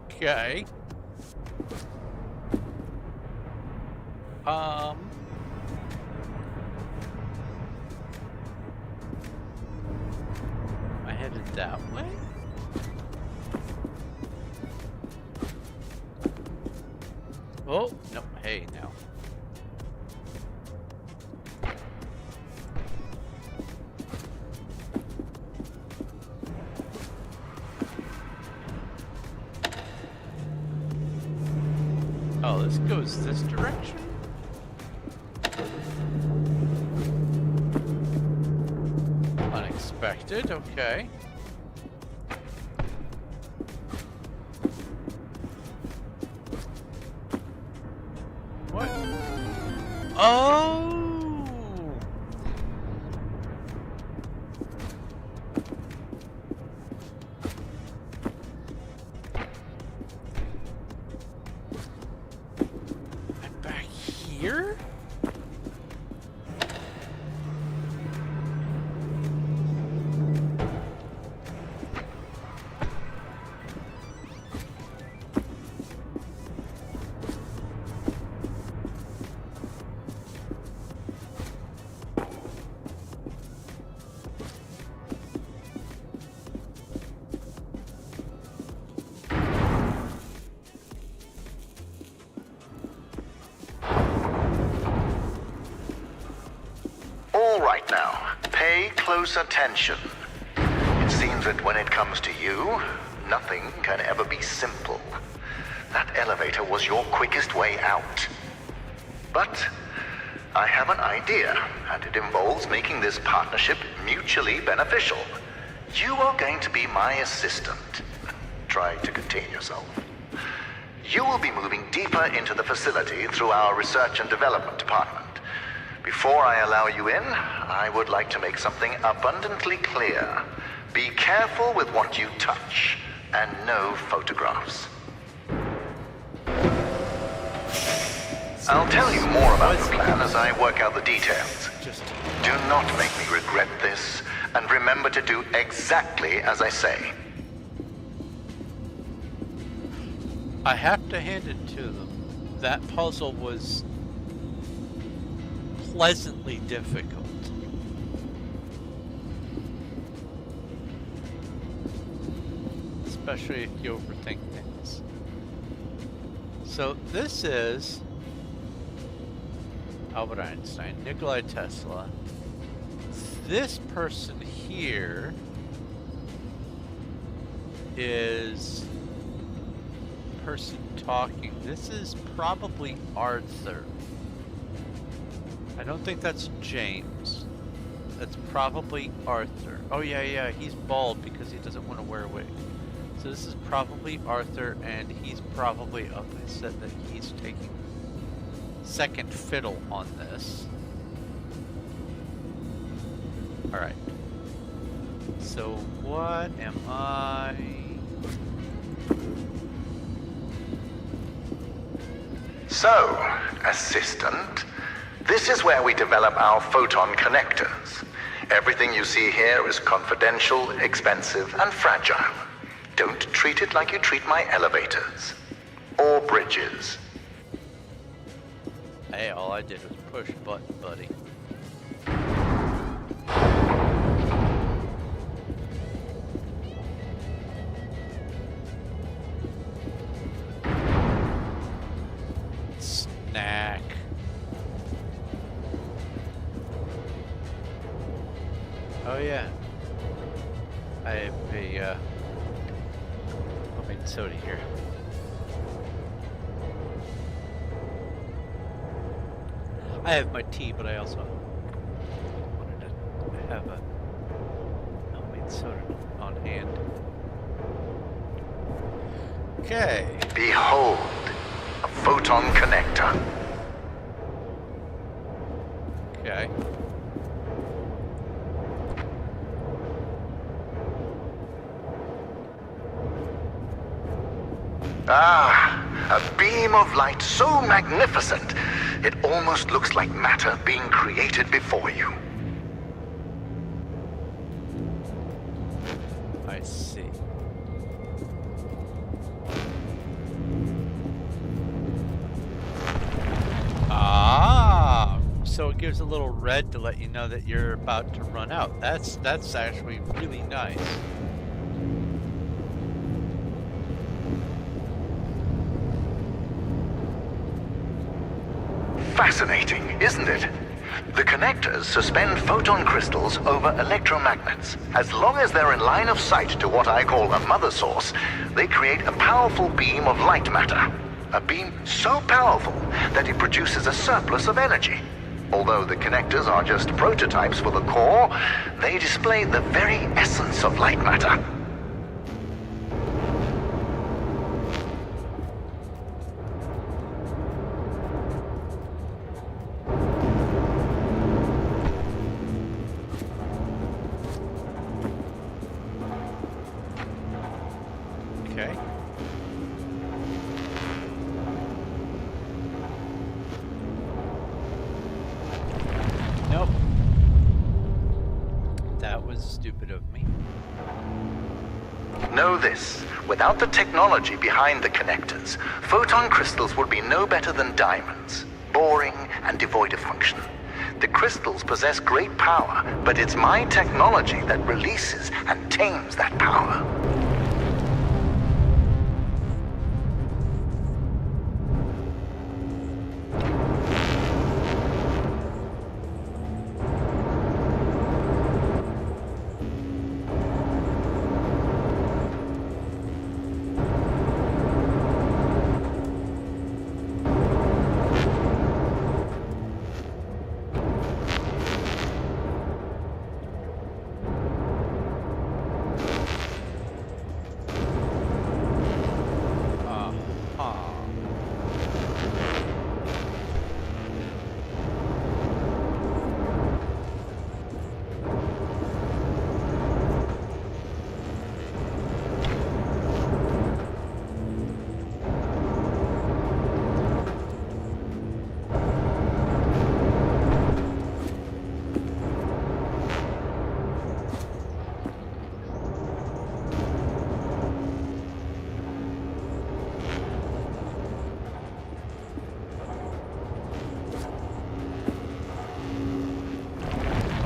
Okay. I headed that way? Oh, no, hey, now. Oh, this goes this direction? Unexpected, okay. What? Oh! I'm back here? All right now, pay close attention. It seems that when it comes to you, nothing can ever be simple. That elevator was your quickest way out. But I have an idea, and it involves making this partnership mutually beneficial. You are going to be my assistant. Try to contain yourself. You will be moving deeper into the facility through our research and development department. Before I allow you in, I would like to make something abundantly clear. Be careful with what you touch, and no photographs. I'll tell you more about the plan as I work out the details. Do not make me regret this, and remember to do exactly as I say. I have to hand it to them. That puzzle was pleasantly difficult. Especially if you overthink things. So this is Albert Einstein, Nikola Tesla. This person here is person talking. This is probably Arthur. I don't think that's James. That's probably Arthur. Oh yeah, he's bald because he doesn't want to wear a wig. So this is probably Arthur, and he's probably up. I said that he's taking second fiddle on this. Alright. So what am I... So, assistant, this is where we develop our photon connectors. Everything you see here is confidential, expensive, and fragile. Don't treat it like you treat my elevators. Or bridges. Hey, all I did was push a button, buddy. Snack. Oh yeah. I have a homemade soda here. I have my tea, but I also wanted to have a homemade soda on hand. Okay. Behold, a photon connector. Okay. Ah, a beam of light so magnificent, it almost looks like matter being created before you. I see. Ah, so it gives a little red to let you know that you're about to run out. That's actually really nice. Fascinating, isn't it? The connectors suspend photon crystals over electromagnets. As long as they're in line of sight to what I call a mother source, they create a powerful beam of light matter. A beam so powerful that it produces a surplus of energy. Although the connectors are just prototypes for the core, they display the very essence of light matter. Okay. Nope. That was stupid of me. Know this, without the technology behind the connectors, photon crystals would be no better than diamonds, boring and devoid of function. The crystals possess great power, but it's my technology that releases and tames that power.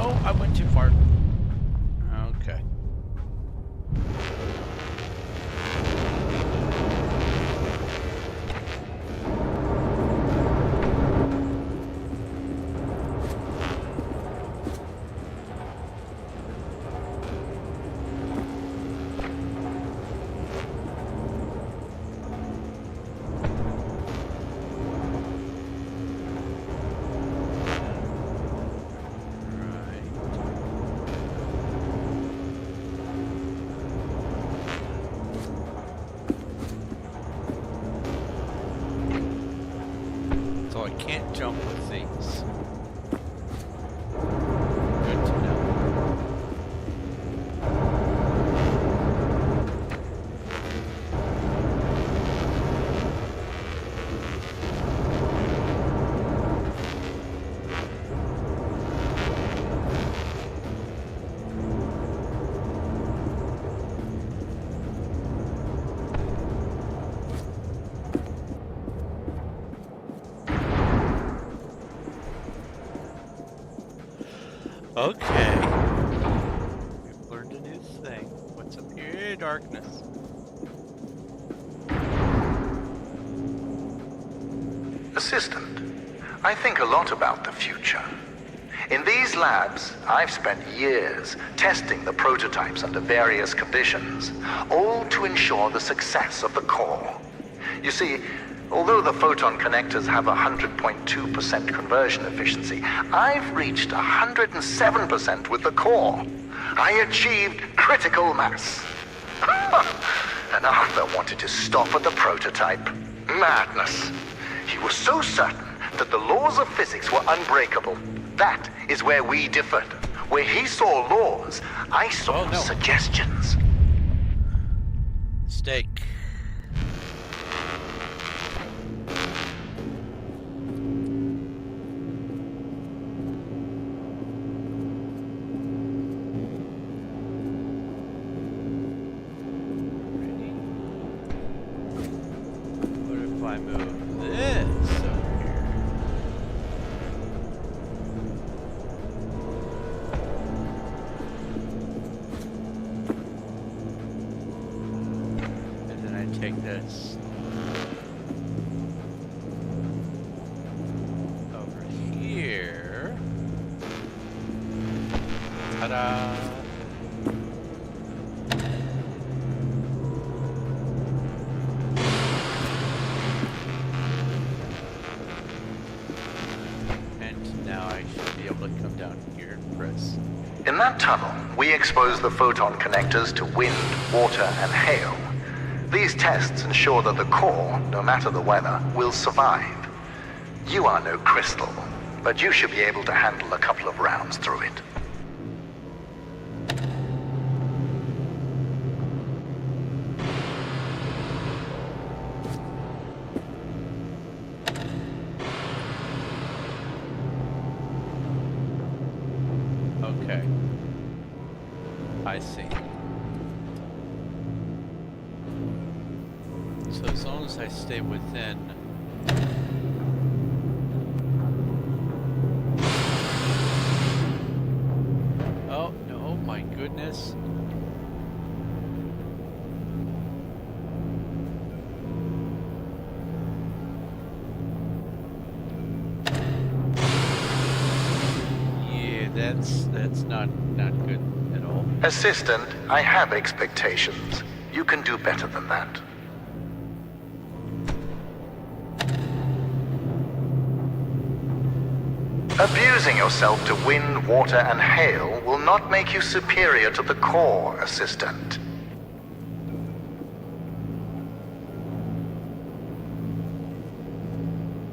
Oh, I went too far. Okay. jump with these. Good to know. Okay. We've learned a new thing. What's up here? Darkness. Assistant, I think a lot about the future. In these labs, I've spent years testing the prototypes under various conditions, all to ensure the success of the core. You see, although the photon connectors have 100.2% conversion efficiency, I've reached 107% with the core. I achieved critical mass. And Arthur wanted to stop at the prototype. Madness. He was so certain that the laws of physics were unbreakable. That is where we differed. Where he saw laws, I saw suggestions. Steak. What if I move this over here? And then I take this over here. Ta-da! And now I should be able to come down here and press. In that tunnel, we expose the photon connectors to wind, water, and hail. These tests ensure that the core, no matter the weather, will survive. You are no crystal, but you should be able to handle a couple of rounds through it. Okay. I see. So as long as I stay within... Oh, no, my goodness. Yeah, that's not good at all. Assistant, I have expectations. You can do better than that. Abusing yourself to wind, water, and hail will not make you superior to the core, Assistant.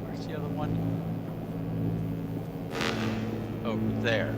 Where's the other one? Over there.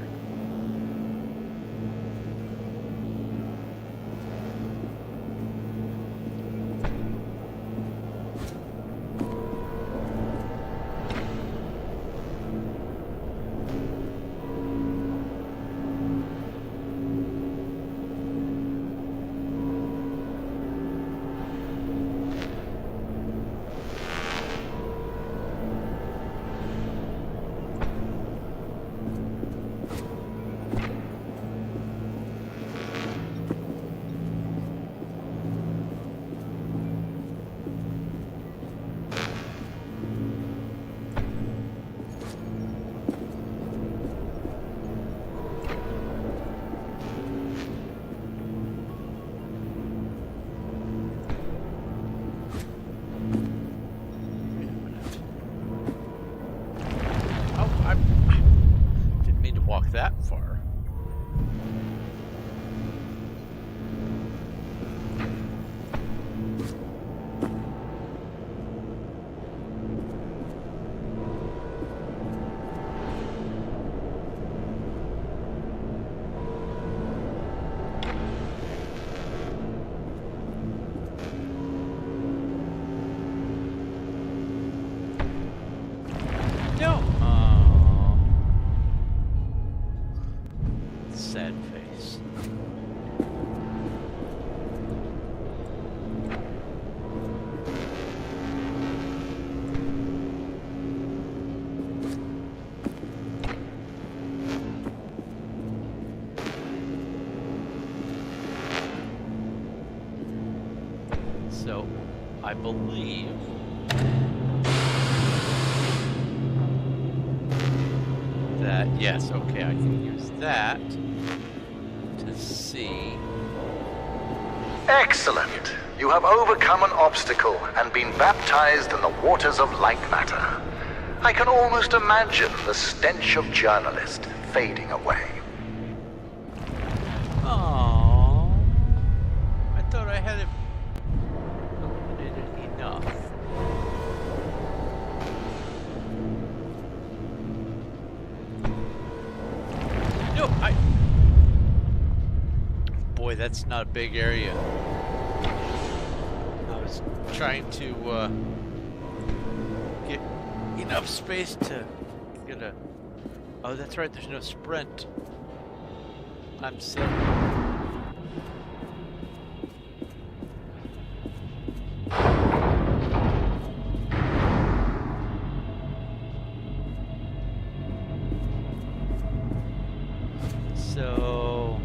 Wait a minute. Oh, I didn't mean to walk that far. So, I believe that, yes, okay, I can use that to see. Excellent. You have overcome an obstacle and been baptized in the waters of Lightmatter. I can almost imagine the stench of journalist fading away. Oh, I thought I had it illuminated enough. No, boy, that's not a big area. I was trying to get enough space to get a... Oh, that's right, there's no sprint. I'm sick. So,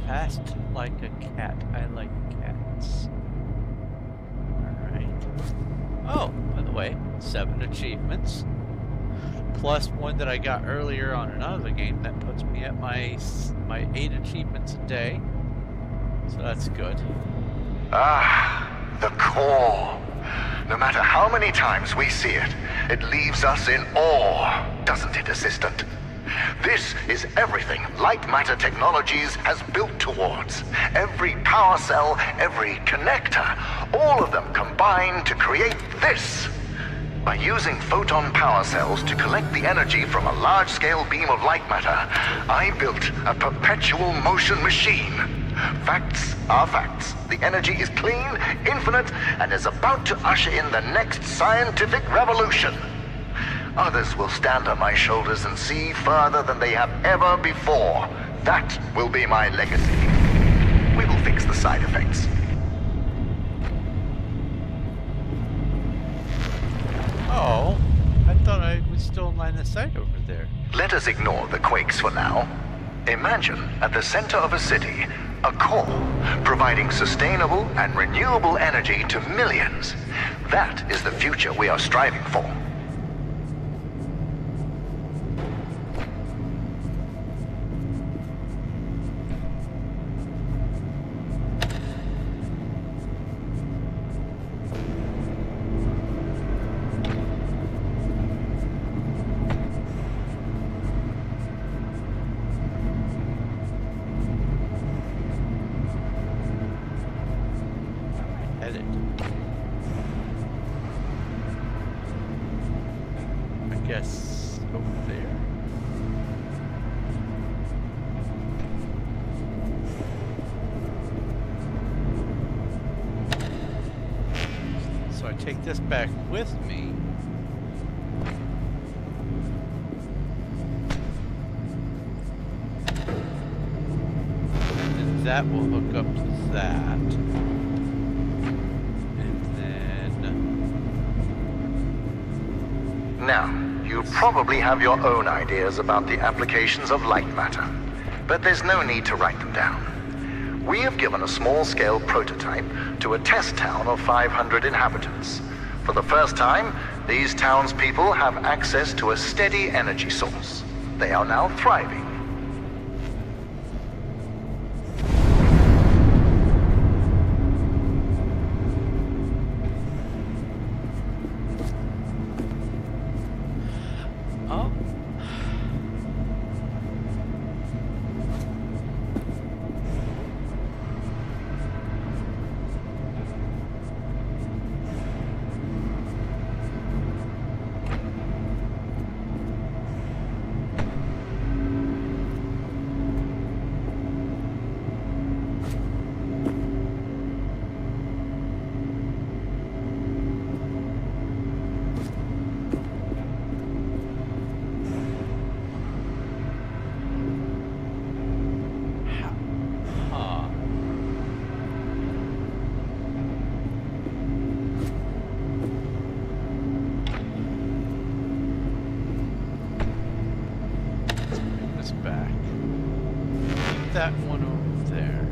fast like a cat. I like cats. Alright. Oh, by the way, 7 achievements. Plus one that I got earlier on another game that puts me at my 8 achievements a day. So that's good. Ah, the core. No matter how many times we see it, it leaves us in awe, doesn't it, Assistant? This is everything Lightmatter Technologies has built towards. Every power cell, every connector, all of them combine to create this. By using photon power cells to collect the energy from a large-scale beam of light matter, I built a perpetual motion machine. Facts are facts. The energy is clean, infinite, and is about to usher in the next scientific revolution. Others will stand on my shoulders and see further than they have ever before. That will be my legacy. We will fix the side effects. Oh, I thought I was still in line of sight over there. Let us ignore the quakes for now. Imagine at the center of a city, a core, providing sustainable and renewable energy to millions. That is the future we are striving for. Headed. I guess over there. So I take this back with me. And that will hook up to that. Now, you probably have your own ideas about the applications of light matter, but there's no need to write them down. We have given a small-scale prototype to a test town of 500 inhabitants. For the first time, these townspeople have access to a steady energy source. They are now thriving. That one over there.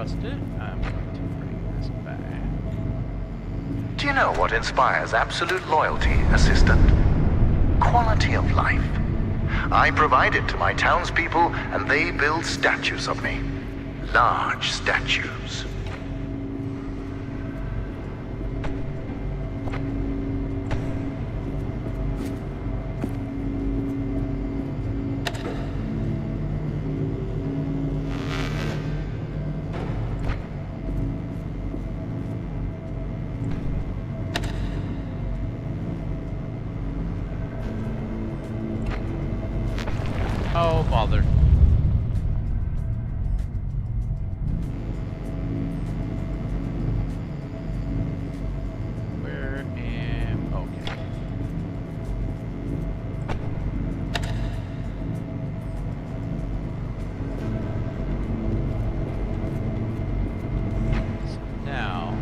trust it. I'm going to bring this back. Do you know what inspires absolute loyalty, assistant? Quality of life. I provide it to my townspeople, and they build statues of me. Large statues. Oh, bother. Where am... Okay. So now...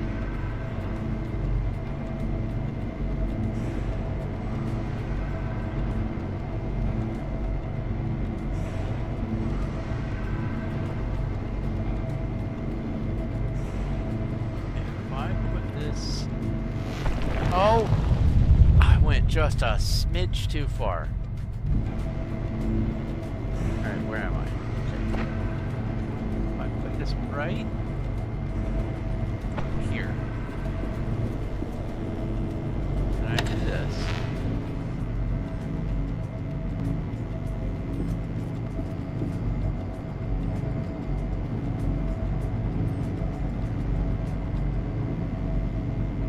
If I put this... Oh! I went just a smidge too far. Alright, where am I? Okay. If I put this right here. And I do this.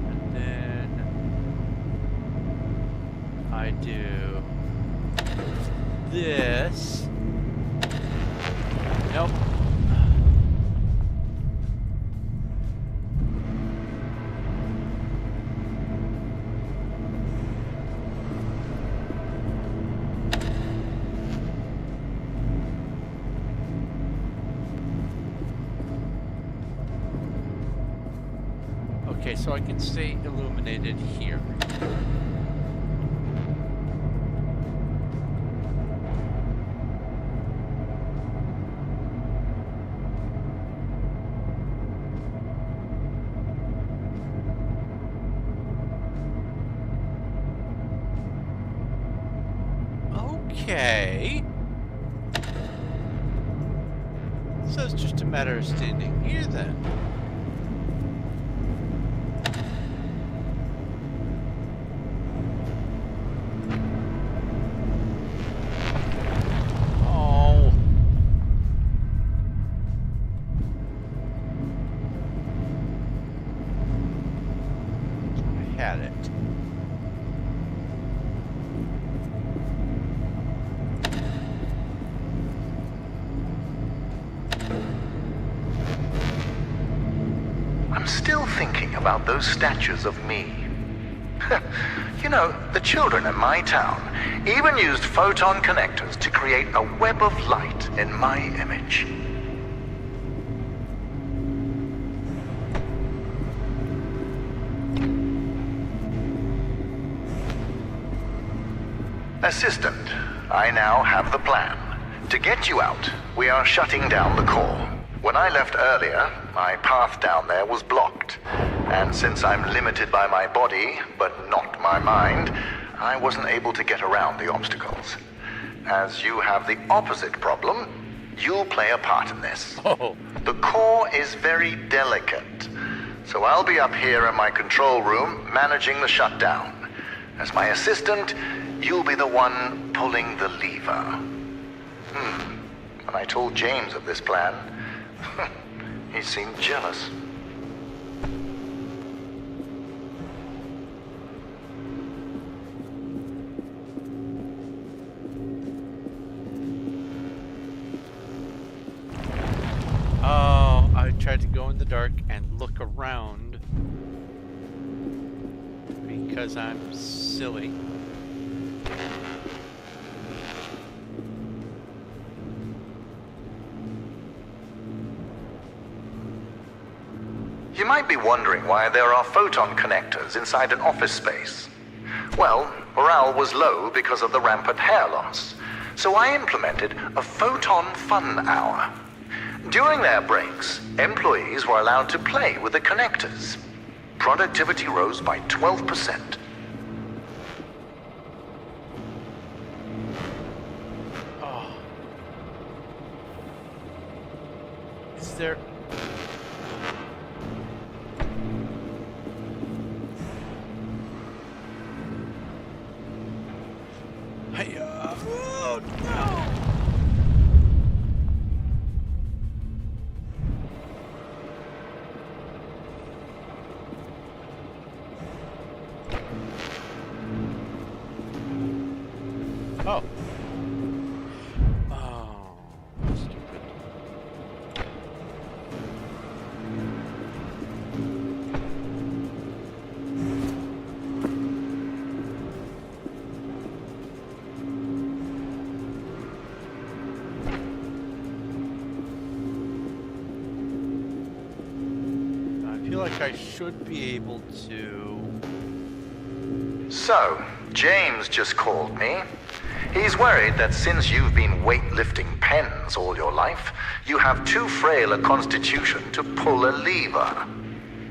And then I do this. Nope. Okay, so I can stay illuminated here. Okay. So it's just a matter of standing here then. Oh. I had it. I'm still thinking about those statues of me. You know, the children in my town even used photon connectors to create a web of light in my image. Assistant, I now have the plan. To get you out, we are shutting down the core. When I left earlier, my path down there was blocked. And since I'm limited by my body, but not my mind, I wasn't able to get around the obstacles. As you have the opposite problem, you'll play a part in this. Oh. The core is very delicate, so I'll be up here in my control room managing the shutdown. As my assistant, you'll be the one pulling the lever. When I told James of this plan, he seemed jealous. Oh, I tried to go in the dark and look around because I'm silly. You might be wondering why there are photon connectors inside an office space. Well, morale was low because of the rampant hair loss, so I implemented a photon fun hour. During their breaks, employees were allowed to play with the connectors. Productivity rose by 12%. Oh. Is there... Hey, oh no! Oh. Oh, stupid. I feel like I should be able to... So, James just called me. He's worried that since you've been weightlifting pens all your life, you have too frail a constitution to pull a lever.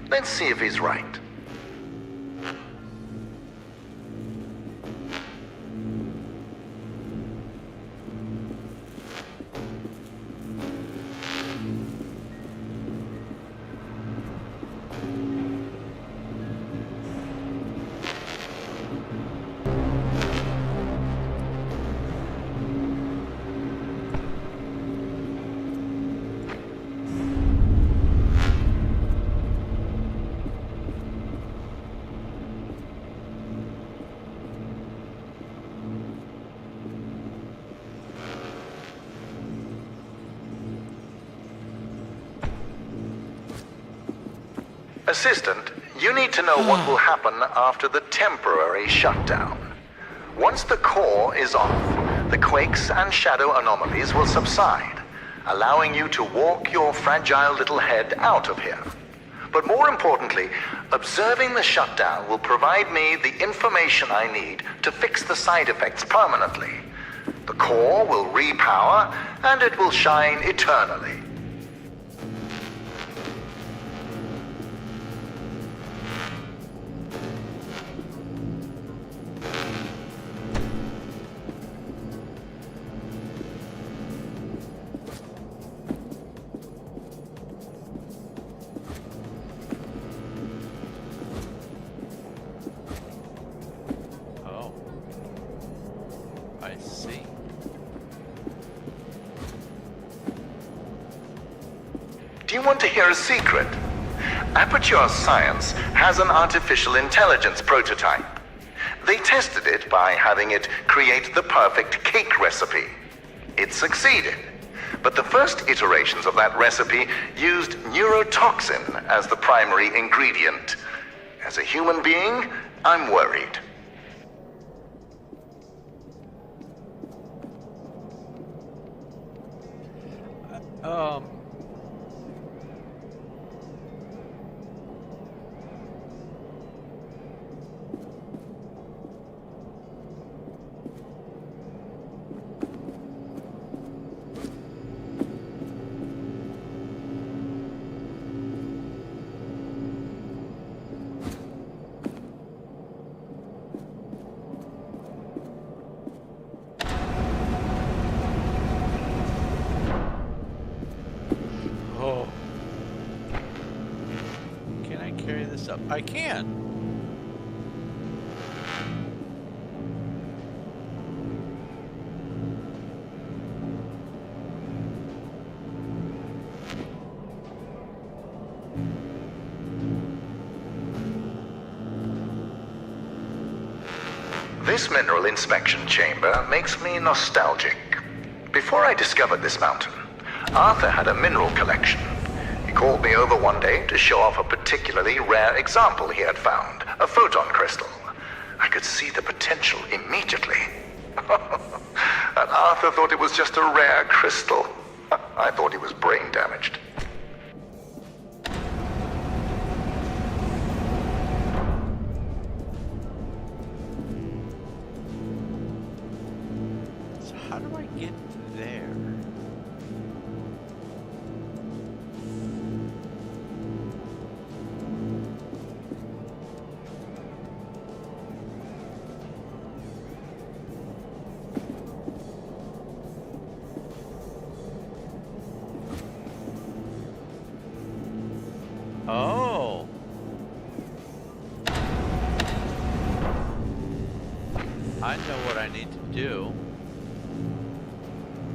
Let's see if he's right. Assistant, you need to know what will happen after the temporary shutdown. Once the core is off, the quakes and shadow anomalies will subside, allowing you to walk your fragile little head out of here. But more importantly, observing the shutdown will provide me the information I need to fix the side effects permanently. The core will repower, and it will shine eternally. Oh. I see. Do you want to hear a secret? Aperture Science has an artificial intelligence prototype. They tested it by having it create the perfect cake recipe. It succeeded. But the first iterations of that recipe used neurotoxin as the primary ingredient. As a human being, I'm worried. Oh. Can I carry this up? I can. This mineral inspection chamber makes me nostalgic. Before I discovered this mountain, Arthur had a mineral collection. He called me over one day to show off a particularly rare example he had found, a photon crystal. I could see the potential immediately. And Arthur thought it was just a rare crystal. I thought he was brain damaged. So how do I get there? I know what I need to do.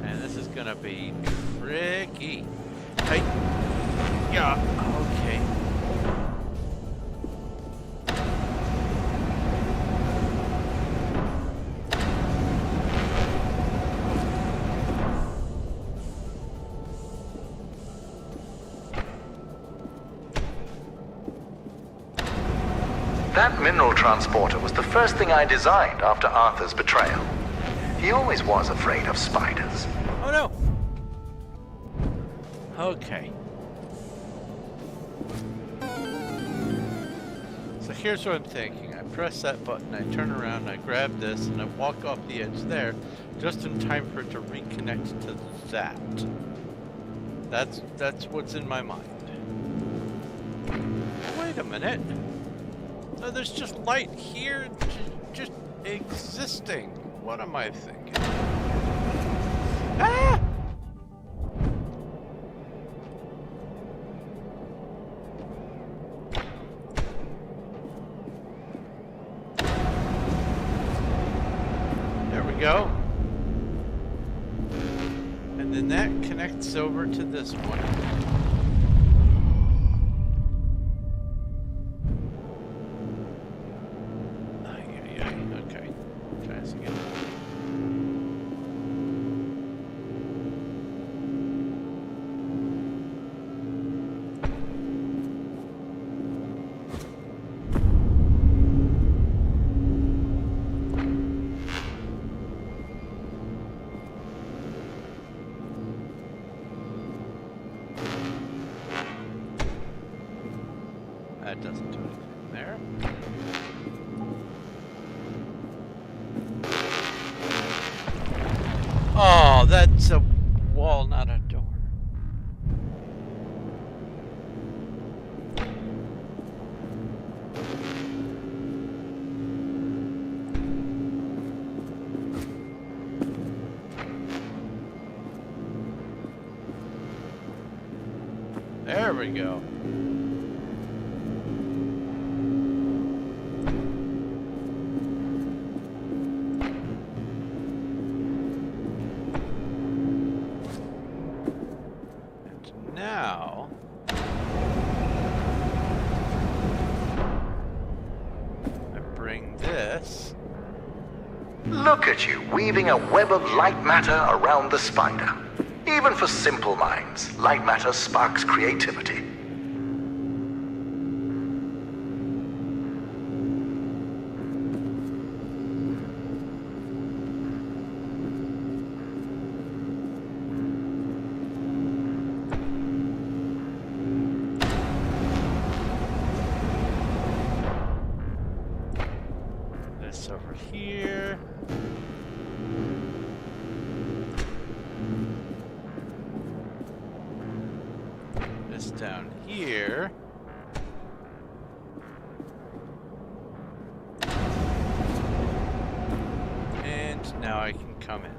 And this is gonna be tricky. Hey. Yeah, okay. That mineral transporter was the first thing I designed after Arthur's betrayal. He always was afraid of spiders. Oh no! Okay. So here's what I'm thinking. I press that button, I turn around, I grab this, and I walk off the edge there, just in time for it to reconnect to that. That's what's in my mind. Wait a minute. No, there's just light here, just existing. What am I thinking? Ah! There we go. And then that connects over to this one. Okay. Try this again. That doesn't do anything there. Oh, that's a wall, not a door. There we go. Now, I bring this. Look at you, weaving a web of light matter around the spider. Even for simple minds, light matter sparks creativity. This over here. This down here. And now I can come in.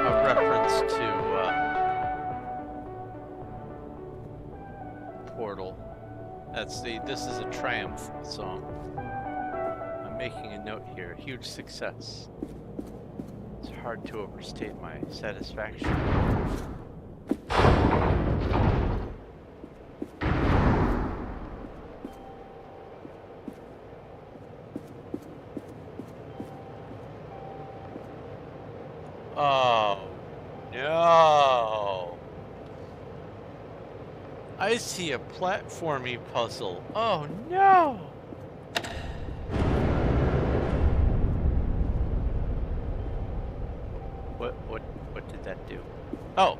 A reference to Portal. This is a Triumph song. I'm making a note here. Huge success. It's hard to overstate my satisfaction. Oh no! I see a platformy puzzle. Oh no! What did that do? Oh!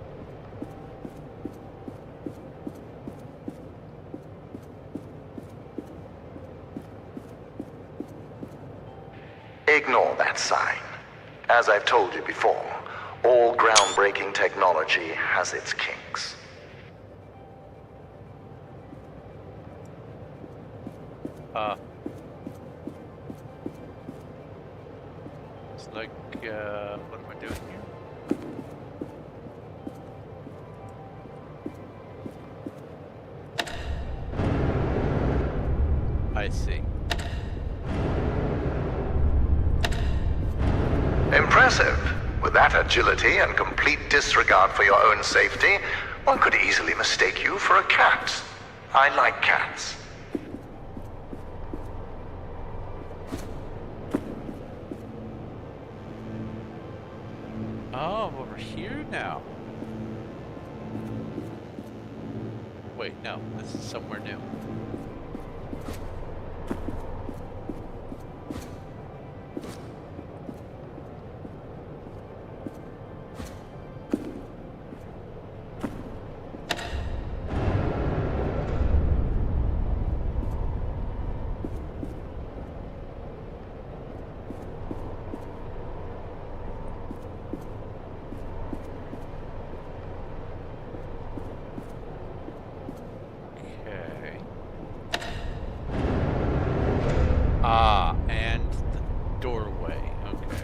Ignore that sign. As I've told you before, all groundbreaking technology has its kinks. It's like, what am I doing here? I see. Impressive. With that agility and complete disregard for your own safety, one could easily mistake you for a cat. I like cats. Oh, I'm over here now. Wait, no, this is somewhere new. Ah, and the doorway. Okay.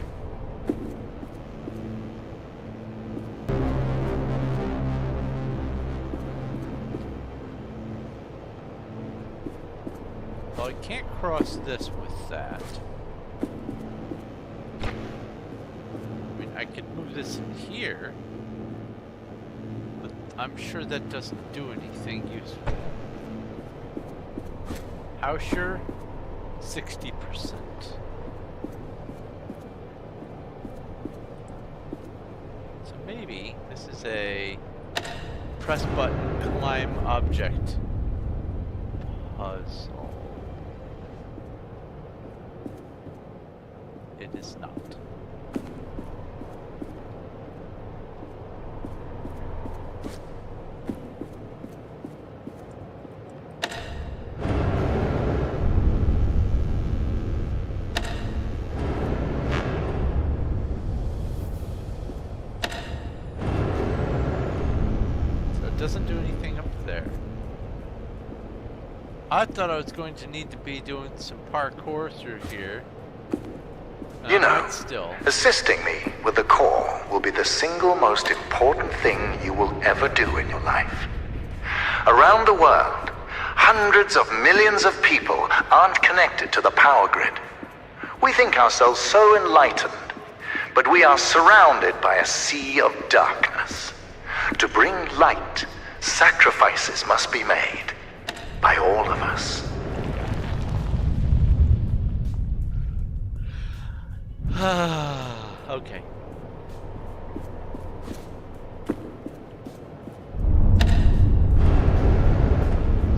Well, I can't cross this with that. I mean, I could move this in here, but I'm sure that doesn't do anything useful. How sure? 60%. So maybe this is a press button climb object puzzle. It is not. Doesn't do anything up there. I thought I was going to need to be doing some parkour through here. You know, still. assisting me with the core will be the single most important thing you will ever do in your life. Around the world, hundreds of millions of people aren't connected to the power grid. We think ourselves so enlightened, but we are surrounded by a sea of darkness. To bring light, sacrifices must be made by all of us. Okay.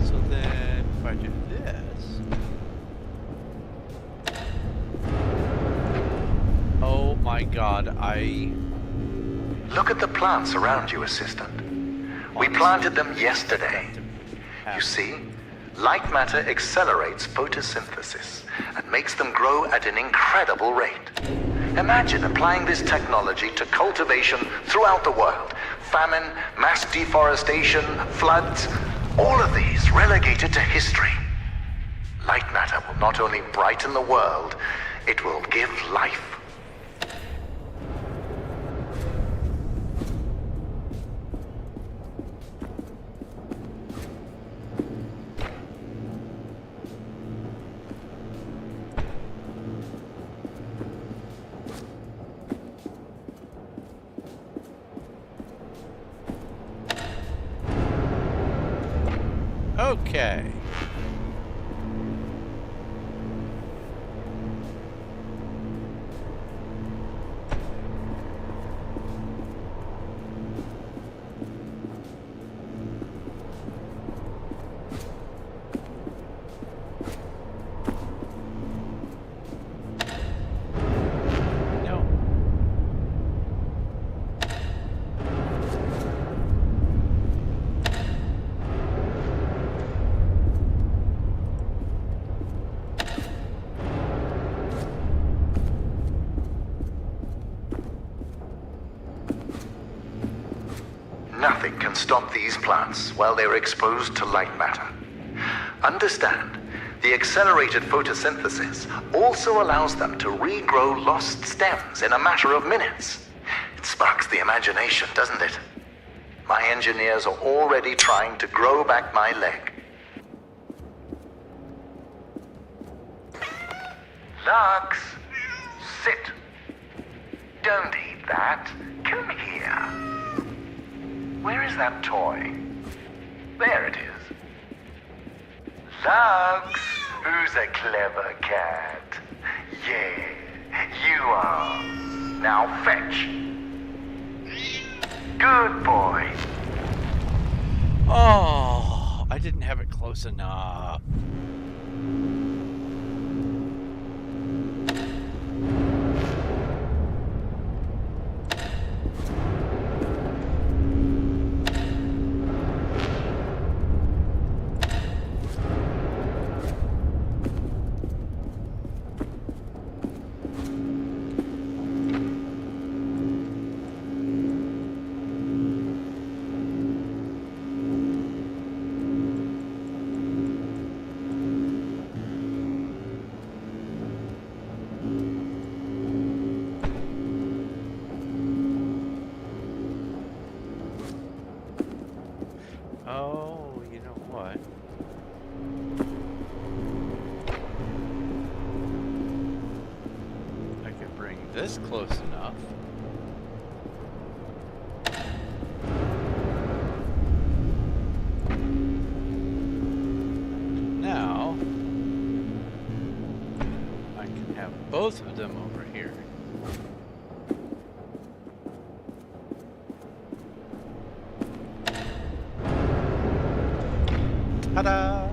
So then, if I do this... Oh my god, Look at the plants around you, Assistant. We planted them yesterday. You see, Lightmatter accelerates photosynthesis and makes them grow at an incredible rate. Imagine applying this technology to cultivation throughout the world. Famine, mass deforestation, floods, all of these relegated to history. Lightmatter will not only brighten the world, it will give life. Okay. No. Nothing can stop these plants while they're exposed to light matter. Understand, the accelerated photosynthesis also allows them to regrow lost stems in a matter of minutes. It sparks the imagination, doesn't it? My engineers are already trying to grow back my leg. Lux, sit. Don't eat that. Come here. Where is that toy? There it is. Lux, who's a clever cat? Yeah, you are. Now fetch. Good boy. Oh, I didn't have it close enough. Oh, you know what? I could bring this close enough. Now, I can have both of them over here. Ta-da!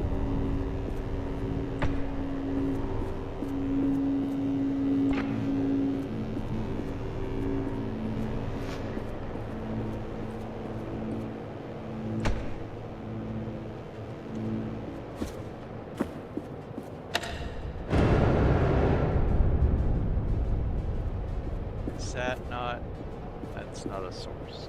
Is that not? That's not a source.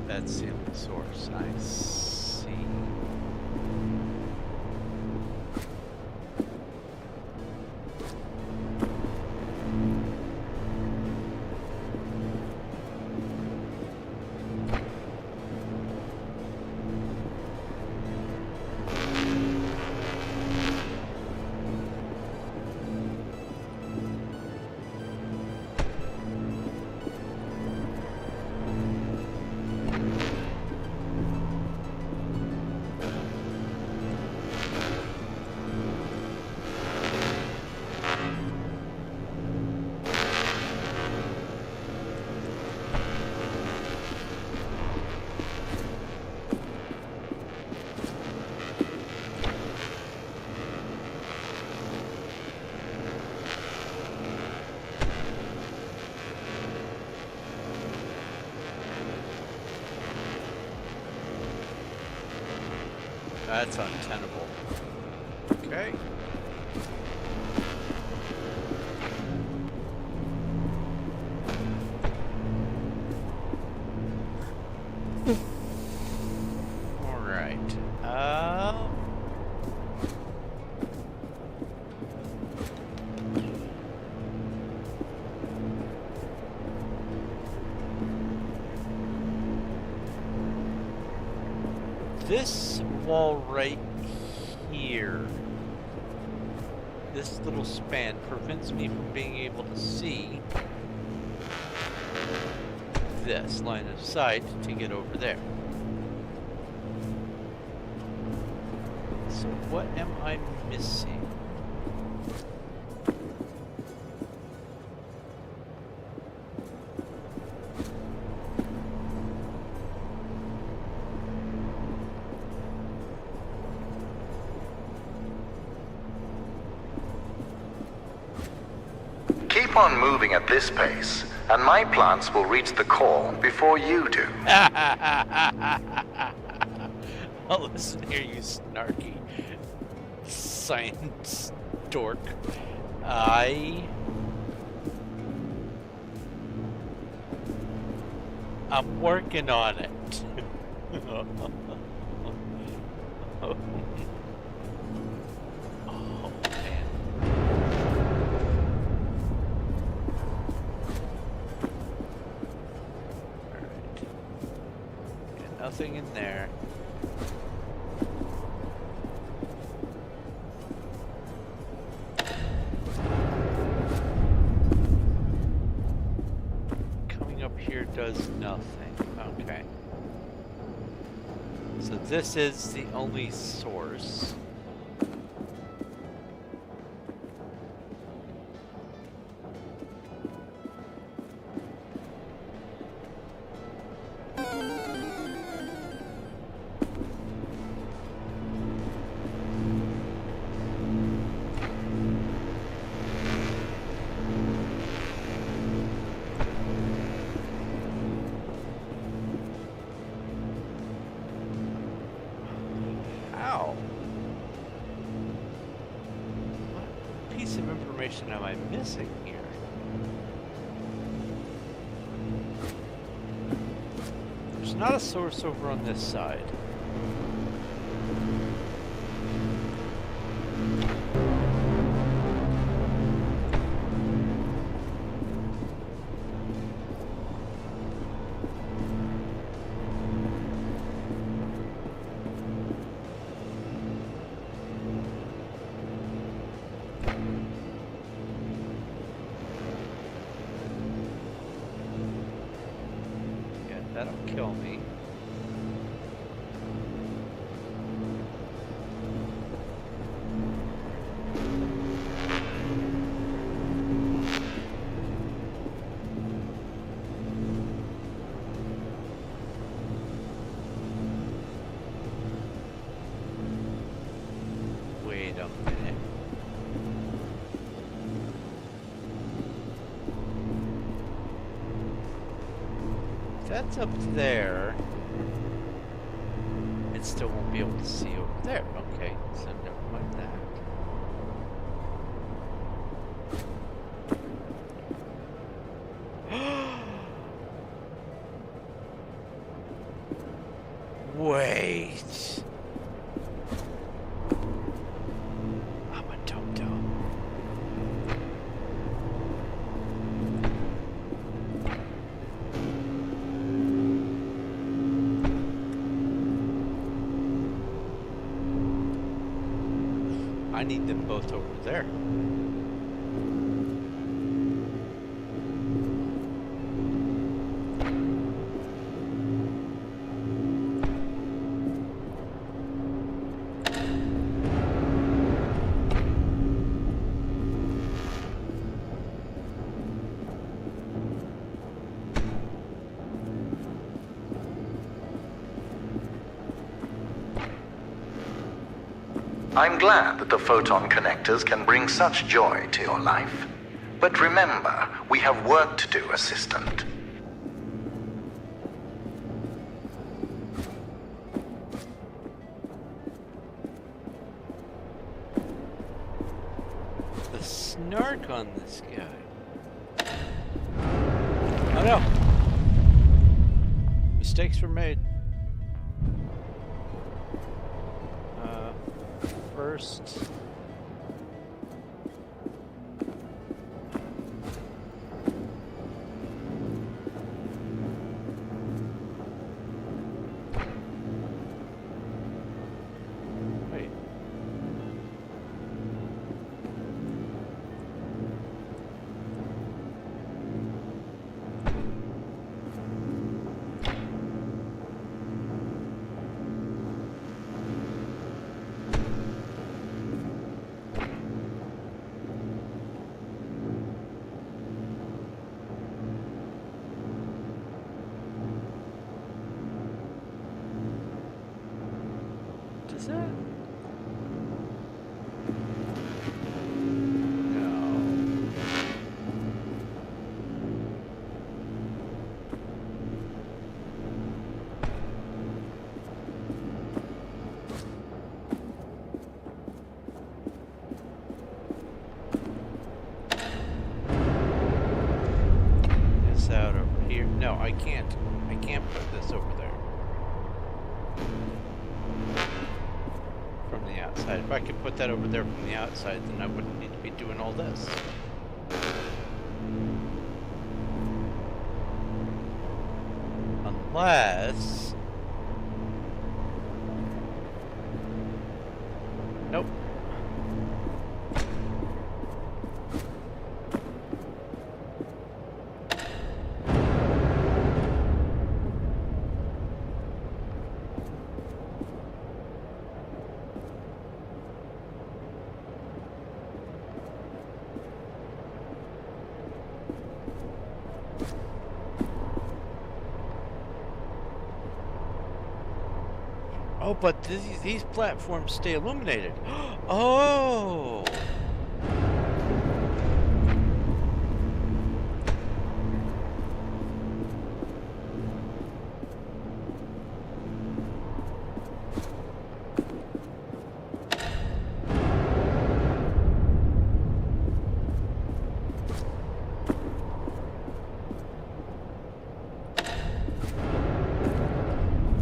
That's the only source. I see. That's untenable. Okay. All right. This wall right here, this little span prevents me from being able to see this line of sight to get over there. So what am I missing? Keep on moving at this pace, and my plants will reach the core before you do. Oh, listen here, you snarky science dork. I'm working on it. Nothing in there. Coming up here does nothing. Okay. So this is the only source. Am I missing here? There's not a source over on this side. That'll kill me. Wait a minute. That's up there. It still won't be able to see over there. Okay, so never mind that. Wait. I'm a dum-dum. I need them both over there. I'm glad that the photon connectors can bring such joy to your life. But remember, we have work to do, Assistant. The snark on this guy. Oh no! Mistakes were made. First. Wait. Does that? No. This out over here. No, I can't. I can't put this over there. From the outside. If I could put that over there from the outside, then I wouldn't need to be doing all this. Unless Nope. Oh, but these platforms stay illuminated. Oh!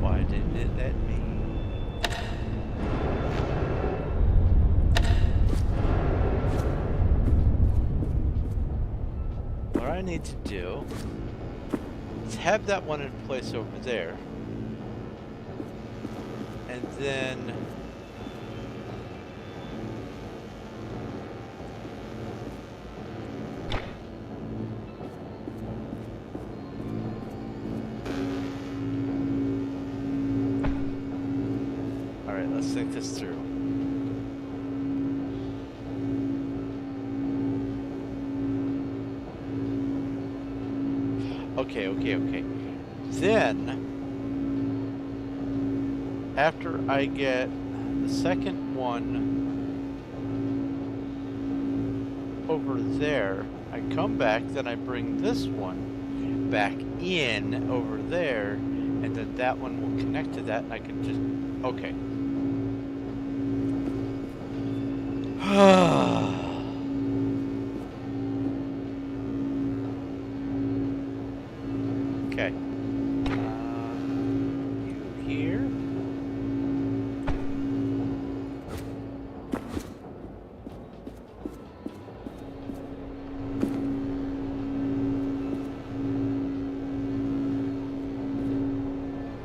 Why didn't it let me? What I need to do is have that one in place over there. And then all right, let's think this through. Okay. Then, after I get the second one over there, I come back, then I bring this one back in over there, and then that one will connect to that, and I can just... Okay. Okay. You here?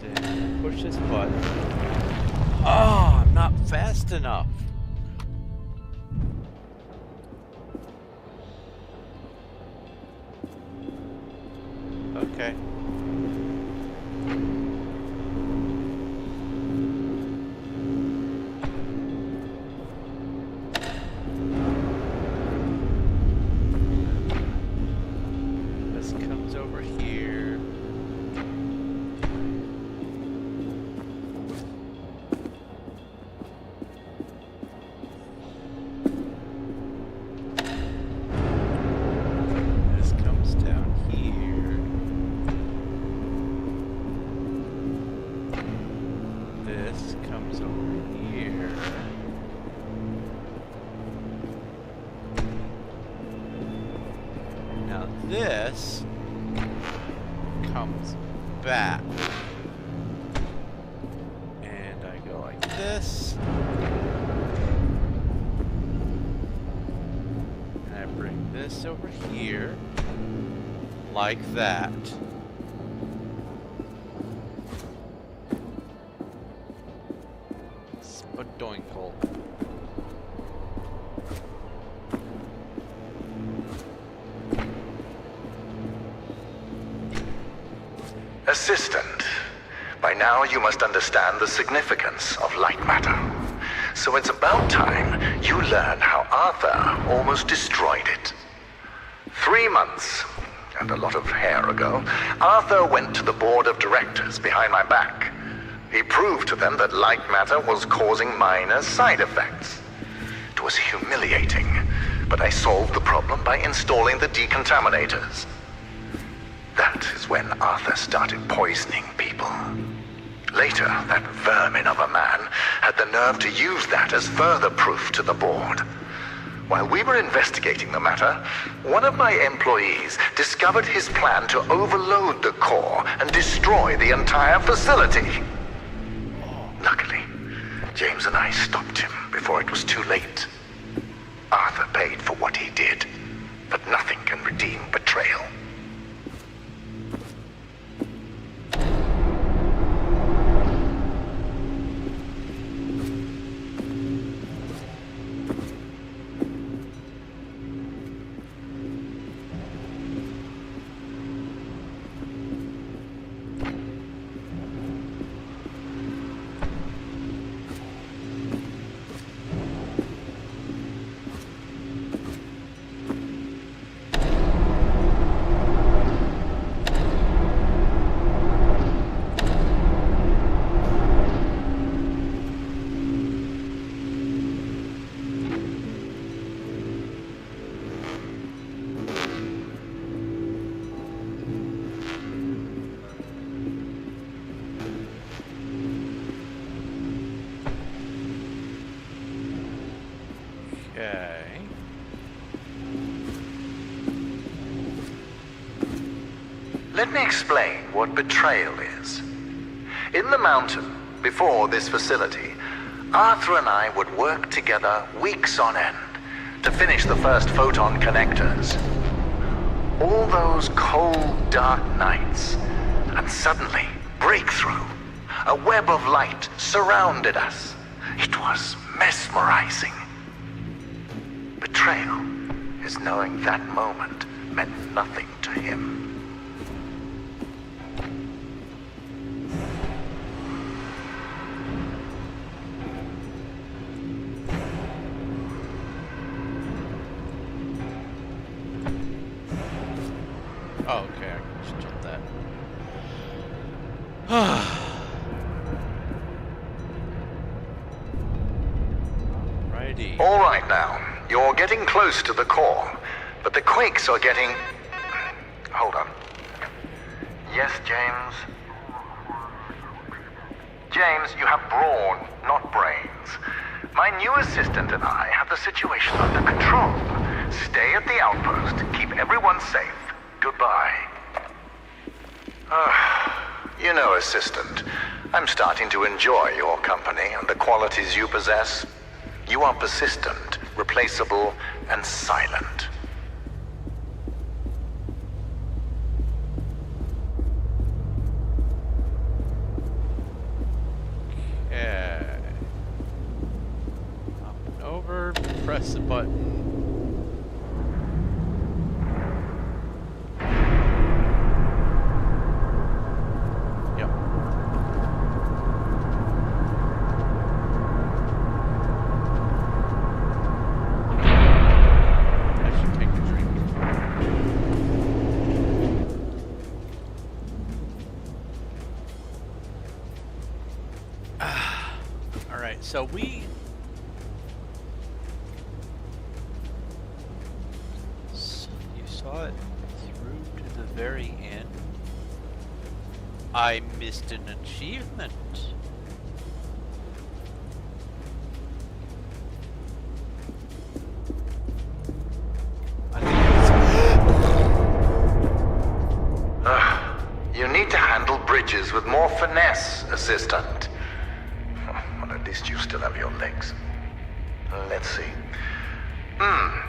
Then push this button. Oh, I'm not fast enough. Okay. This comes over here. This comes down here. This comes over here. Now this comes back. And I go like this. And I bring this over here. Like that. Spadoinkle. Assistant, by now you must understand the significance of Lightmatter. So it's about time you learn how Arthur almost destroyed it. 3 months, and a lot of hair ago, Arthur went to the board of directors behind my back. He proved to them that Lightmatter was causing minor side effects. It was humiliating, but I solved the problem by installing the decontaminators. That is when Arthur started poisoning people. Later, that vermin of a man had the nerve to use that as further proof to the board. While we were investigating the matter, one of my employees discovered his plan to overload the core and destroy the entire facility. Luckily, James and I stopped him before it was too late. Arthur paid for what he did, but nothing can redeem betrayal. Okay. Let me explain what betrayal is. In the mountain, before this facility, Arthur and I would work together weeks on end to finish the first photon connectors. All those cold, dark nights, and suddenly, breakthrough. A web of light surrounded us. It was mesmerizing. Betrayal is knowing that moment meant nothing to him. Oh, okay, I can just jump that. Alrighty. All right now, you're getting close to the core, but the quakes are getting... Hold on. Yes, James? James, you have brawn, not brains. My new assistant and I have the situation under control. Stay at the outpost, keep everyone safe. Goodbye. You know, assistant, I'm starting to enjoy your company and the qualities you possess. You are persistent, replaceable, and silent. Okay. Up and over, press the button. Yep. I should take a drink. Alright, so you saw it through to the very end. I missed an achievement. I think You need to handle bridges with more finesse, assistant. Well, at least you still have your legs. Let's see.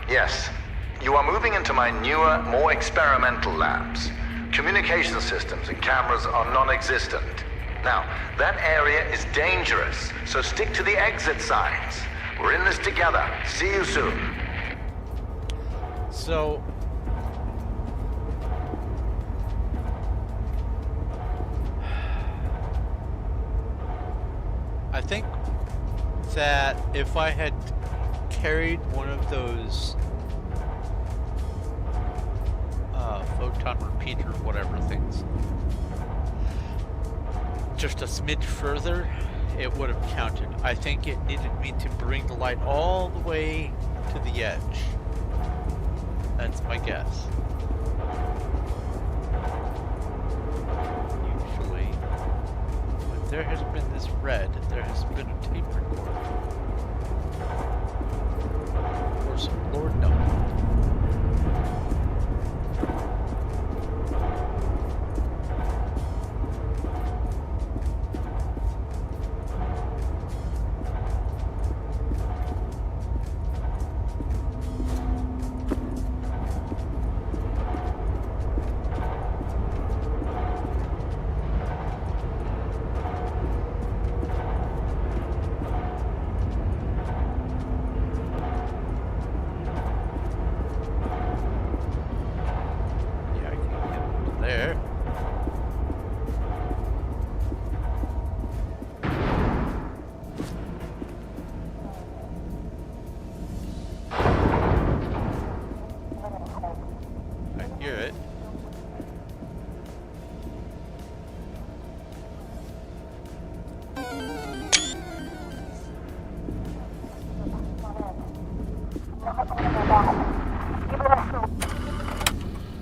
Yes. You are moving into my newer, more experimental labs. Communication systems and cameras are non-existent. Now, that area is dangerous, so stick to the exit signs. We're in this together. See you soon. so. I think that if I had carried one of those photon repeater whatever things just a smidge further, it would have counted. I think it needed me to bring the light all the way to the edge. That's my guess. Usually, when there has been this red, there has been a tape recorder. Or some Lord knows.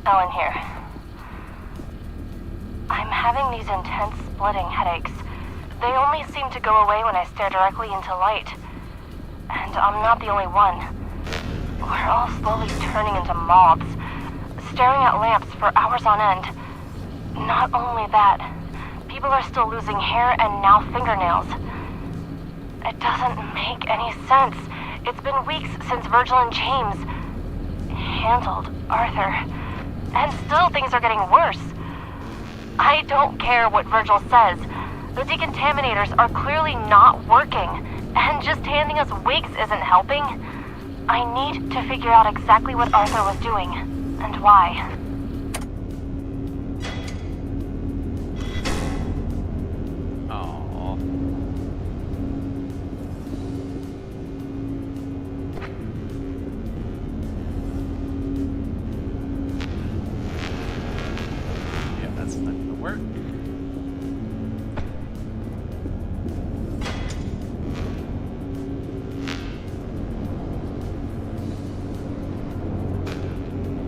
Ellen here. I'm having these intense splitting headaches. They only seem to go away when I stare directly into light. And I'm not the only one. We're all slowly turning into moths, staring at lamps for hours on end. Not only that, people are still losing hair and now fingernails. It doesn't make any sense. It's been weeks since Virgil and James handled Arthur, and still things are getting worse. I don't care what Virgil says. The decontaminators are clearly not working, and just handing us wigs isn't helping. I need to figure out exactly what Arthur was doing, and why. Oh. Yeah, that's not gonna work.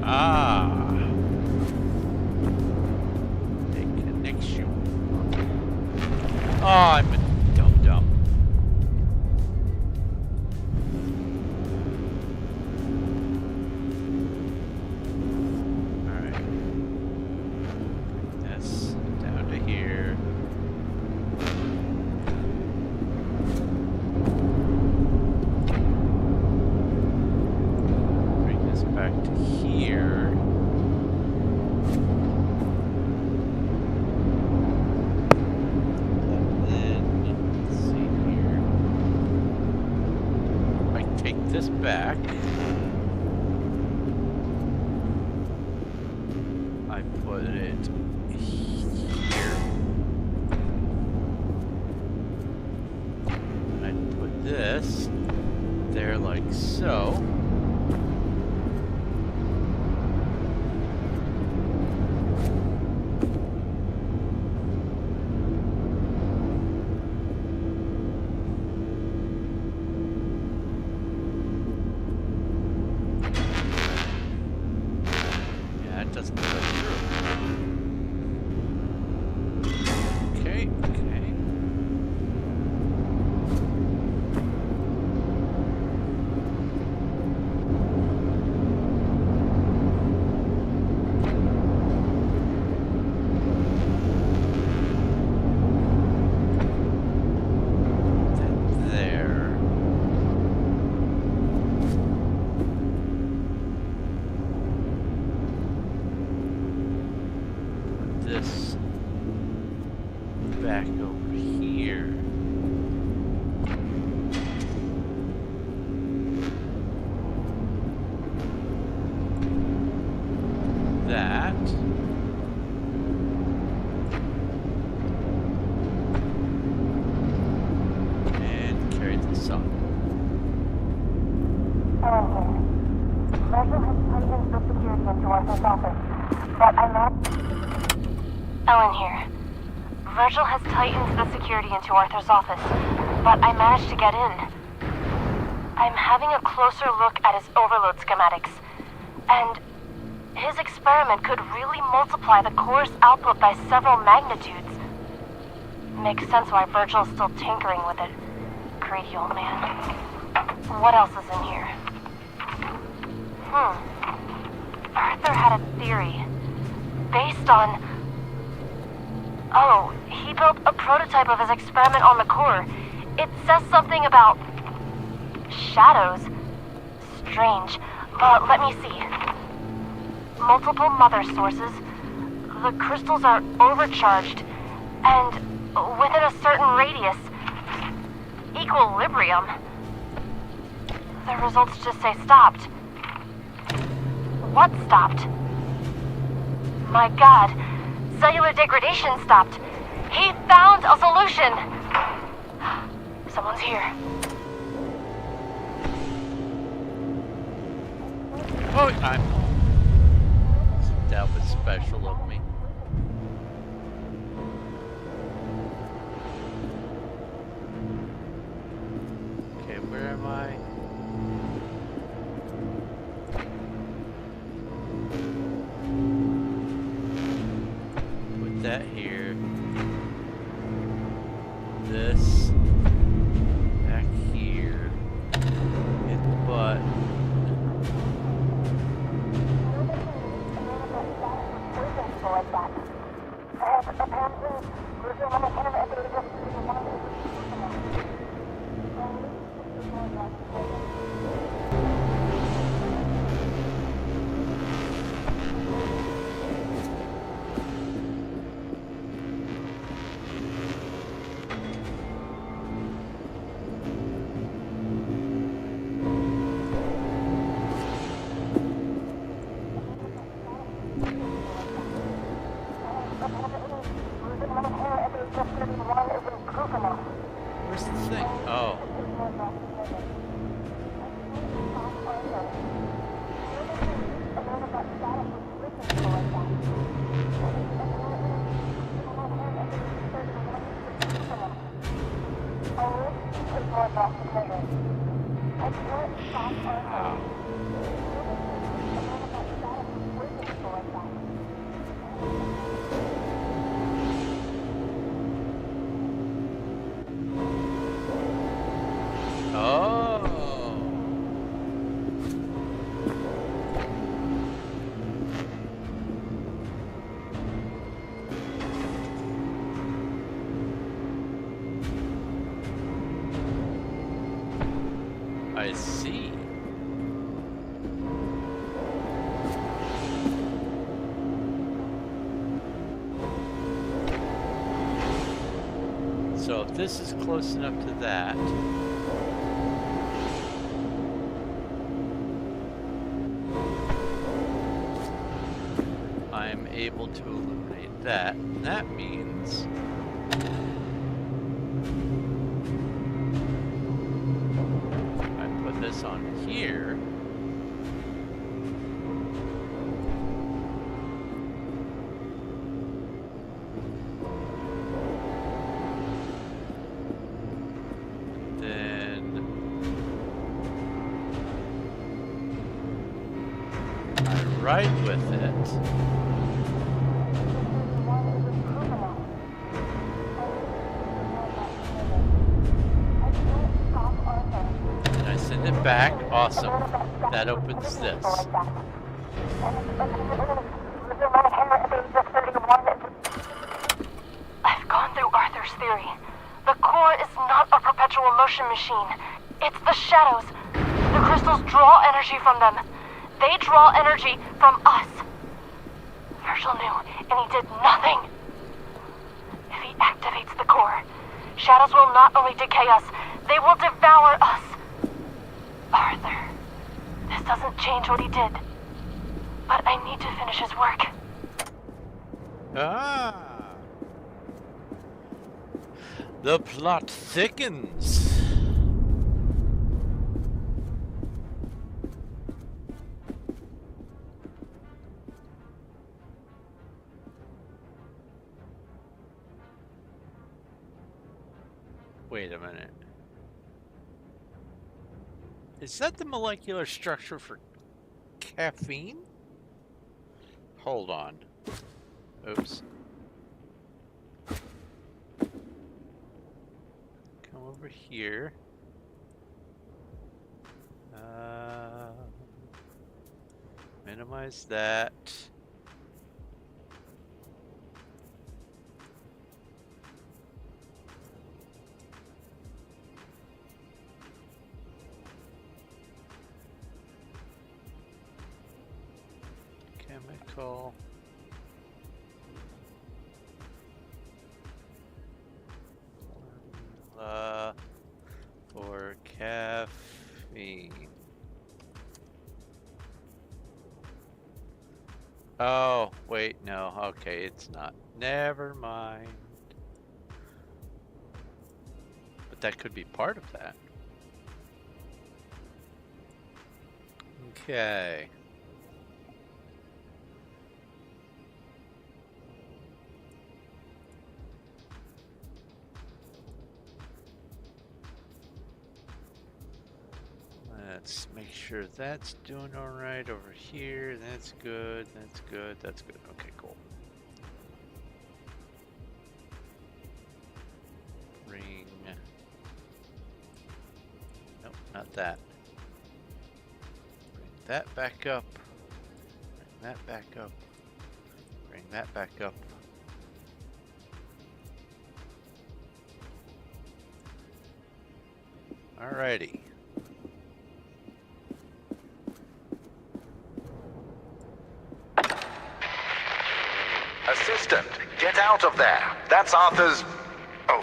Ah. A connection. Oh, I'm a dum-dum. Alright. This down to here. Bring this back to here. And then, let's see here. I take this back. I put it here. And I put this there like so. Yeah, it doesn't go through. Okay, okay. Then there. Put this back over here. That. And carry this on. Ellen here. Virgil has tightened the security into Arthur's office, but I'm not... Ellen here. Virgil has tightened the security into Arthur's office, but I managed to get in. I'm having a closer look at his overload schematics, and his experiment could really multiply the core's output by several magnitudes. Makes sense why Virgil's still tinkering with it. Greedy old man. What else is in here? Arthur had a theory. Based on... Oh, he built a prototype of his experiment on the core. It says something about... shadows. Strange. Let me see. Multiple mother sources. The crystals are overcharged. And within a certain radius. Equilibrium. The results just say stopped. What stopped? My God. Cellular degradation stopped. He found a solution. Someone's here. Oh, I'm... That was special of me. Okay, where am I? Put that here. This back here. And put Where's the thing? Oh. Oh. I see. So if this is close enough to that, I'm able to illuminate that. And that means I put this on here. Then I ride with it. And I send it back. Awesome. That opens this. I've gone through Arthur's theory. The core is not a perpetual motion machine. It's the shadows. The crystals draw energy from them. They draw energy from us. Herschel knew, and he did nothing. If he activates the core, shadows will not only decay us, they will devour us. Arthur, this doesn't change what he did. But I need to finish his work. Ah. The plot thickens. Wait a minute. Is that the molecular structure for caffeine? Hold on. Oops. Come over here. Minimize that. Chemical. Formula for caffeine. Oh, wait, no. Okay, it's not. Never mind. But that could be part of that. Okay. Let's make sure that's doing all right over here. That's good. That's good. That's good. Okay, cool. Bring. Nope, not that. Bring that back up. Bring that back up. Bring that back up. Alrighty. Assistant, get out of there. That's Arthur's... Oh,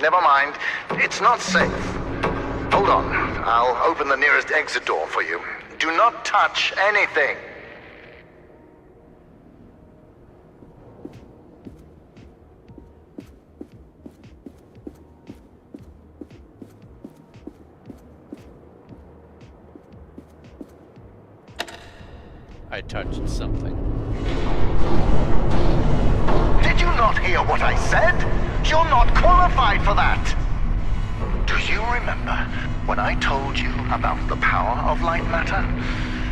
never mind. It's not safe. Hold on. I'll open the nearest exit door for you. Do not touch anything. I touched something. Did you not hear what I said? You're not qualified for that! Do you remember when I told you about the power of Lightmatter?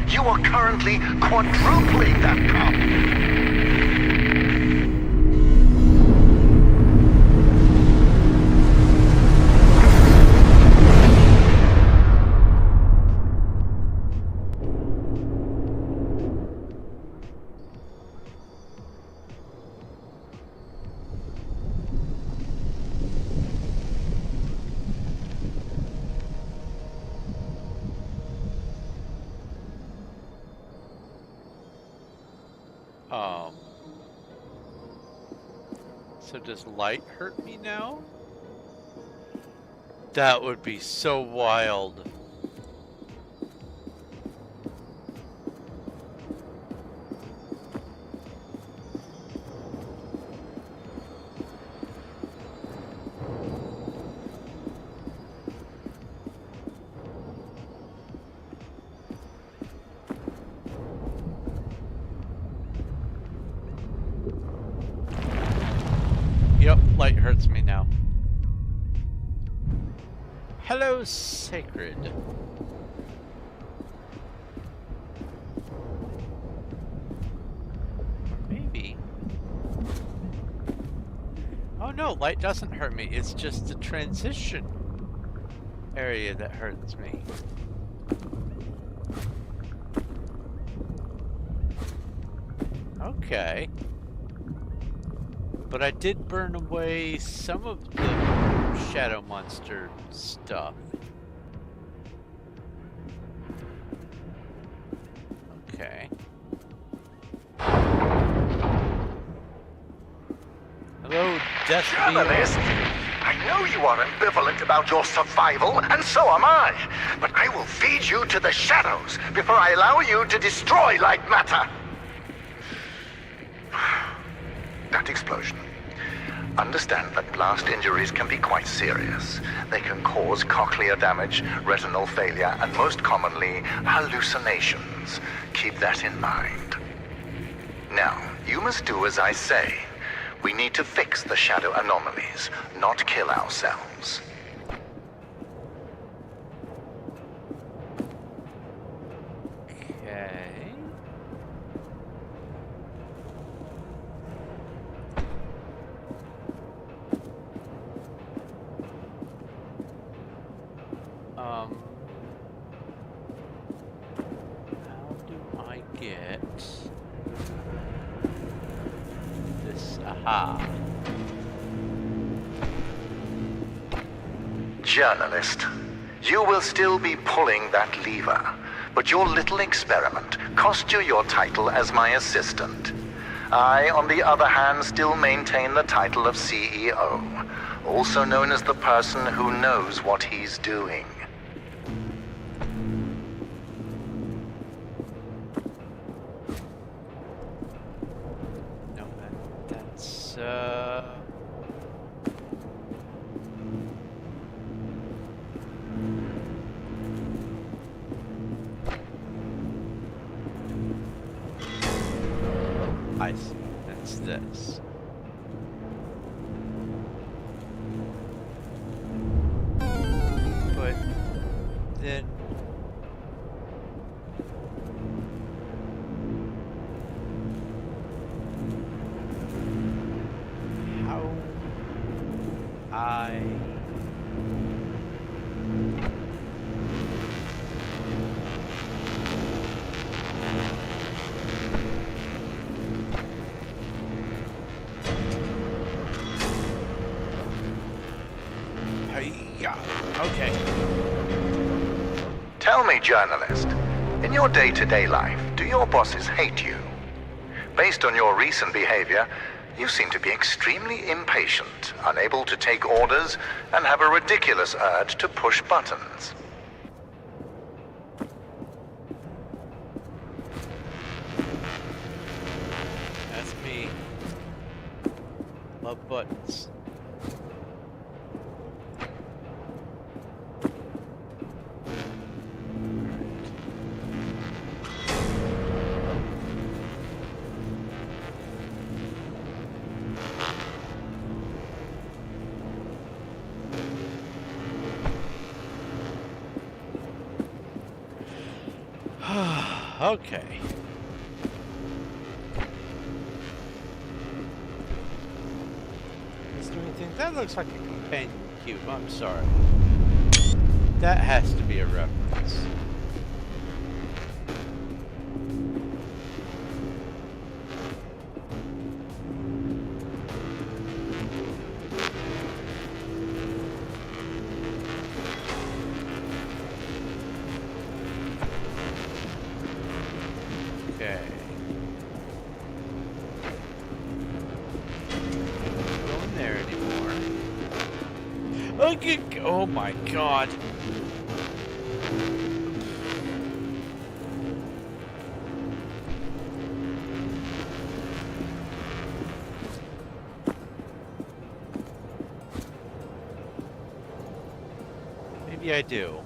You are currently quadrupling that power. So does light hurt me now? That would be so wild. Yep, light hurts me now. Hello, Sacred. Or maybe. Oh no, light doesn't hurt me. It's just the transition area that hurts me. Okay. But I did burn away some of the shadow monster stuff. Okay. Hello, Destiny. Journalist, I know you are ambivalent about your survival, and so am I. But I will feed you to the shadows before I allow you to destroy Lightmatter. That explosion. Understand that blast injuries can be quite serious. They can cause cochlear damage, retinal failure, and most commonly, hallucinations. Keep that in mind. Now, you must do as I say. We need to fix the shadow anomalies, not kill ourselves. Okay. How do I get this? Aha. Journalist, you will still be pulling that lever, but your little experiment cost you your title as my assistant. I, on the other hand, still maintain the title of CEO, also known as the person who knows what he's doing. No, that's I see. That's this. But then how I yeah. Okay. Tell me, journalist, in your day-to-day life, do your bosses hate you? Based on your recent behavior, you seem to be extremely impatient, unable to take orders, and have a ridiculous urge to push buttons. That's me. Love buttons. Okay. Is there anything? That looks like a companion cube. I'm sorry. That has to be a reference. Okay. Don't go in there anymore. Okay. Oh my god. Maybe I do.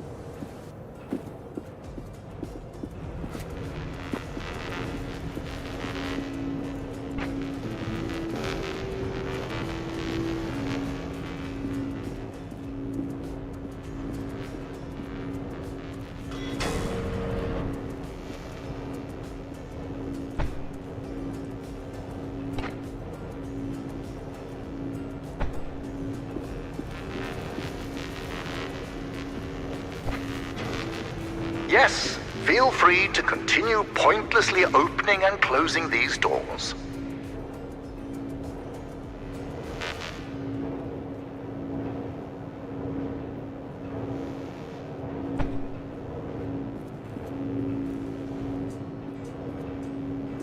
Yes, feel free to continue pointlessly opening and closing these doors.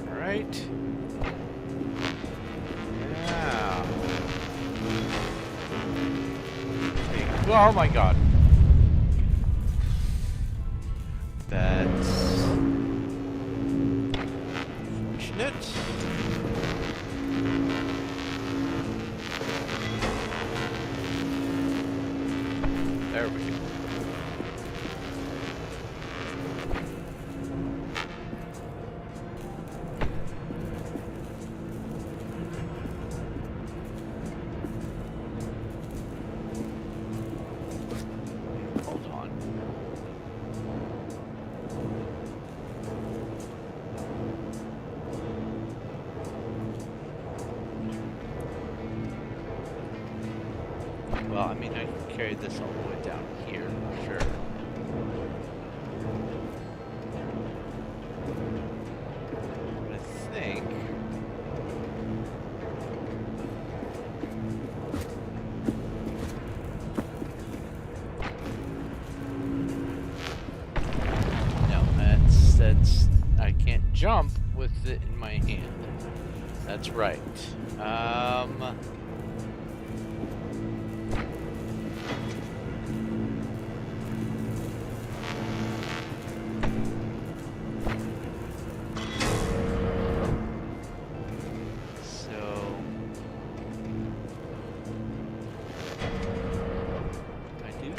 Right. Now. Oh my god. That's unfortunate. There we go. Hold on. Well, I mean, I can carry this all the way down here, sure. But I think... No, that's... I can't jump with it in my hand. That's right.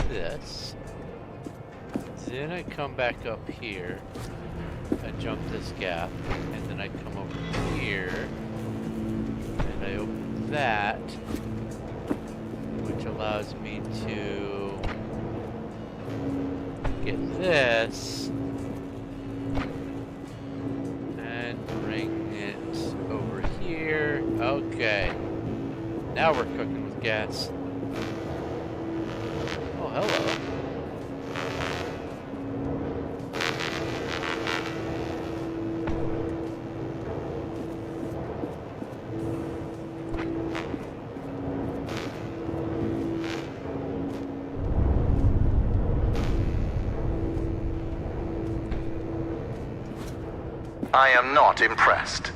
This, then I come back up here, I jump this gap, and then I come over here, and I open that, which allows me to get this, and bring it over here. Okay, now we're cooking with gas. Oh, hello. I am not impressed.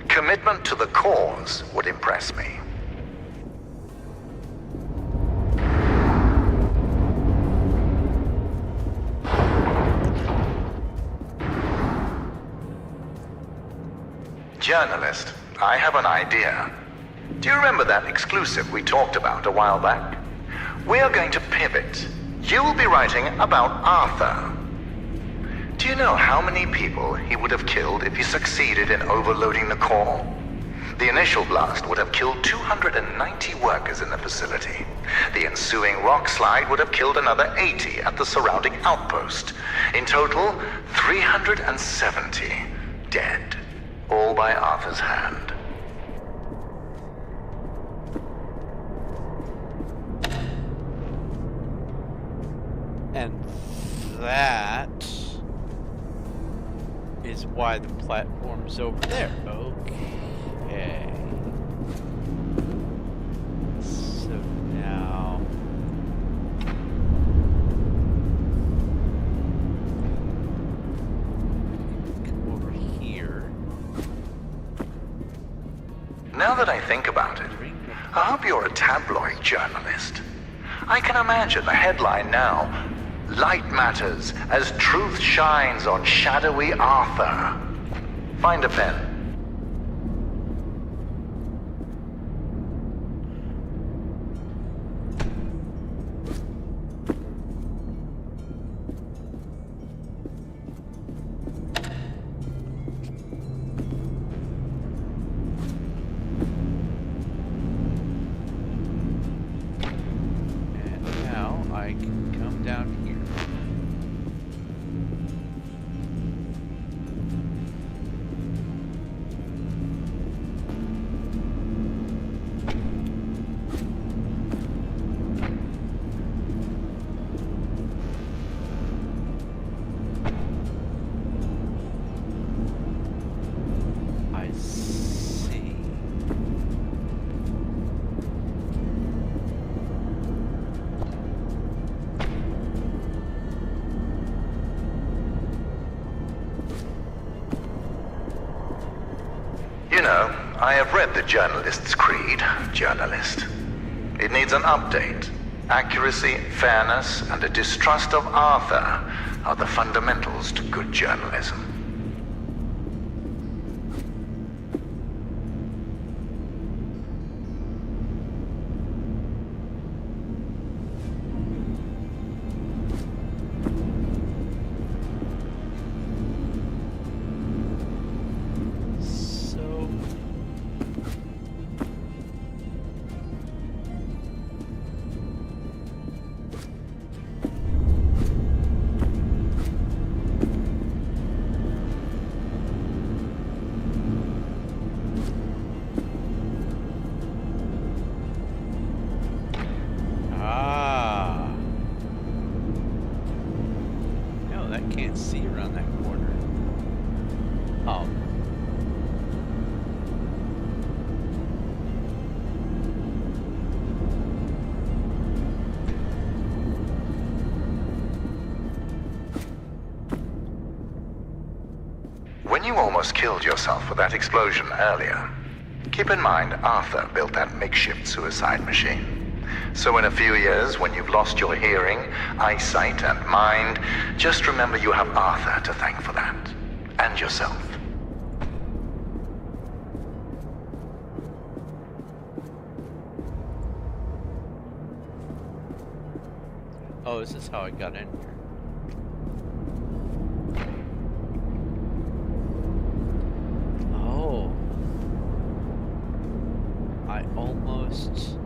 Commitment to the cause would impress me. Journalist, I have an idea. Do you remember that exclusive we talked about a while back? We are going to pivot. You will be writing about Arthur. Do you know how many people he would have killed if he succeeded in overloading the core? The initial blast would have killed 290 workers in the facility. The ensuing rock slide would have killed another 80 at the surrounding outpost. In total, 370 dead, all by Arthur's hand. And that is why the platform's over there. Okay. So now... come over here. Now that I think about it, I hope you're a tabloid journalist. I can imagine the headline now: Lightmatter as truth shines on shadowy Arthur. Find a pen. And now I can come down here. I see. You know, I have read the journalist's creed, journalist. It needs an update. Accuracy, fairness, and a distrust of Arthur are the fundamentals to good journalism. So... Ah. No, that can't see around that corner. Oh. When you almost killed yourself with that explosion earlier, keep in mind Arthur built that makeshift suicide machine. So in a few years, when you've lost your hearing, eyesight, and mind, just remember you have Arthur to thank for that. And yourself. Oh, this is how I got in here. Oh. I almost...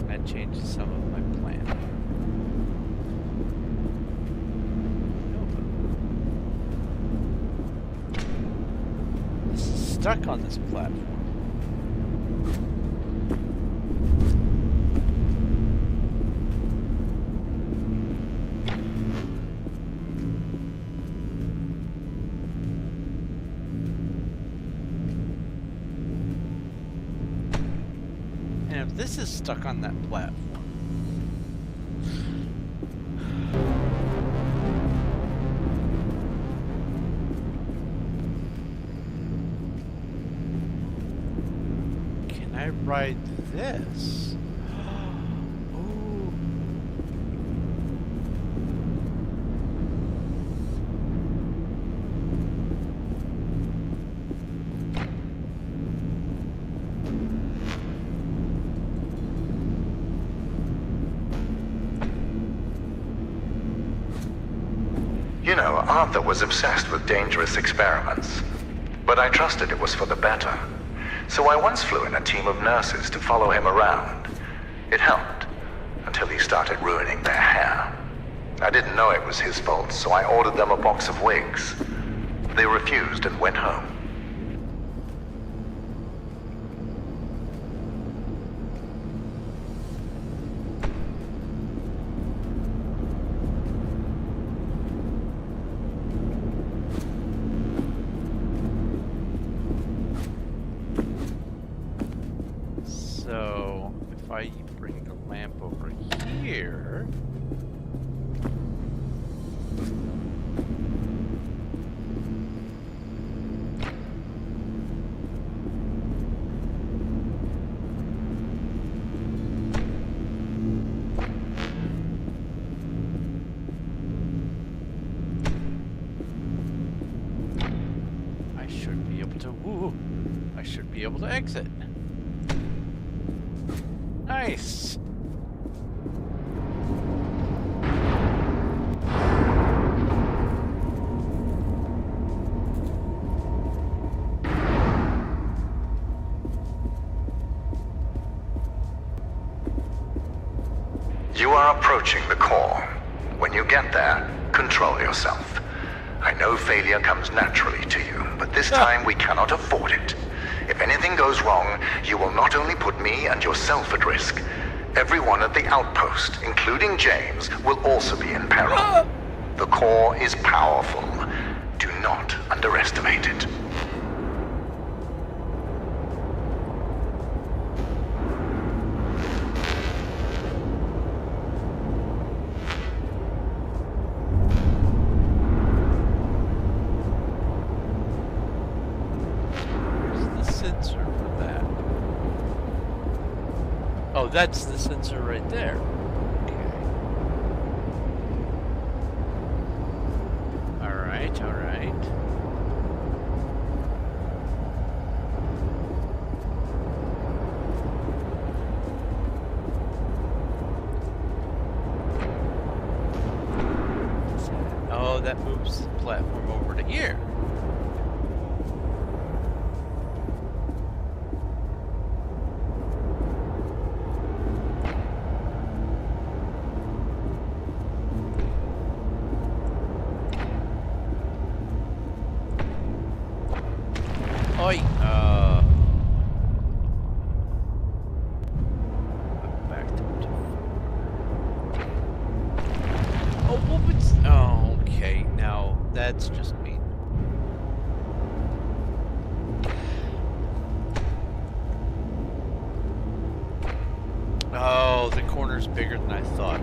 That changes some of my plan. This is stuck on this platform. And if this is stuck on that platform, can I ride this? Ooh. You know, Arthur was obsessed with dangerous experiments. But I trusted it was for the better. So I once flew in a team of nurses to follow him around. It helped, until he started ruining their hair. I didn't know it was his fault, so I ordered them a box of wigs. They refused and went home. So, if I bring the lamp over here... I should be able to... Woo! I should be able to exit. Nice. You are approaching the core. When you get there, control yourself. I know failure comes naturally to you, but this time we cannot afford it. If anything goes wrong, you will not only put me and yourself at risk, everyone at the outpost, including James, will also be in peril. The core is powerful. Do not underestimate it. Oh, that's the sensor right there. Okay. Alright, alright. Oh, that moves the platform over to here. Oi! Back to 2. Oh, well, it's... Oh, okay. Now, that's just mean. Oh, the corner's bigger than I thought.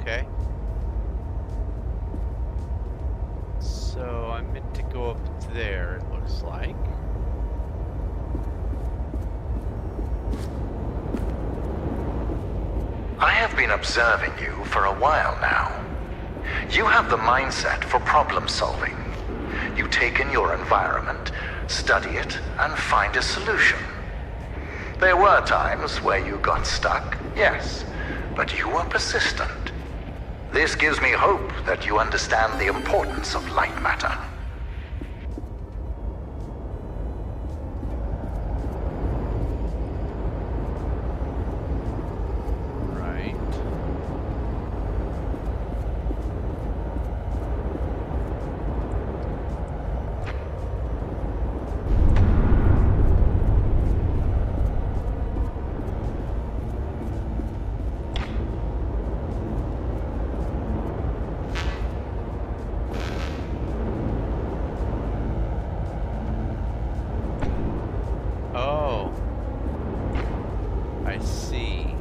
Okay. So I meant to go up there, it looks like. I have been observing you for a while now. You have the mindset for problem solving. You take in your environment, study it, and find a solution. There were times where you got stuck, yes, but you were persistent. This gives me hope that you understand the importance of Lightmatter. Right. Oh. I see.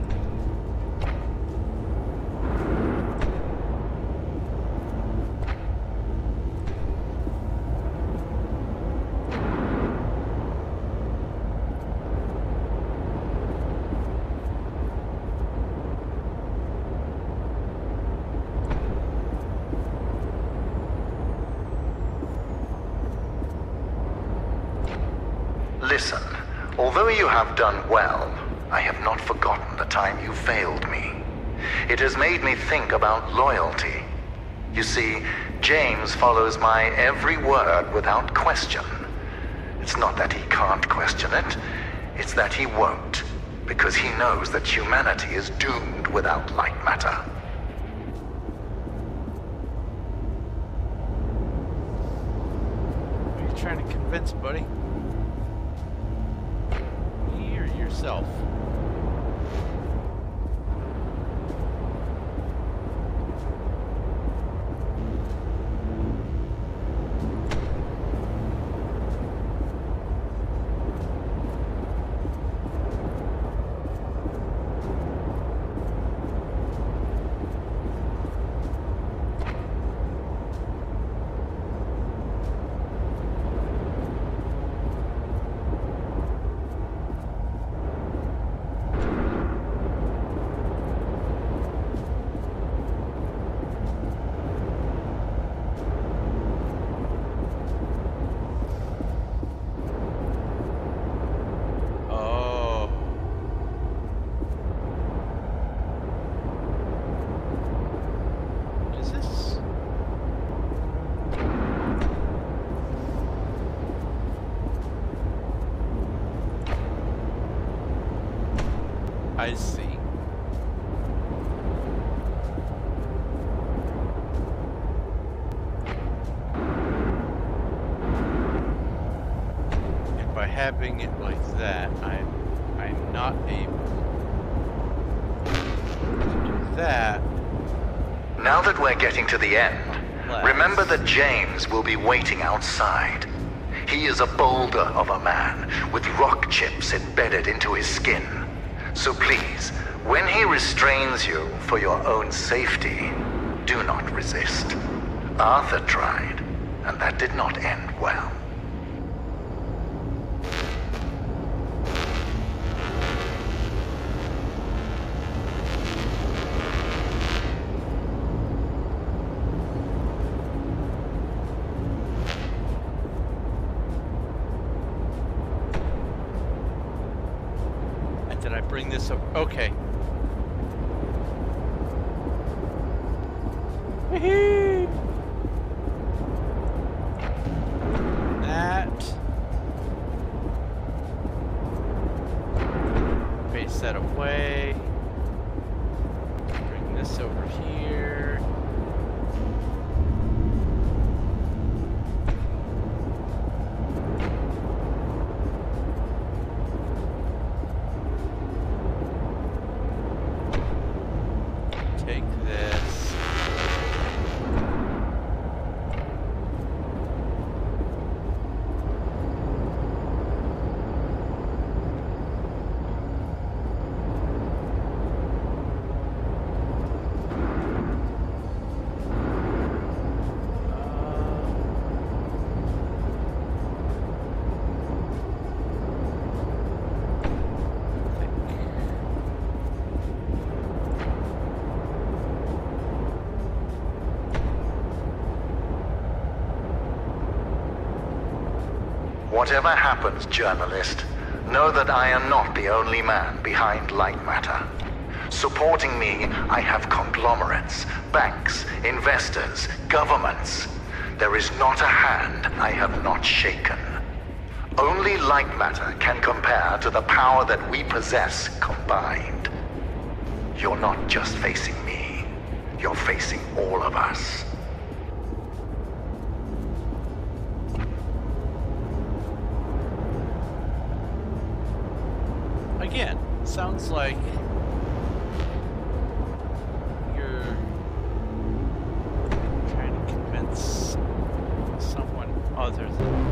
Listen, although you have done well, I have not forgotten the time you failed me. It has made me think about loyalty. You see, James follows my every word without question. It's not that he can't question it, it's that he won't, because he knows that humanity is doomed without Lightmatter. Who are you trying to convince, buddy? Me or yourself? I see. And by having it like that, I'm not able to do that. Now that we're getting to the end, Let's- remember that James will be waiting outside. He is a boulder of a man with rock chips embedded into his skin. So please, when he restrains you for your own safety, do not resist. Arthur tried, and that did not end well. Did I bring this up? Okay. That. Face that away. Bring this over here. Take this. Whatever happens, journalist, know that I am not the only man behind Lightmatter. Supporting me, I have conglomerates, banks, investors, governments. There is not a hand I have not shaken. Only Lightmatter can compare to the power that we possess combined. You're not just facing me, you're facing all of us. Again, sounds like you're trying to convince someone other than me.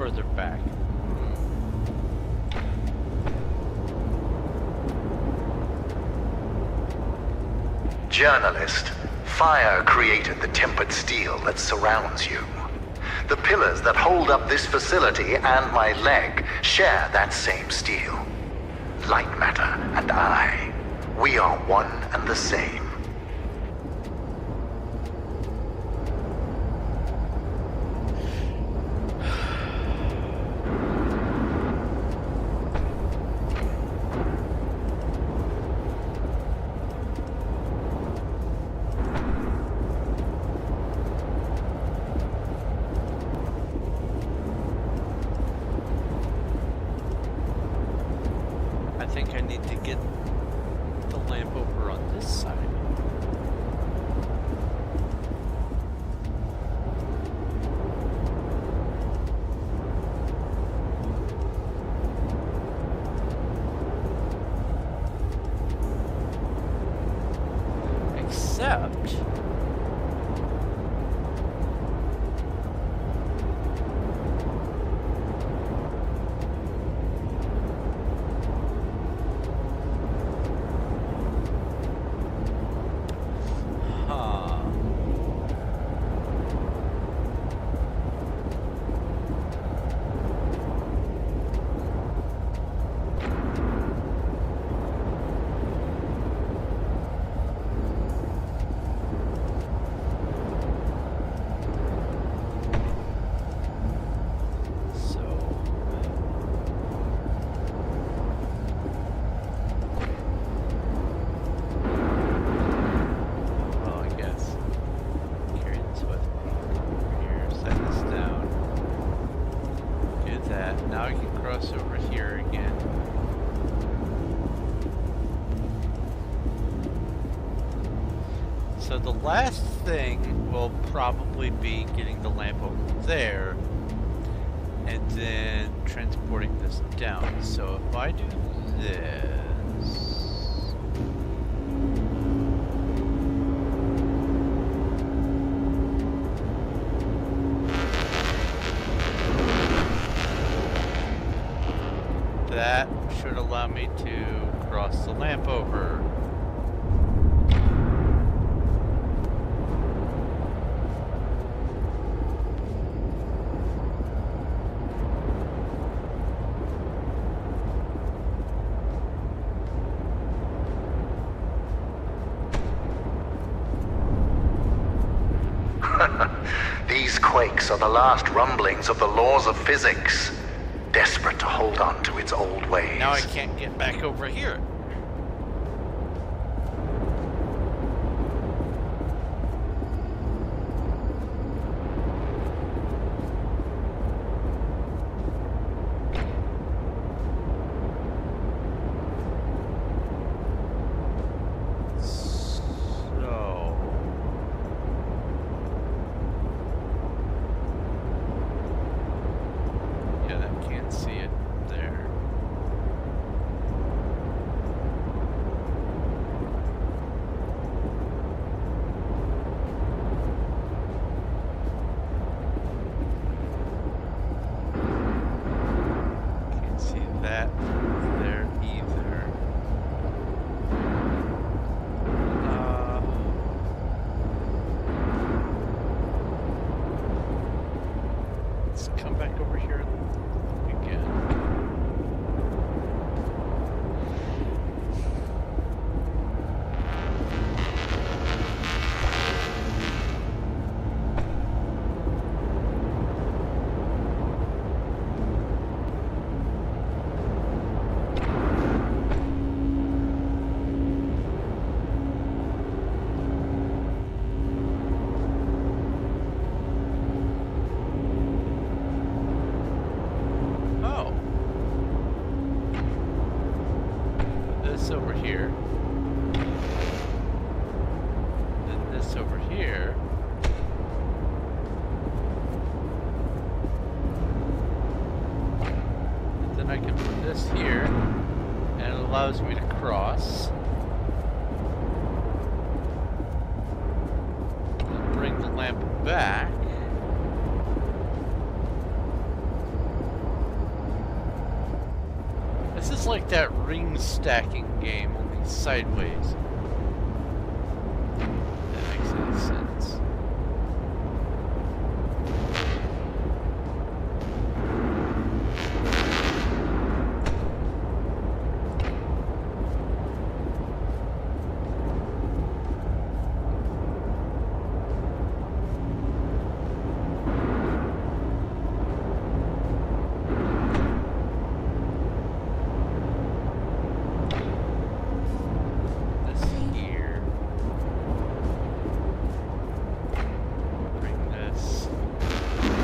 further back. Journalist, fire created the tempered steel that surrounds you. The pillars that hold up this facility and my leg share that same steel. Lightmatter and I, we are one and the same. I think I need to get the lamp over on this side. Except... now I can cross over here again. So the last thing will probably be getting the lamp over there and then transporting this down. So if I do this... that should allow me to cross the lamp over. These quakes are the last rumblings of the laws of physics, desperate to hold on to its old ways. Now I can't get back over here. Over here, then this over here, and then I can put this here, and it allows me to cross, and bring the lamp back, It's like that ring stacking game, only sideways. That makes any sense.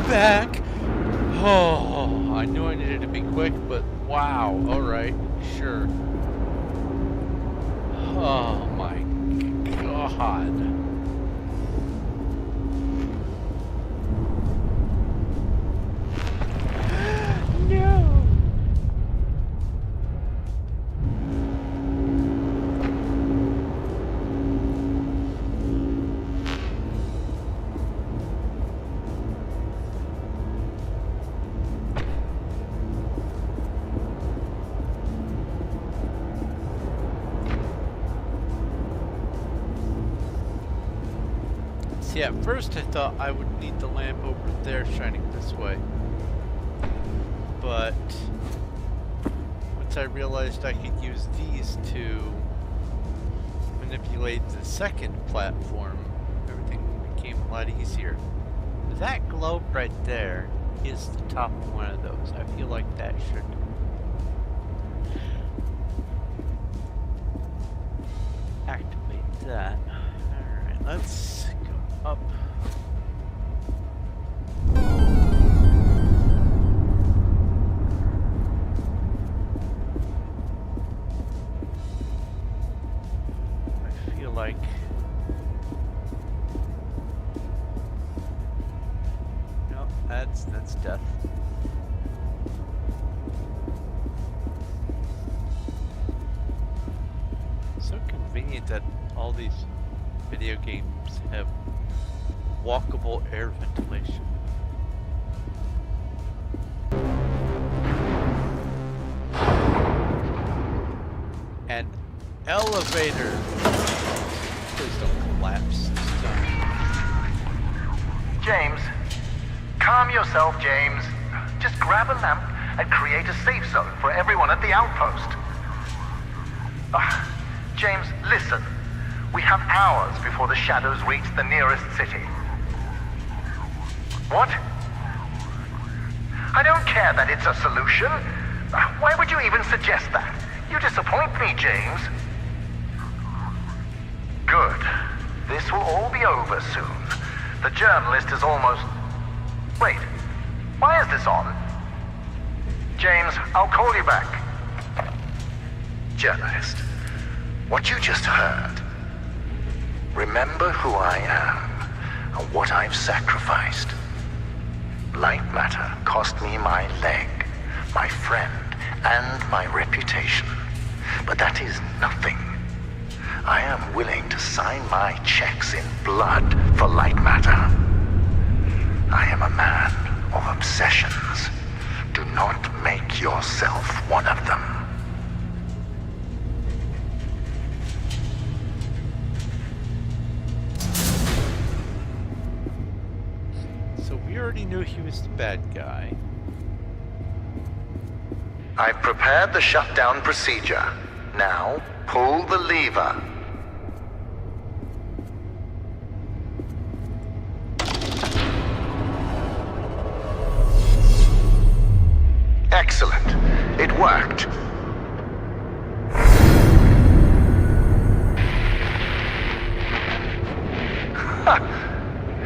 Back. Oh, I knew I needed to be quick, but wow. All right, sure. Oh my God. No. See, at first I thought I would need the lamp over there shining this way. But once I realized I could use these to manipulate the second platform, everything became a lot easier. That globe right there is the top of one of those. I feel like that should activate that. Alright, let's go up. I feel like no, that's death. So convenient that all these video games have walkable air ventilation. An elevator. Please don't collapse this time. James, calm yourself, James. Just grab a lamp and create a safe zone for everyone at the outpost. James, listen. We have hours before the shadows reach the nearest city. What? I don't care that it's a solution. Why would you even suggest that? You disappoint me, James. Good. This will all be over soon. The journalist is almost... Wait. Why is this on? James, I'll call you back. Journalist, what you just heard. Remember who I am and what I've sacrificed. Lightmatter cost me my leg, my friend, and my reputation. But that is nothing. I am willing to sign my checks in blood for Lightmatter. I am a man of obsessions. Do not make yourself one of them. So we already knew he was the bad guy. I've prepared the shutdown procedure. Now, pull the lever. Excellent. It worked.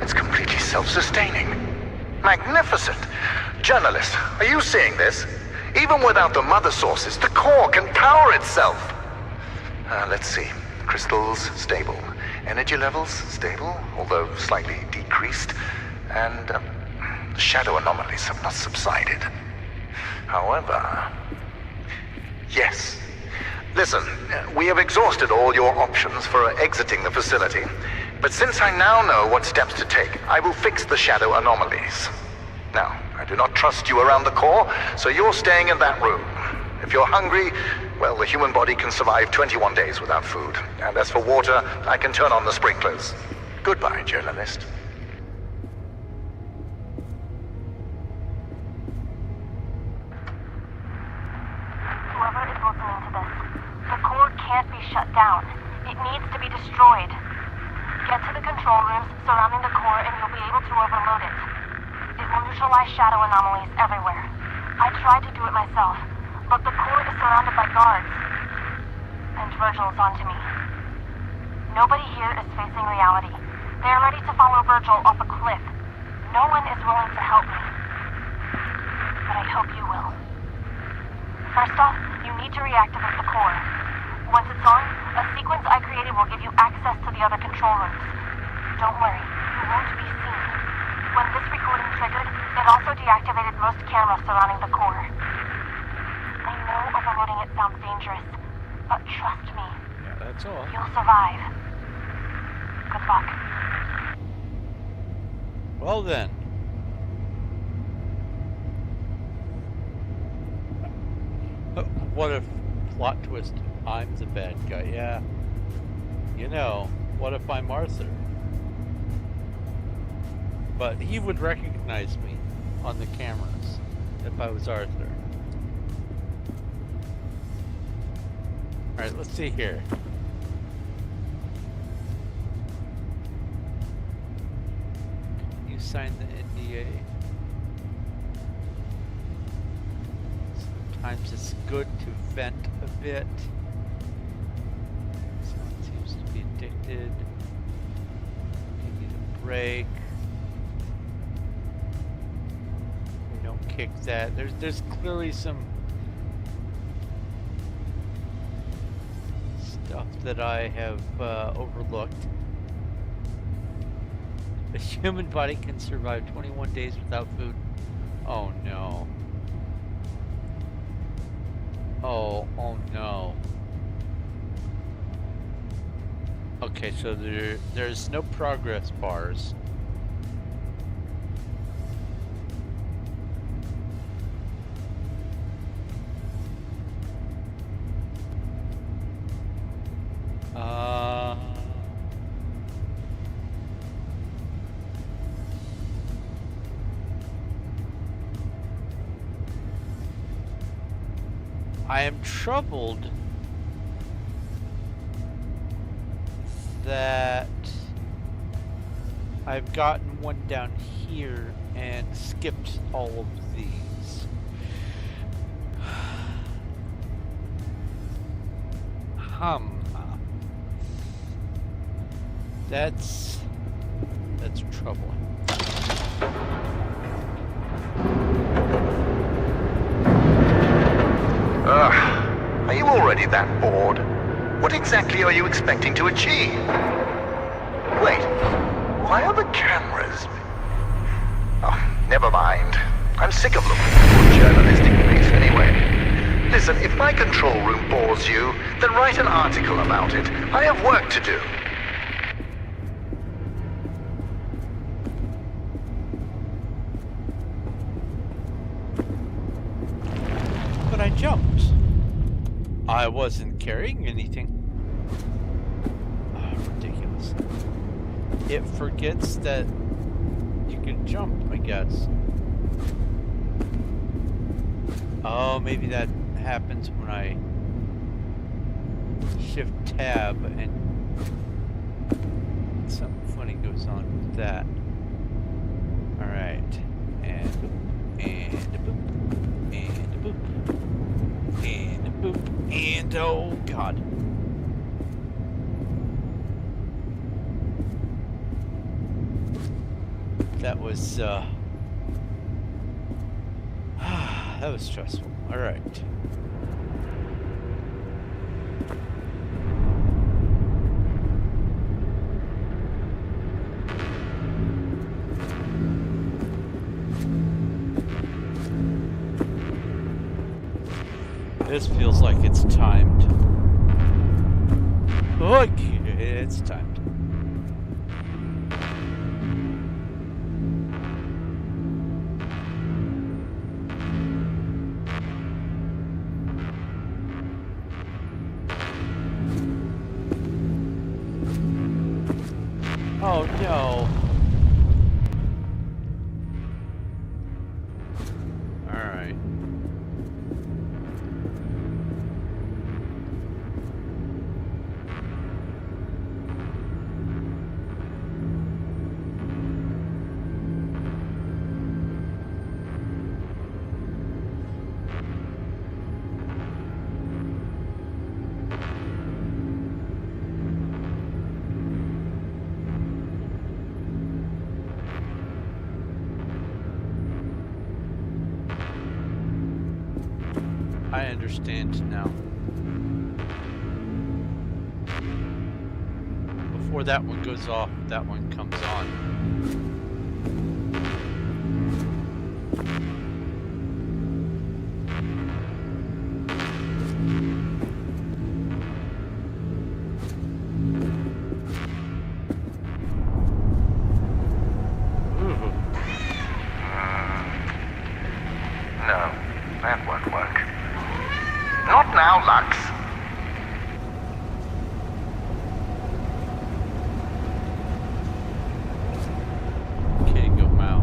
It's completely self-sustaining. Magnificent. Journalist, are you seeing this? Even without the mother sources, the core can power itself. Let's see. Crystals, stable. Energy levels, stable, although slightly decreased. And the shadow anomalies have not subsided. However... Yes. Listen, we have exhausted all your options for exiting the facility. But since I now know what steps to take, I will fix the shadow anomalies. Now, I do not trust you around the core, so you're staying in that room. If you're hungry, well, the human body can survive 21 days without food. And as for water, I can turn on the sprinklers. Goodbye, journalist. Whoever is listening to this, the core can't be shut down. It needs to be destroyed. Get to the control rooms surrounding the core and you'll be able to overload it. It will neutralize shadow anomalies everywhere. I tried to do it myself, but the core is surrounded by guards. And Virgil's onto me. Nobody here is facing reality. They are ready to follow Virgil off a cliff. No one is willing to help me. But I hope you will. First off, you need to reactivate the core. Once it's on, a sequence I created will give you access to the other control rooms. Don't worry, you won't be seen. When this recording triggered, it also deactivated most cameras surrounding the core. I know overloading it sounds dangerous, but trust me. Yeah, that's all. You'll survive. Good luck. Well then. What if, plot twist, I'm the bad guy? Yeah. You know, what if I'm Arthur? But he would recognize me on the cameras if I was Arthur. Alright, let's see here. You signed the NDA. Sometimes it's good to vent a bit. Someone seems to be addicted. You need a break. We don't kick that. There's clearly some stuff that I have overlooked. A human body can survive 21 days without food. Oh no. Oh no. Okay, so there's no progress bars. I am troubled that I've gotten one down here and skipped all of these. That's troubling. Are you already that bored? What exactly are you expecting to achieve? Wait, why are the cameras? Oh, never mind. I'm sick of looking for journalistic beef anyway. Listen, if my control room bores you, then write an article about it. I have work to do. But I jumped. I wasn't carrying anything. Oh, ridiculous. It forgets that you can jump, I guess. Oh, maybe that happens when I shift tab and something funny goes on with that. Alright. And boop. And a boop. And a boop. And a boop. And oh god. That was that was stressful. All right. This feels like it's timed. Look, it's timed. no. Alright. I understand now. Before that one goes off, that one comes on. No, that won't work. Not now, Lux. Can't go Mal.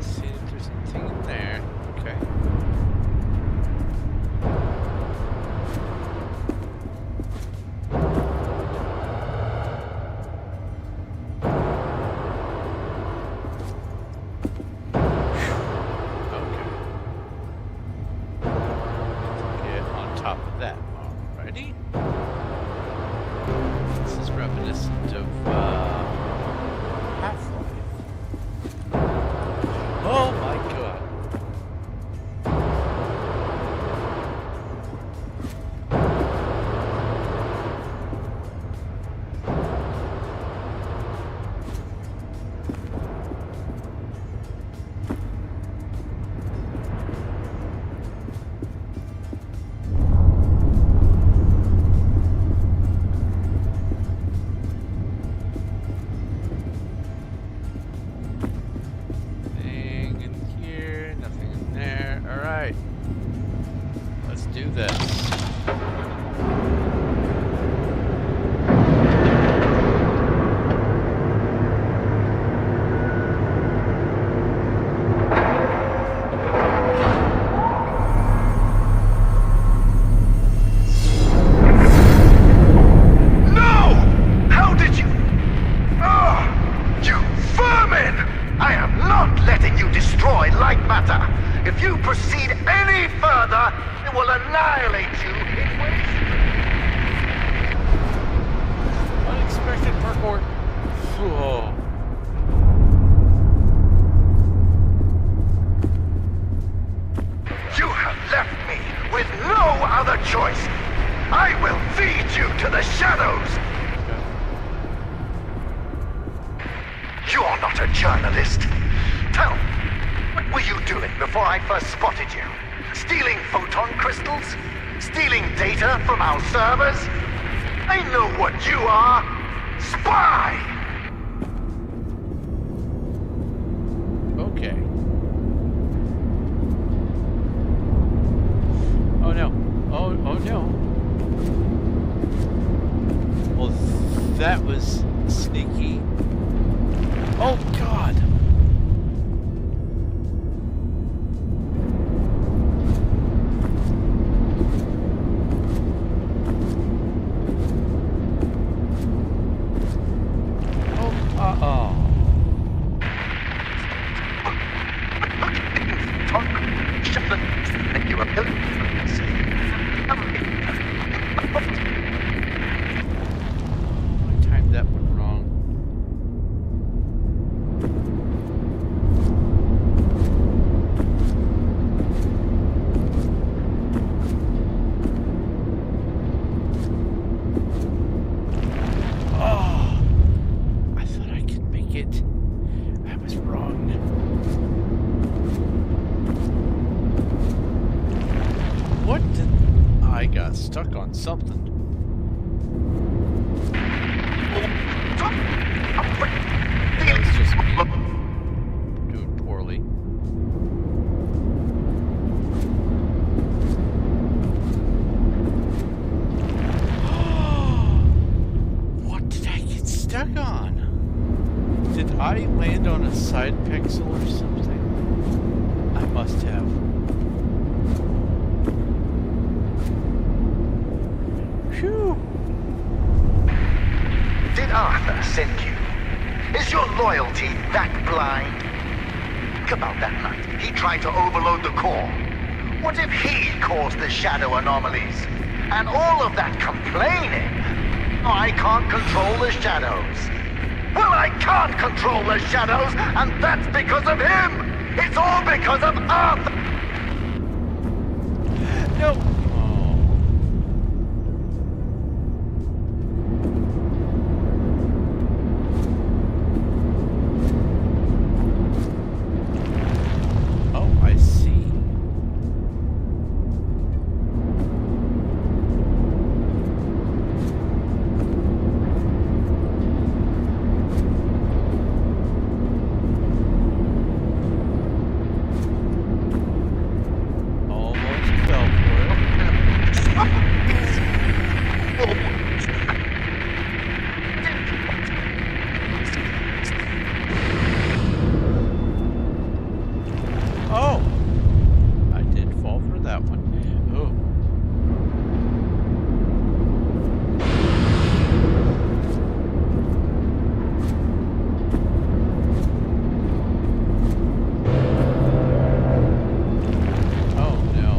See if there's anything in there. Okay. Get on top of that. Alrighty. This is reminiscent of Half-Life. Oh my god. Nothing in here, nothing in there. Alright. Let's do this. No! How did you? Ah! You vermin! I am not letting you destroy Lightmatter. If you proceed any further, it will annihilate you in ways. Unexpected parkour. Whoa. You have left me with no other choice. I will feed you to the shadows. You're not a journalist. Tell me, what were you doing before I first spotted you? Stealing photon crystals? Stealing data from our servers? I know what you are. Spy! Okay. Oh no. Oh no. Well, that was sneaky. Oh god. Oh. You a pillar. I timed that one wrong. I got stuck on something. It's just me doing poorly. What did I get stuck on? Did I land on a side pixel or something? I must have. Phew. Did Arthur send you? Is your loyalty that blind? Think about that night. He tried to overload the core. What if he caused the shadow anomalies? And all of that complaining? Oh, I can't control the shadows. Well, I can't control the shadows, and that's because of him! It's all because of Arthur! No. Oh, I see. Almost fell for it. Oh, I did fall for that one. Oh. Oh no.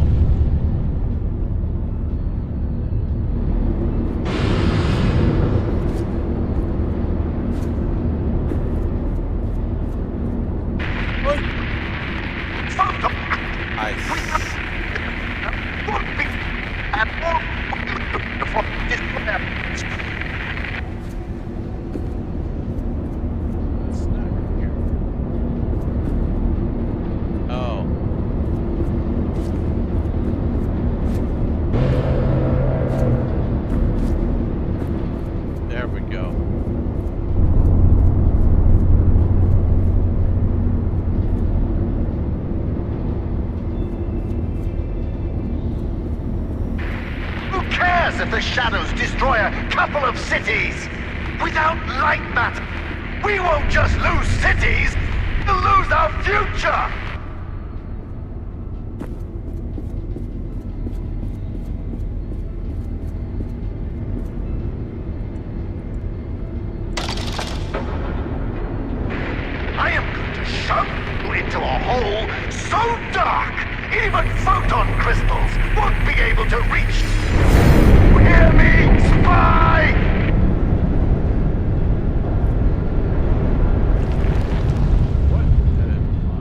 I It's not here. Oh. There we go. Who cares if the shadows destroy a couple of cities? Without Lightmatter, we won't just lose cities, we'll lose our future! I am going to shove you into a hole so dark, even photon crystals won't be able to reach. Hear me, spy! What am I?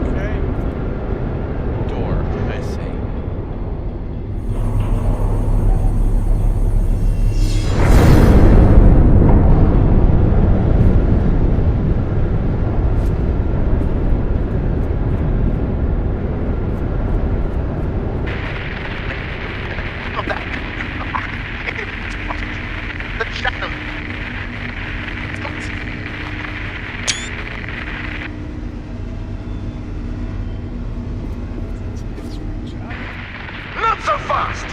Okay. Door, I see. Of that. The shadow. Not so fast!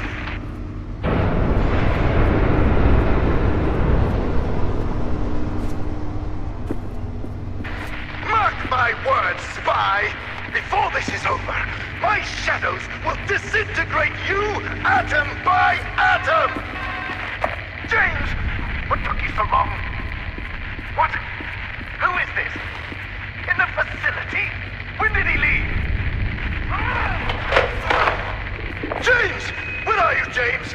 Mark my words, spy! Before this is over, my shadows will disintegrate you atom by atom! James! What took you so long? What? Who is this? In the facility? When did he leave? James! Where are you, James?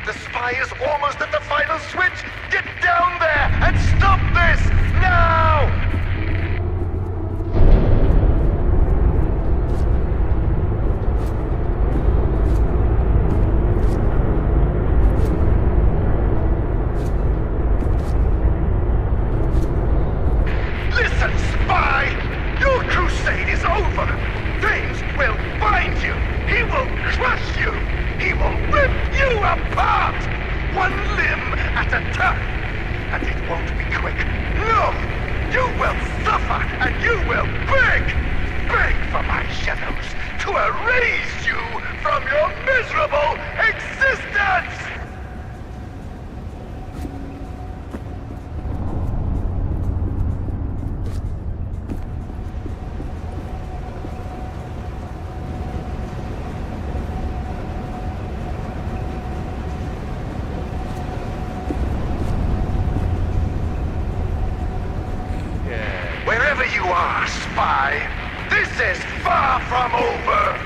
The spy is almost at the final switch! Get down there and stop this! Now! Listen, over. James will bind you. He will crush you. He will rip you apart. One limb at a time. And it won't be quick. No! You will suffer and you will beg! Beg for my shadows to erase you from your miserable existence! Wherever you are, spy, this is far from over!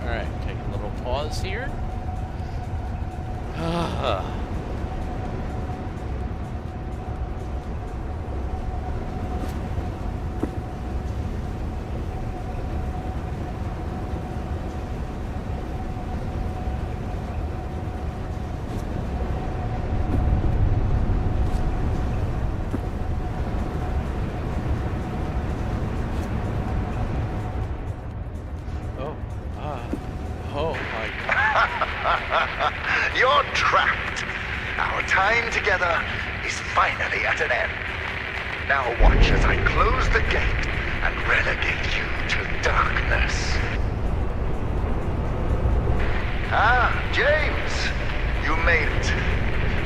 Alright, take a little pause here. Oh my God. You're trapped. Our time together is finally at an end. Now watch as I close the gate and relegate you to darkness. Ah, James, you made it.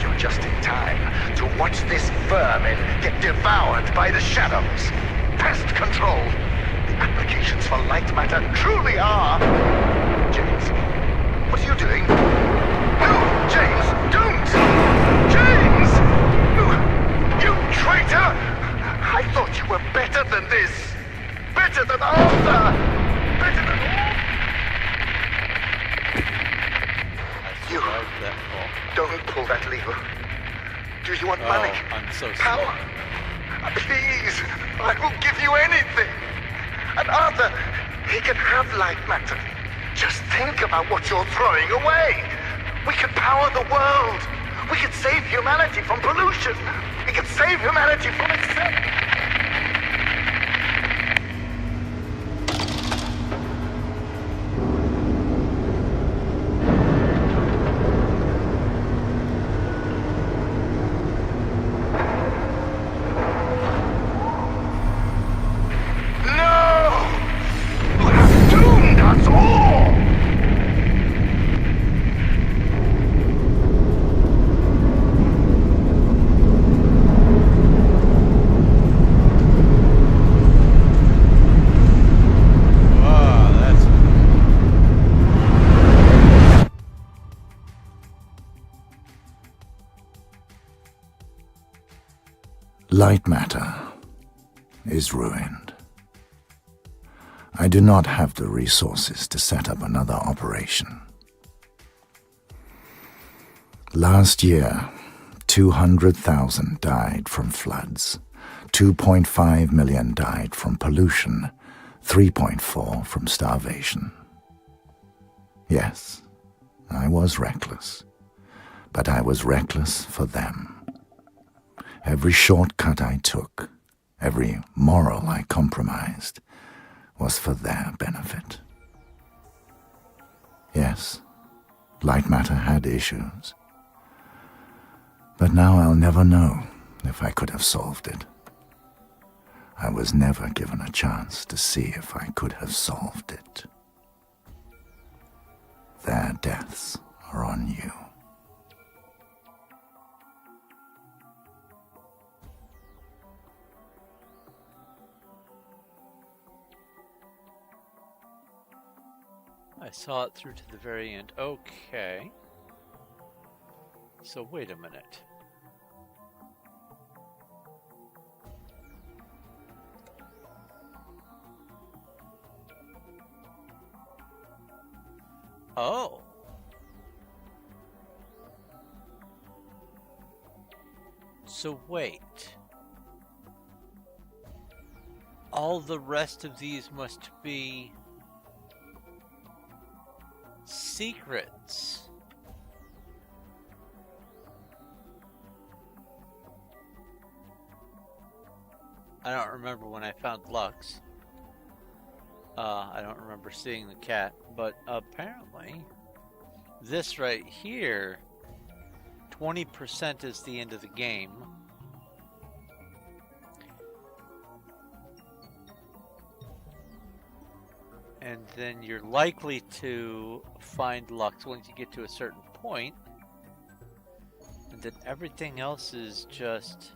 You're just in time to watch this vermin get devoured by the shadows. Pest control. The applications for Lightmatter truly are... James, what are you doing? No, James, don't! James! You traitor! I thought you were better than this. Better than Arthur. Better than... You don't pull that lever. Do you want money? I'm so Power? sorry. Please, I will give you anything. And Arthur, he can have Lightmatter. Just think about what you're throwing away. We could power the world. We could save humanity from pollution. We could save humanity from itself. Lightmatter is ruined. I do not have the resources to set up another operation. Last year, 200,000 died from floods, 2.5 million died from pollution, 3.4 from starvation. Yes, I was reckless, but I was reckless for them. Every shortcut I took, every moral I compromised, was for their benefit. Yes, Lightmatter had issues. But now I'll never know if I could have solved it. I was never given a chance to see if I could have solved it. Their deaths are on you. I saw it through to the very end. Okay. So wait a minute. Oh. So wait. All the rest of these must be secrets. I don't remember when I found Lux. I don't remember seeing the cat, but apparently this right here, 20% is the end of the game. And then you're likely to find Lux once you get to a certain point. And then everything else is just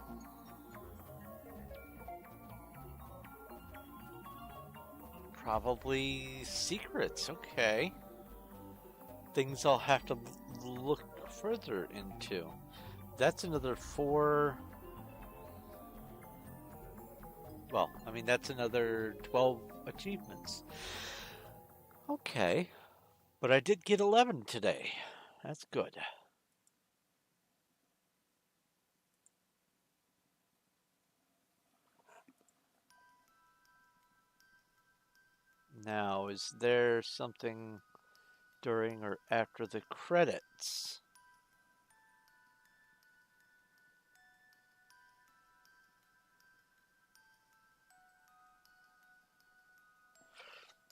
probably secrets. Okay. Things I'll have to look further into. That's another 4. Well, I mean, that's another 12 achievements. Okay. But I did get 11 today. That's good. Now, is there something during or after the credits?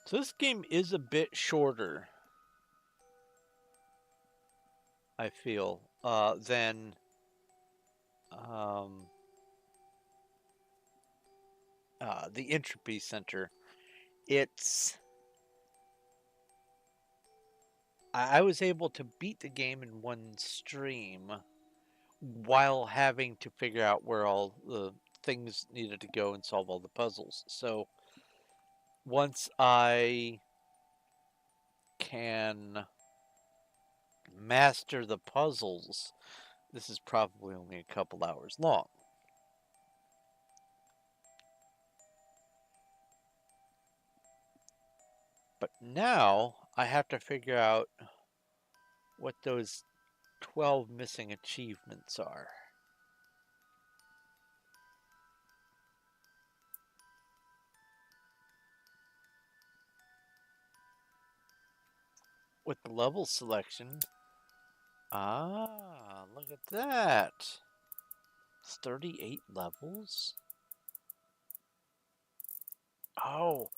So this game is a bit shorter, I feel, than the Entropy Center. It's I was able to beat the game in one stream while having to figure out where all the things needed to go and solve all the puzzles. So once I can master the puzzles, this is probably only a couple hours long. But now I have to figure out what those 12 missing achievements are. With the level selection. Ah, look at that. It's 38 levels. Oh,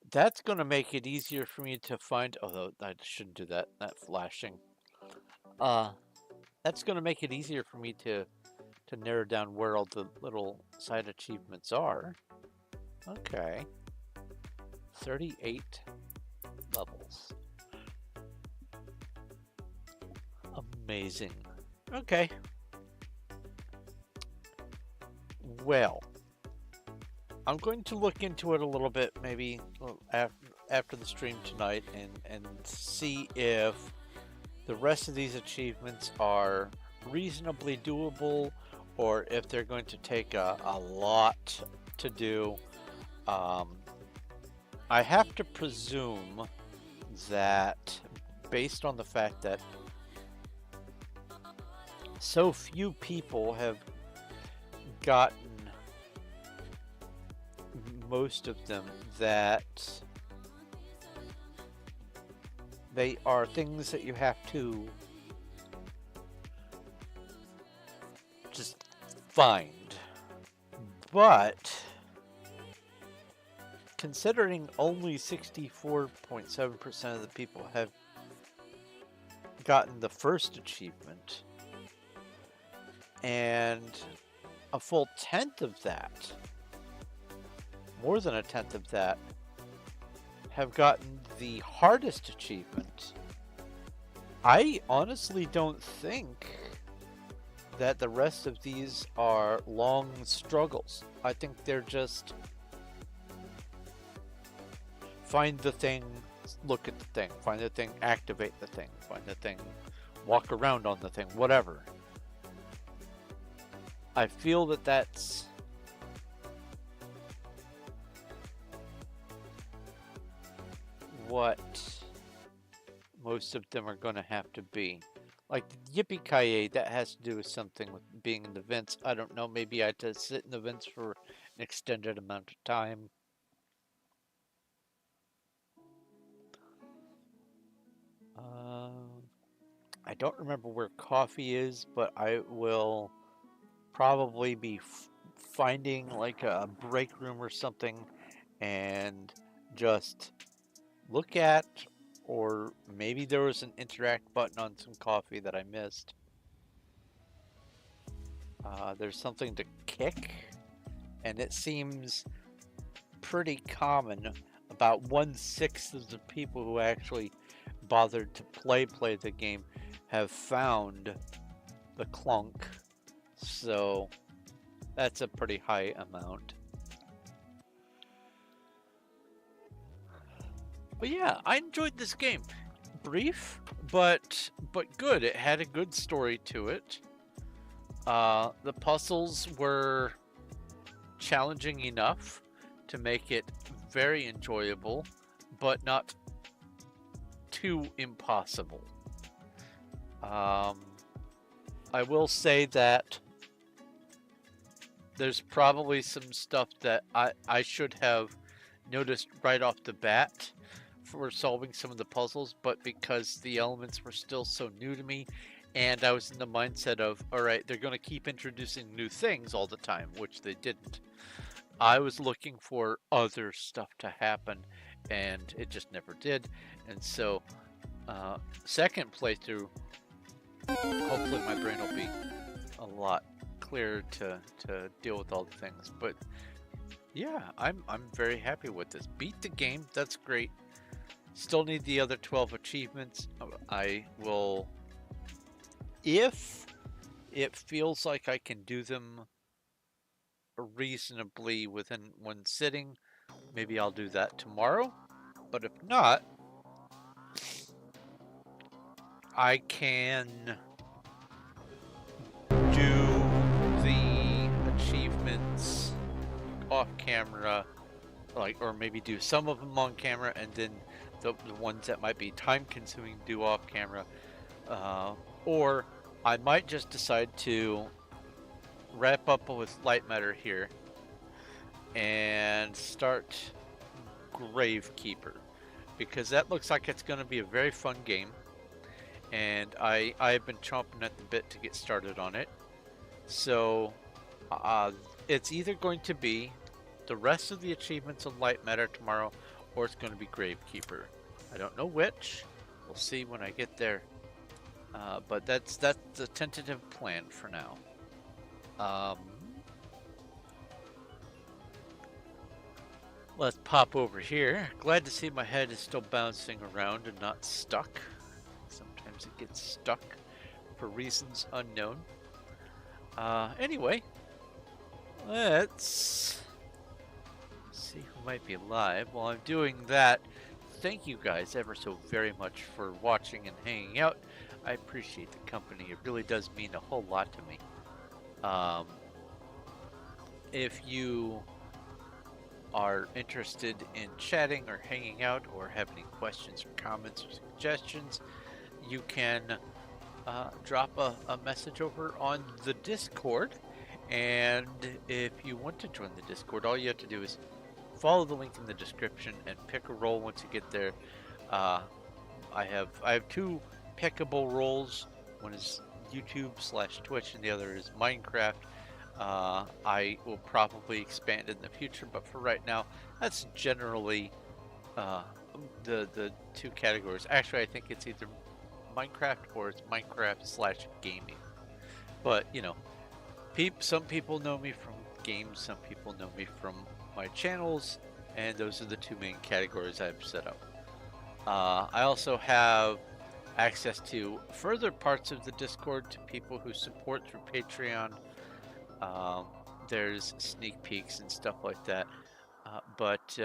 that's going to make it easier for me to find. Although I shouldn't do that. That flashing. That's going to make it easier for me to narrow down where all the little side achievements are. Okay. 38 levels. Amazing. Okay. Well, I'm going to look into it a little bit, maybe after the stream tonight, and see if the rest of these achievements are reasonably doable, or if they're going to take a lot to do. I have to presume that, based on the fact that so few people have gotten most of them, that they are things that you have to just find. But considering only 64.7% of the people have gotten the first achievement, and a full 10th of that, more than a 10th of that, have gotten the hardest achievement, I honestly don't think that the rest of these are long struggles. I think they're just find the thing, look at the thing, find the thing, activate the thing, find the thing, walk around on the thing, whatever. I feel that that's what most of them are going to have to be. Like the Yippee-Ki-Yay, that has to do with something with being in the vents. I don't know, maybe I had to sit in the vents for an extended amount of time. I don't remember where coffee is, but I will probably be finding like a break room or something and just look at, or maybe there was an interact button on some coffee that I missed. There's something to kick, and it seems pretty common. About 1/6 of the people who actually bothered to play the game have found the clunk, so that's a pretty high amount. But yeah, I enjoyed this game. Brief, but good. It had a good story to it. The puzzles were challenging enough to make it very enjoyable, but not too impossible. I will say that there's probably some stuff that I should have noticed right off the bat for solving some of the puzzles, but because the elements were still so new to me, and I was in the mindset of, all right, they're going to keep introducing new things all the time, which they didn't. I was looking for other stuff to happen, and it just never did. And so, second playthrough, hopefully my brain will be a lot clearer to deal with all the things. But yeah, I'm very happy with this. Beat the game, that's great. Still need the other 12 achievements. I will, if it feels like I can do them reasonably within one sitting, maybe I'll do that tomorrow. But if not, I can do the achievements off camera, like, or maybe do some of them on camera, and then the ones that might be time consuming do off camera. Or I might just decide to wrap up with Lightmatter here and start Gravekeeper, because that looks like it's going to be a very fun game, and I've been chomping at the bit to get started on it. So it's either going to be the rest of the achievements on Lightmatter tomorrow, or it's going to be Gravekeeper. I don't know which. We'll see when I get there. But that's the tentative plan for now. Let's pop over here. Glad to see my head is still bouncing around and not stuck. Sometimes it gets stuck for reasons unknown. Anyway, let's see who might be live. While I'm doing that, thank you guys ever so very much for watching and hanging out. I appreciate the company. It really does mean a whole lot to me. If you are interested in chatting or hanging out, or have any questions or comments or suggestions, you can drop a message over on the Discord. And if you want to join the Discord, all you have to do is follow the link in the description and pick a role once you get there. I have two pickable roles. One is YouTube/Twitch, and the other is Minecraft. I will probably expand in the future, but for right now, that's generally the two categories. Actually, I think it's either Minecraft or it's Minecraft/gaming. But you know, some people know me from games, some people know me from my channels, and those are the two main categories I've set up. I also have access to further parts of the Discord to people who support through Patreon. There's sneak peeks and stuff like that, but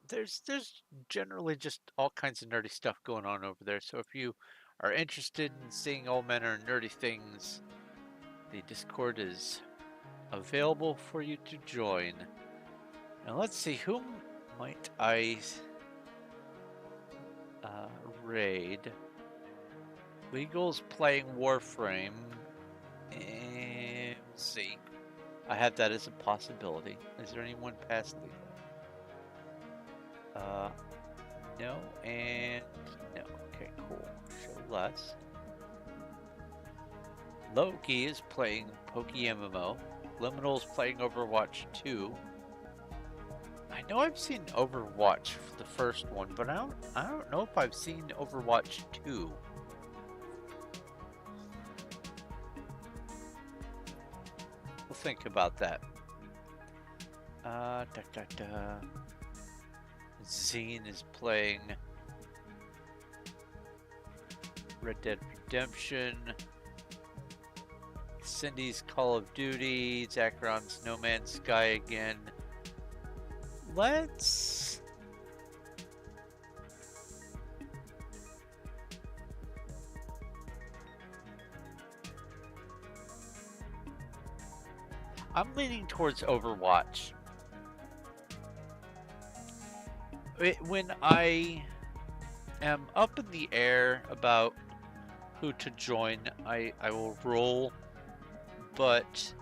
there's generally just all kinds of nerdy stuff going on over there. So if you are interested in seeing all manner of nerdy things, the Discord is available for you to join. Now let's see, whom might I raid? Legal's playing Warframe. And we'll see. I have that as a possibility. Is there anyone past Legal? No, and no. Okay, cool. Show less. Loki is playing Poke MMO. Liminal's playing Overwatch 2. I know I've seen Overwatch for the first one, but I don't know if I've seen Overwatch 2. We'll think about that. Zine is playing Red Dead Redemption. Cindy's Call of Duty. Zacron's No Man's Sky again. Let's... I'm leaning towards Overwatch. When I am up in the air about who to join, I will roll, but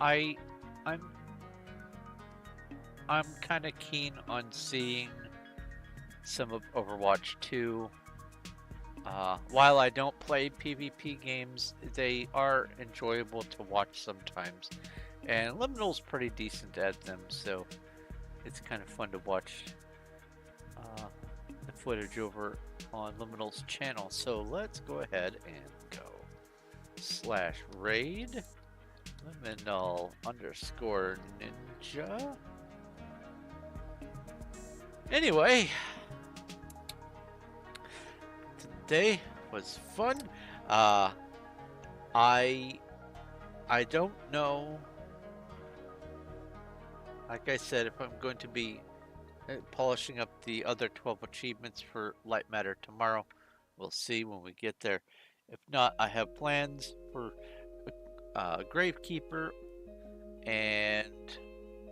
I'm kind of keen on seeing some of Overwatch 2. While I don't play PvP games, they are enjoyable to watch sometimes. And Liminal's pretty decent at them, so it's kind of fun to watch the footage over on Liminal's channel. So let's go ahead and go /raid Liminal_ninja. Anyway, today was fun. I don't know. Like I said, if I'm going to be polishing up the other 12 achievements for Lightmatter tomorrow, we'll see when we get there. If not, I have plans for Gravekeeper, and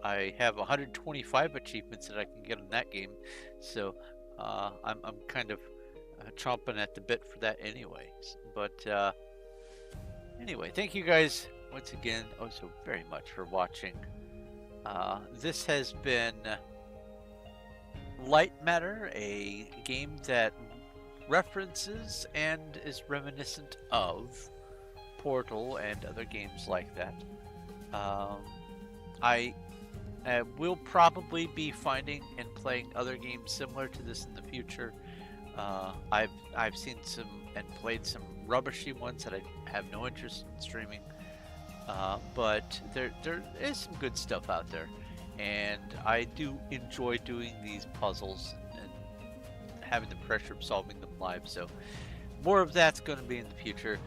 I have 125 achievements that I can get in that game, so I'm kind of chomping at the bit for that anyways. But anyway, thank you guys once again so very much for watching. This has been Lightmatter, a game that references and is reminiscent of Portal and other games like that. I will probably be finding and playing other games similar to this in the future. I've seen some and played some rubbishy ones that I have no interest in streaming. But there is some good stuff out there, and I do enjoy doing these puzzles and having the pressure of solving them live, so more of that's going to be in the future,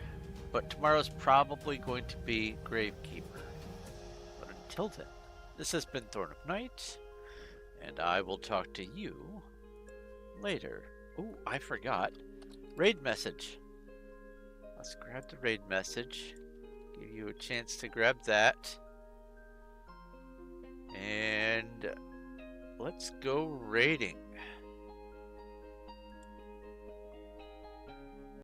but tomorrow's probably going to be Gravekeeper. But until then, this has been Thorn of Night, and I will talk to you later. Oh, I forgot. Raid message. Let's grab the raid message. Give you a chance to grab that. And let's go raiding.